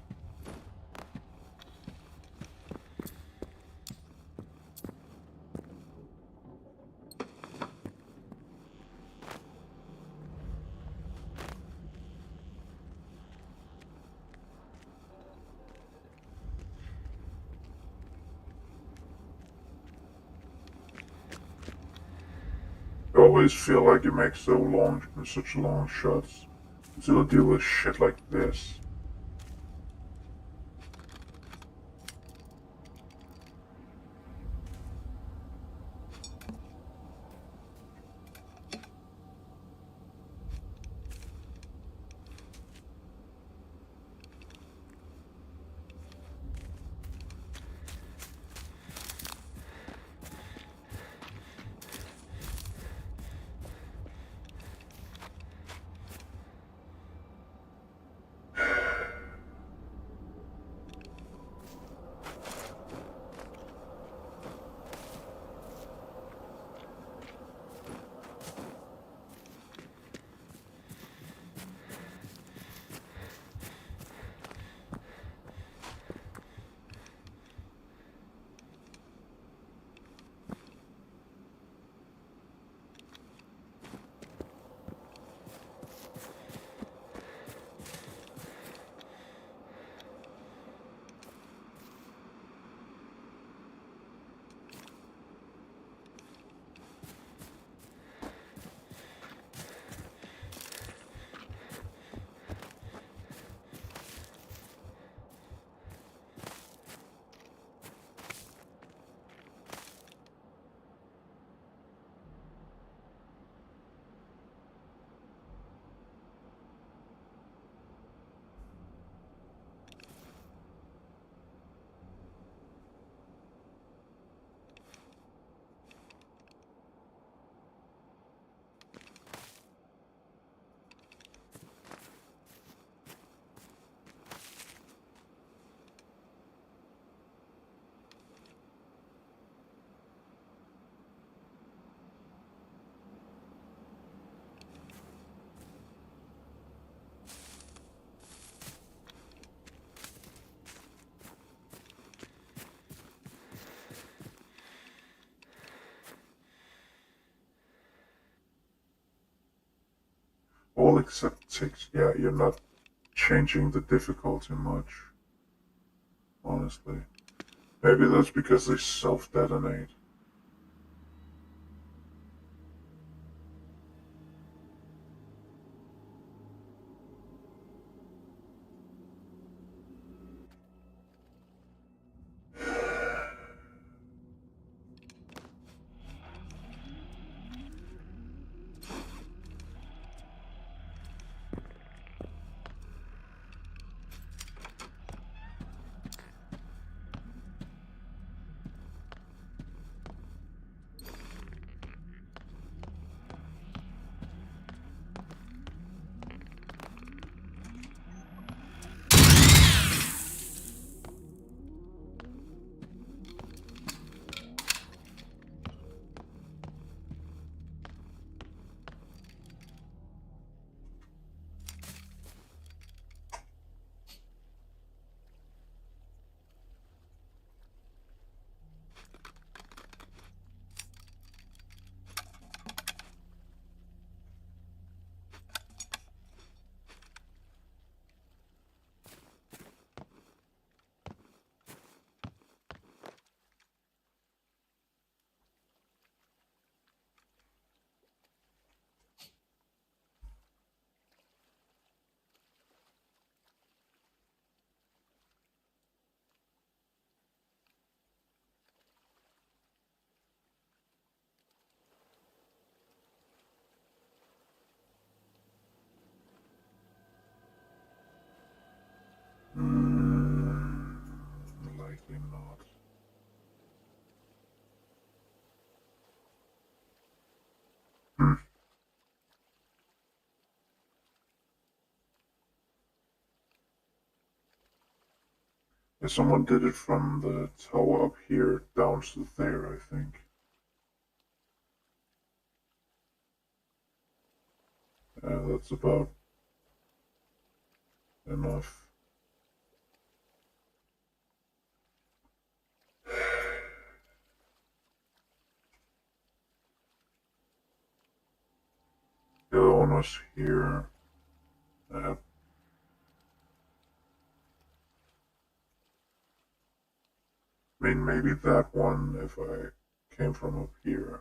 I always feel like you make such long shots until you deal with shit like this. All except 6. Yeah, you're not changing the difficulty much. Honestly. Maybe that's because they self-detonate. Yeah, someone did it from the tower up here down to there, I think. That's about enough. The other one was here. I mean, maybe that one if I came from up here.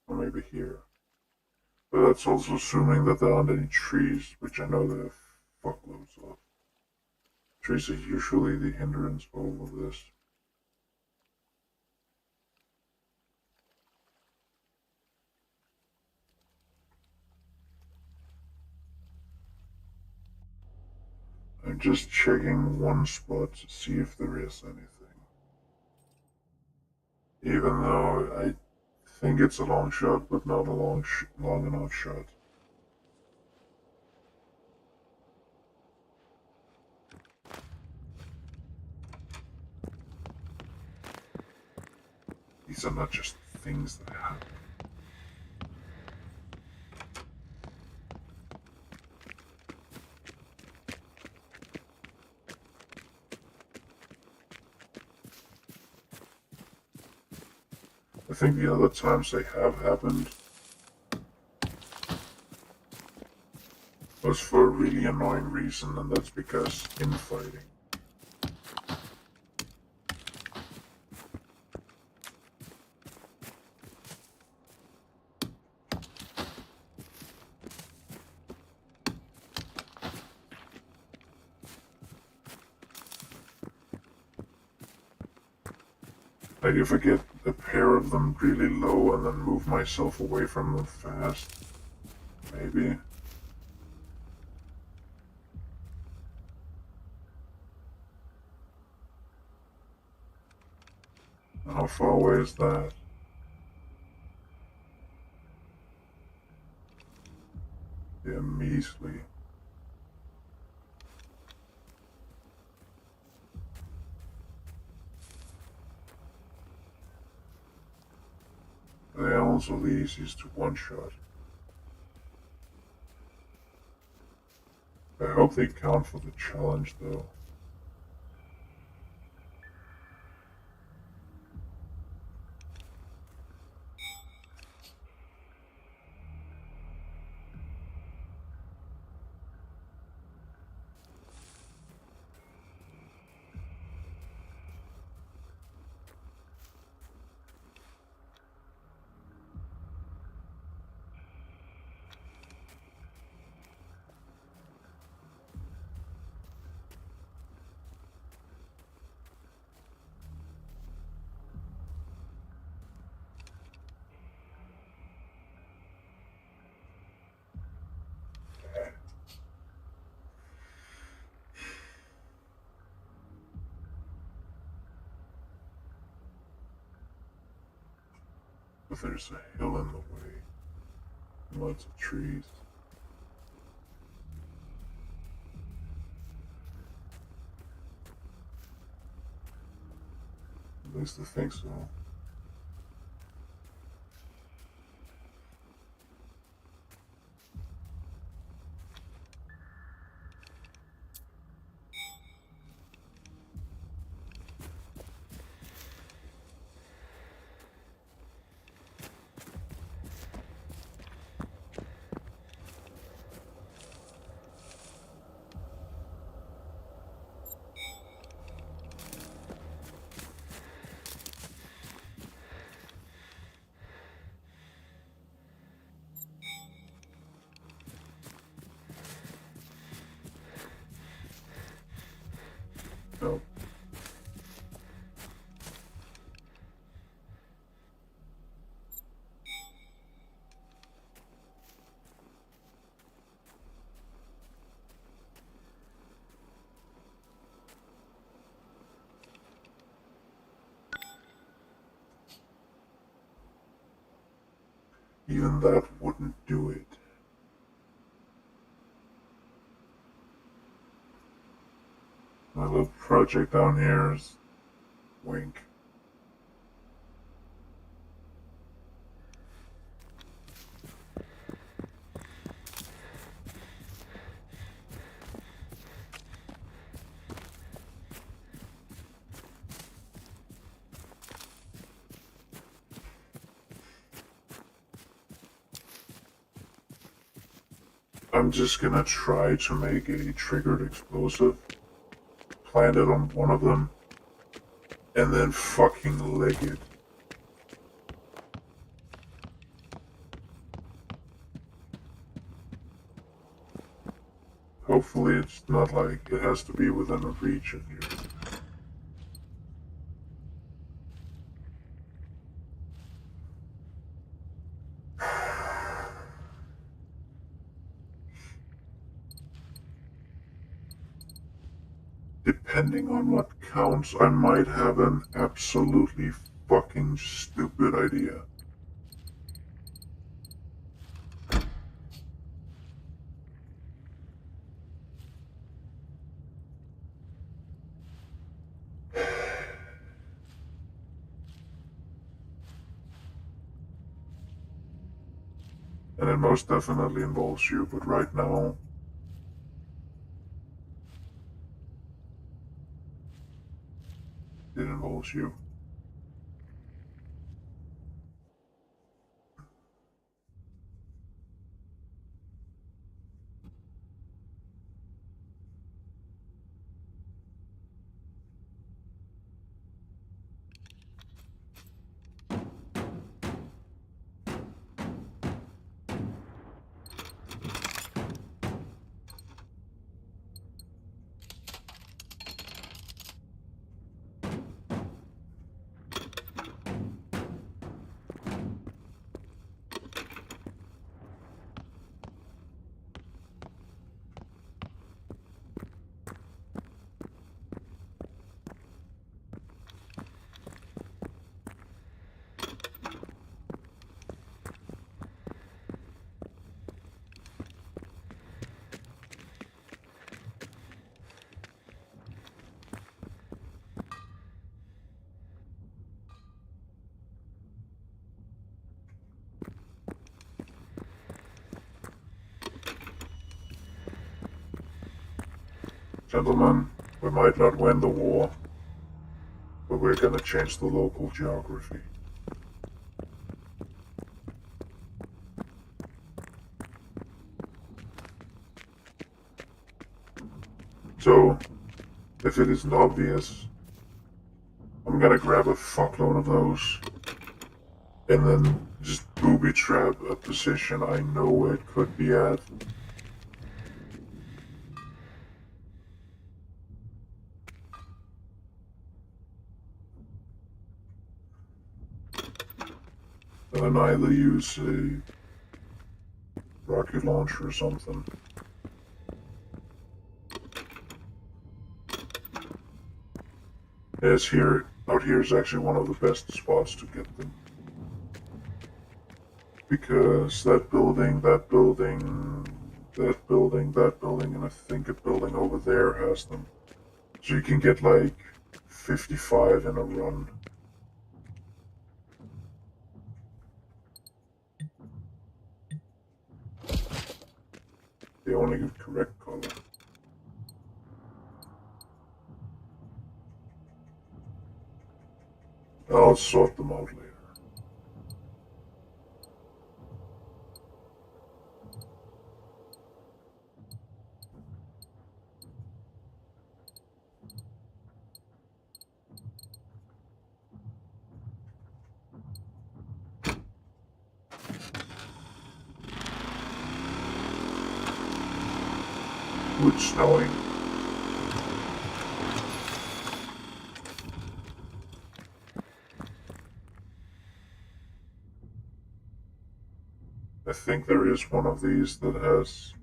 Or maybe here. But that's also assuming that there aren't any trees, which I know there are fuckloads of. Trees are usually the hindrance for all of this. I'm just checking one spot to see if there is anything. Even though I think it's a long shot, but not a long enough shot. These are not just things that happen. I think the other times they have happened was for a really annoying reason, and that's because infighting. Like if I get a pair of them really low and then move myself away from them fast, maybe. How far away is that? Yeah, measly. They're also the easiest to one-shot. I hope they count for the challenge, though. But there's a hill in the way. And lots of trees. At least I think so. No. Even that wouldn't do it. My little project down here is wink. I'm just gonna try to make a triggered explosive, plant it on one of them, and then fucking leg it. Hopefully it's not like it has to be within a reach of you. Depending on what counts, I might have an absolutely fucking stupid idea. And it most definitely involves you, but right now, it involves you. Gentlemen, we might not win the war, but we're gonna change the local geography. So, if it isn't obvious, I'm gonna grab a fuckload of those, and then just booby trap a position I know it could be at. And either use a rocket launcher or something. Yes, out here is actually one of the best spots to get them. Because that building, and I think a building over there has them. So you can get like 55 in a run. They only get correct color. I'll sort them out later. It's snowing. I think there is one of these that has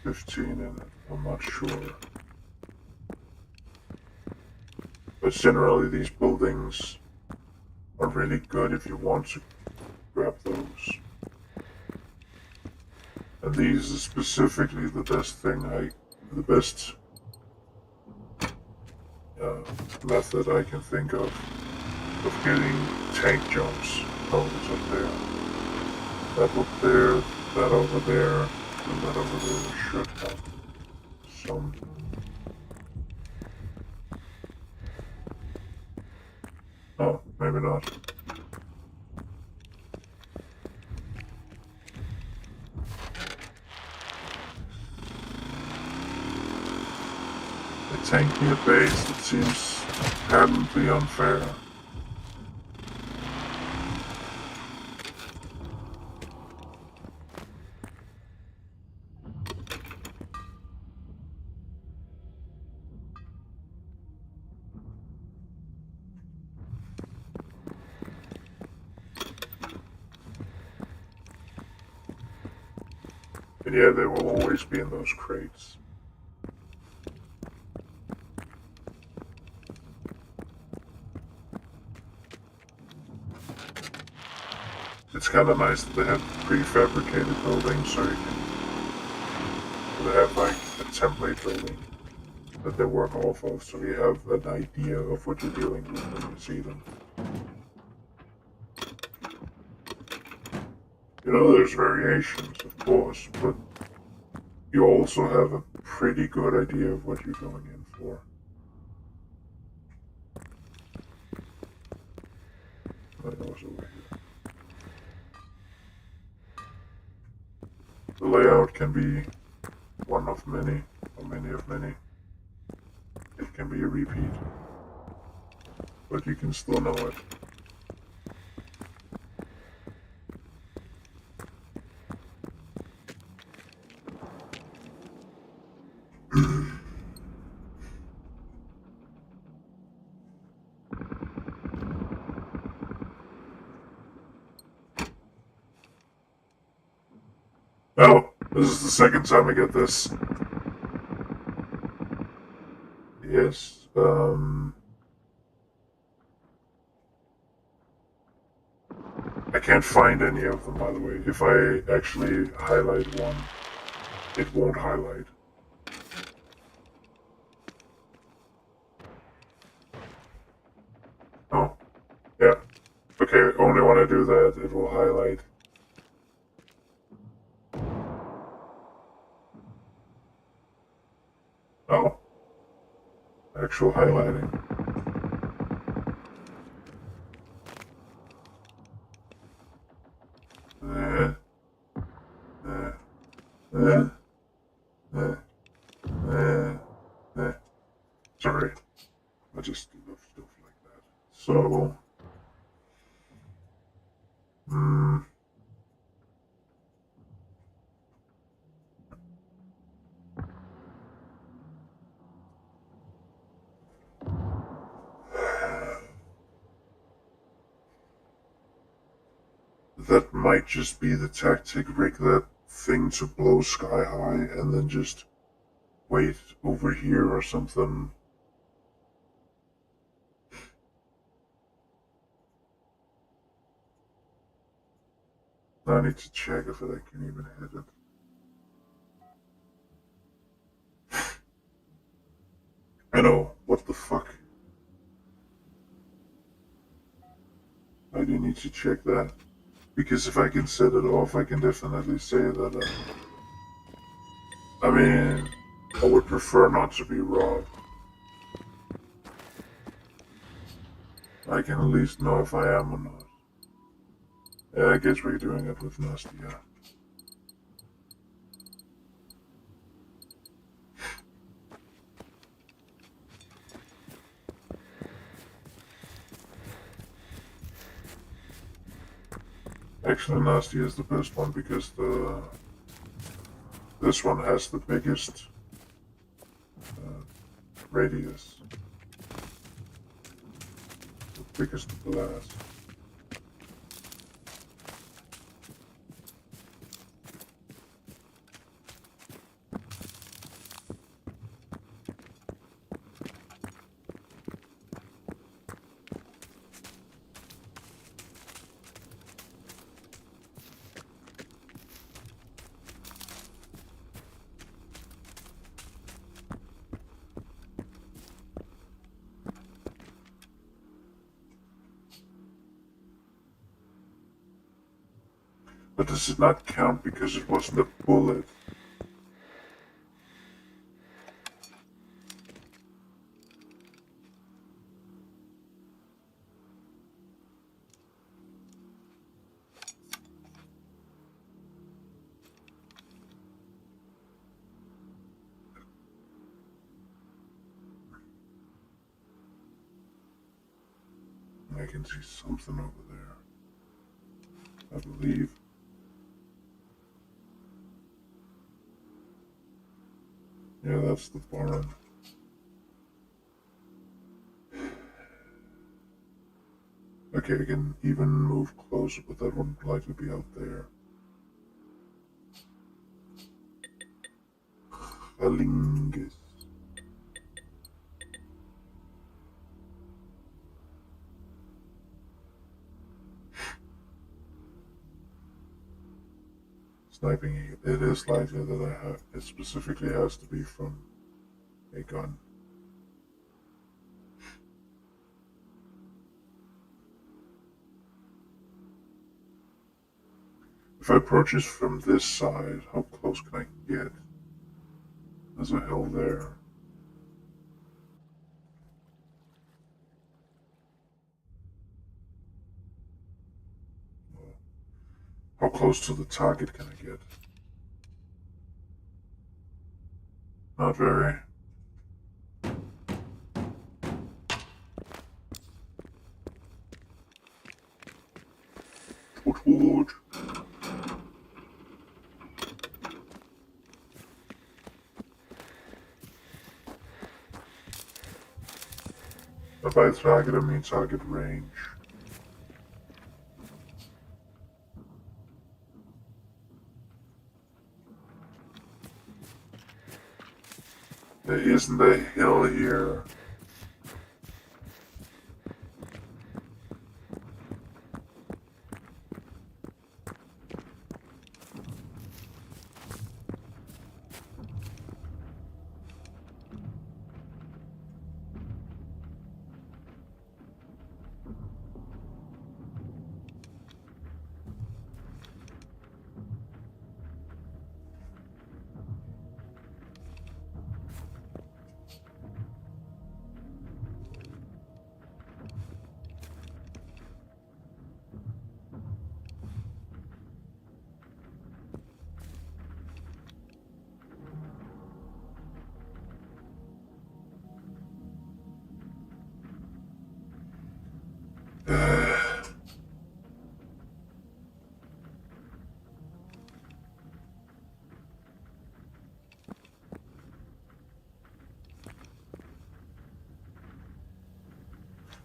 15 in it. I'm not sure. But generally these buildings are really good if you want to grab those. And these are specifically the best method I can think of getting tank jumps. Oh, it's up there. That up there, that over there, and that over there should have some. Oh, maybe not. A tanky at base, it seems patently unfair. And yeah, they will always be in those crates. It's kind of nice that they have prefabricated buildings, so they have like a template building that they work off of, so you have an idea of what you're dealing with when you see them. You know, there's variations, of course, but you also have a pretty good idea of what you're going in for. That was over here. The layout can be one of many, or many of many. It can be a repeat, but you can still know it. Oh, this is the second time I get this. Yes, I can't find any of them, by the way. If I actually highlight one, it won't highlight. Oh, yeah. Okay, only when I do that, it will highlight. Oh, actual highlighting. Eh, eh, eh, eh, eh, eh. Sorry, I just love stuff like that. So, that might just be the tactic, rig that thing to blow sky high and then just wait over here or something. I need to check if I can even hit it. I know, what the fuck? I do need to check that. Because if I can set it off, I can definitely say that, I mean, I would prefer not to be robbed. I can at least know if I am or not. Yeah, I guess we're doing it with Nasty, yeah. Actually, Nasty is the best one because this one has the biggest radius, the biggest blast. But does it not count because it wasn't a bullet? I can see something over there, I believe. Yeah, that's the barn. Okay, I can even move closer, but that wouldn't likely be out there. Halingus. Sniping, it is likely that it specifically has to be from a gun. If I approach it from this side, how close can I get? There's a hill there. How close to the target can I get? Not very. Wood. By target, I mean target range. There isn't a hill here.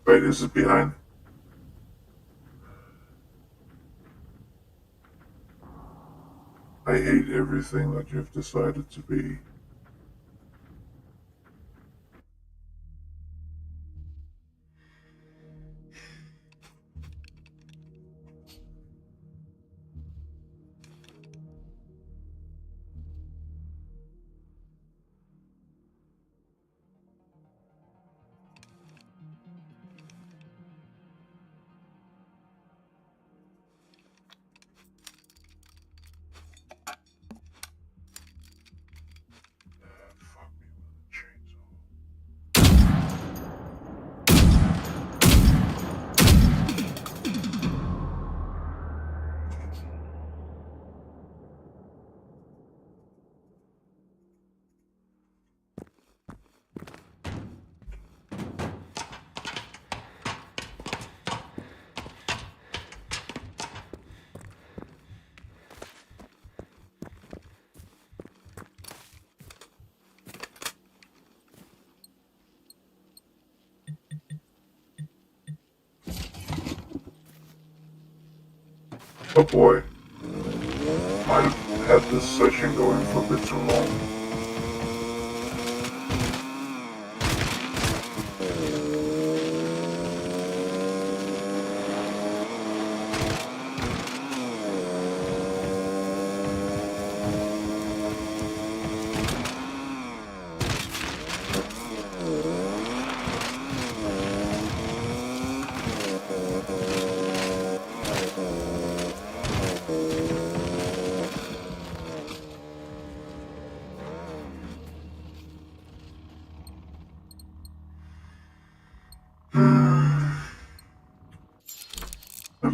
Wait, is it behind? I hate everything that you've decided to be. Fuck me with a chainsaw. Oh boy. I've had this session going for a bit too long.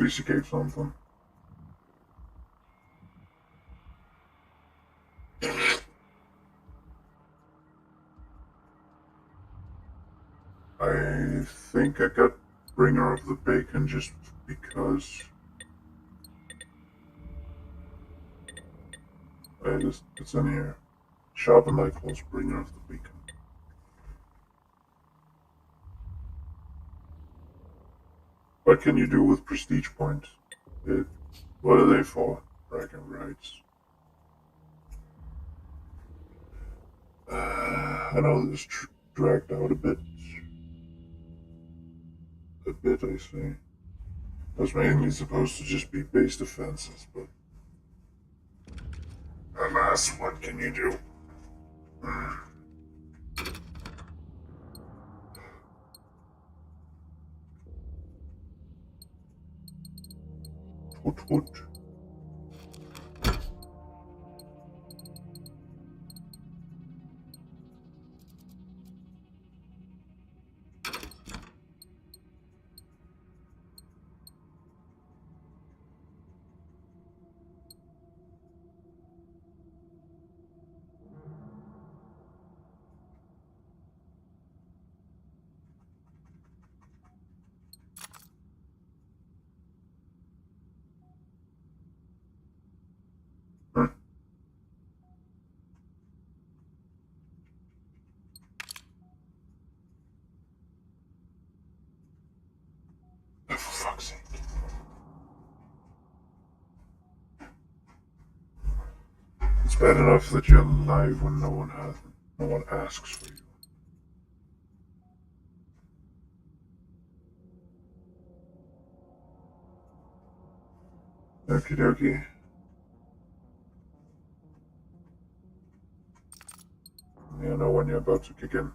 least he gave something. I think I got Bringer of the Bacon just because. It's in here. Shop and light close, Bringer of the Bacon. What can you do with prestige points? What are they for? Bragging rights. I know this dragged out a bit. I see. Was mainly supposed to just be base defenses, but alas, what can you do? Toot. For fuck's sake. It's bad enough that you're alive when no one asks for you. Okie dokie. You know when you're about to kick in.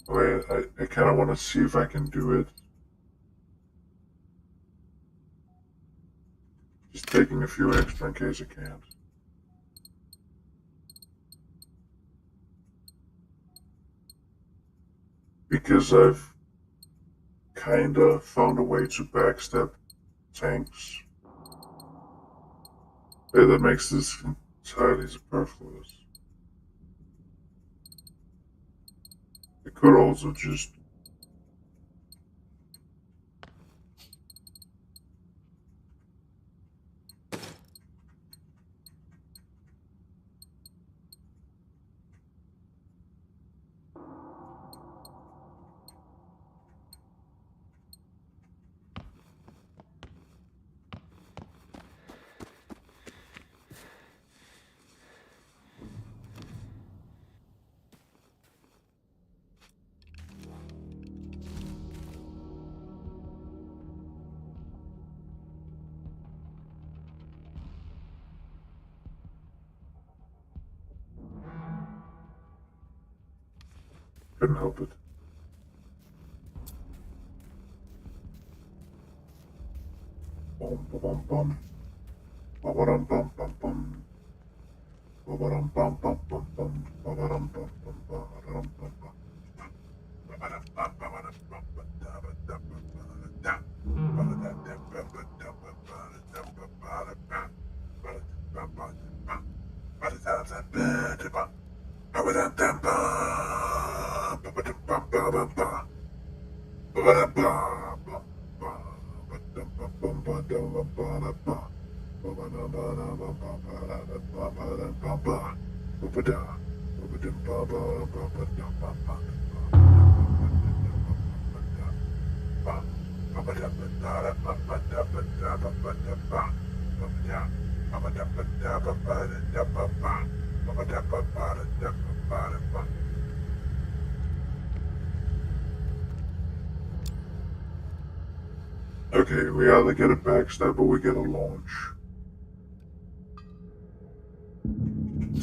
Wait, I kind of want to see if I can do it. Just taking a few extra in case I can't. Because I've kind of found a way to backstep tanks. Yeah, that makes this entirely superfluous. I could also just couldn't help it. Bum bum bum. Ba-ba-dum bum bum bum. Ba-ba-dum bum bum bum bum. Ba-ba-dum bum bum ba-ba-dum bum bum. Ba-ba-dum bum ba-ba-dum bum ba-da-ba-da-ba-ba-da. Okay, we either get a backstab or we get a launch.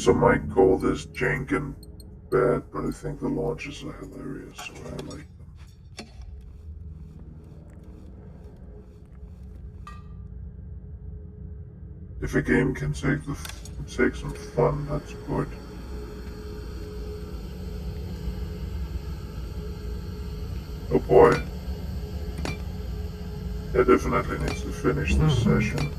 Some might call this jank and bad, but I think the launches are hilarious, so I like them. If a game can take some fun, that's good. Oh boy. I definitely need to finish this session.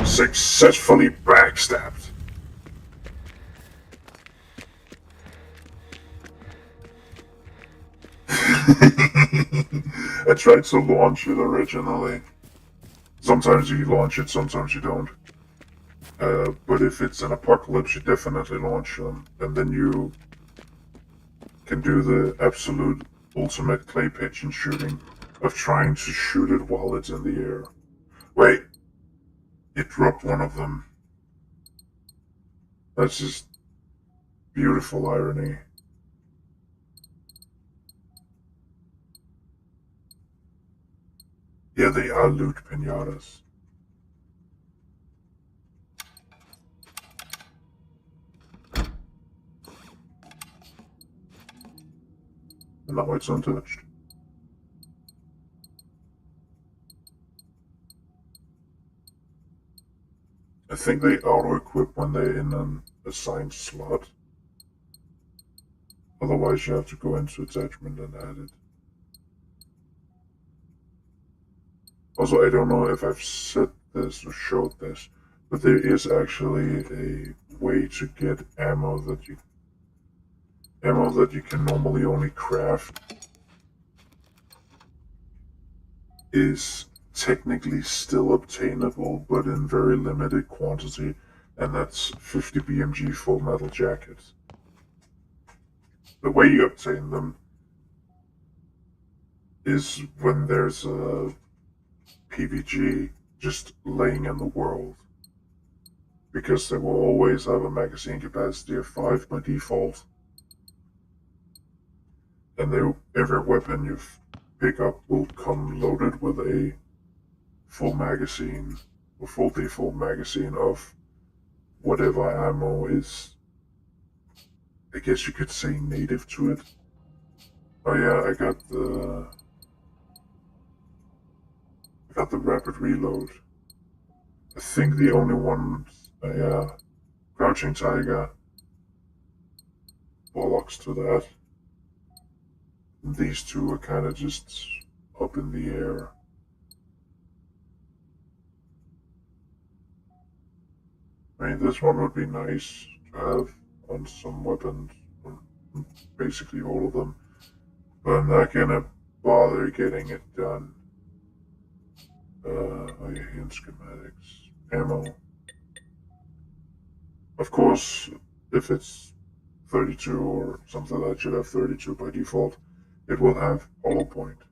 Successfully backstabbed. I tried to launch it originally. Sometimes you launch it, sometimes you don't. But if it's an apocalypse, you definitely launch them. And then you can do the absolute ultimate clay pigeon shooting of trying to shoot it while it's in the air. Wait. It dropped one of them. That's just beautiful irony. Yeah, they are loot pinatas. And now it's untouched. I think they auto-equip when they're in an assigned slot. Otherwise you have to go into attachment and add it. Also, I don't know if I've said this or showed this, but there is actually a way to get ammo that you can normally only craft is technically still obtainable, but in very limited quantity, and that's 50 BMG full metal jackets. The way you obtain them is when there's a PVG just laying in the world, because they will always have a magazine capacity of 5 by default, and every weapon you pick up will come loaded with a full magazine, or full default magazine of whatever ammo is, I guess you could say, native to it. Oh yeah, I got the rapid reload. I think the only ones, Crouching Tiger, bollocks to that. These two are kind of just up in the air. I mean, this one would be nice to have on some weapons, basically all of them, but I'm not gonna bother getting it done. Oh yeah, hand schematics, ammo. Of course, if it's 32 or something that should have 32 by default, it will have hollow point.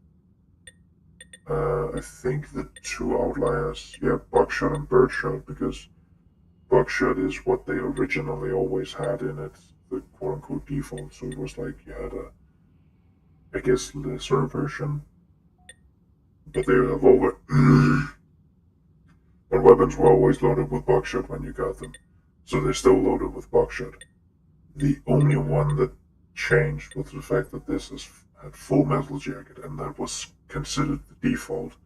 I think the two outliers, yeah, buckshot and birdshot, because buckshot is what they originally always had in it, the quote-unquote default, so it was like you had a, I guess, lesser version, but they have over... but weapons were always loaded with buckshot when you got them, so they're still loaded with buckshot. The only one that changed was the fact that this had full metal jacket, and that was considered the default,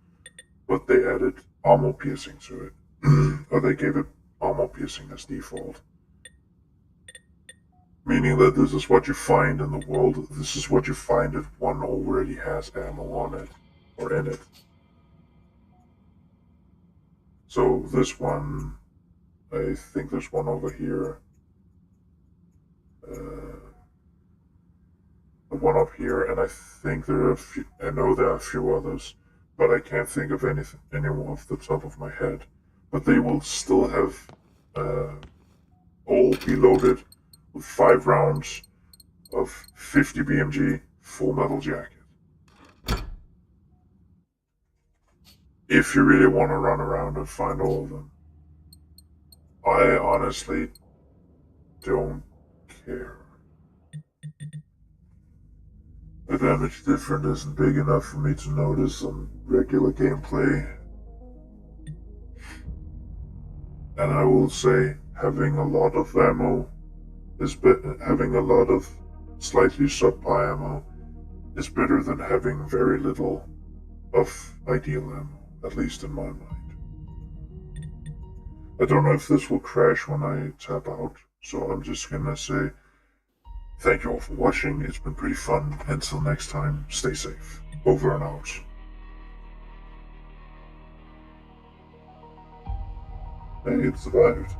but they added armor piercing to it, or they gave it armor piercing as default. Meaning that this is what you find in the world, this is what you find if one already has ammo on it, or in it. So this one, I think there's one over here, the one up here, and I think there are a few, I know there are a few others, but I can't think of anyone off the top of my head. But they will still have all be loaded with 5 rounds of 50 BMG full metal jacket. if you really want to run around and find all of them. I honestly don't care. The damage difference isn't big enough for me to notice on regular gameplay. And I will say, having a lot of ammo is better. Having a lot of slightly subpar ammo is better than having very little of ideal ammo, at least in my mind. I don't know if this will crash when I tap out, so I'm just gonna say thank you all for watching. It's been pretty fun. Until next time, stay safe. Over and out. Hey, it survived.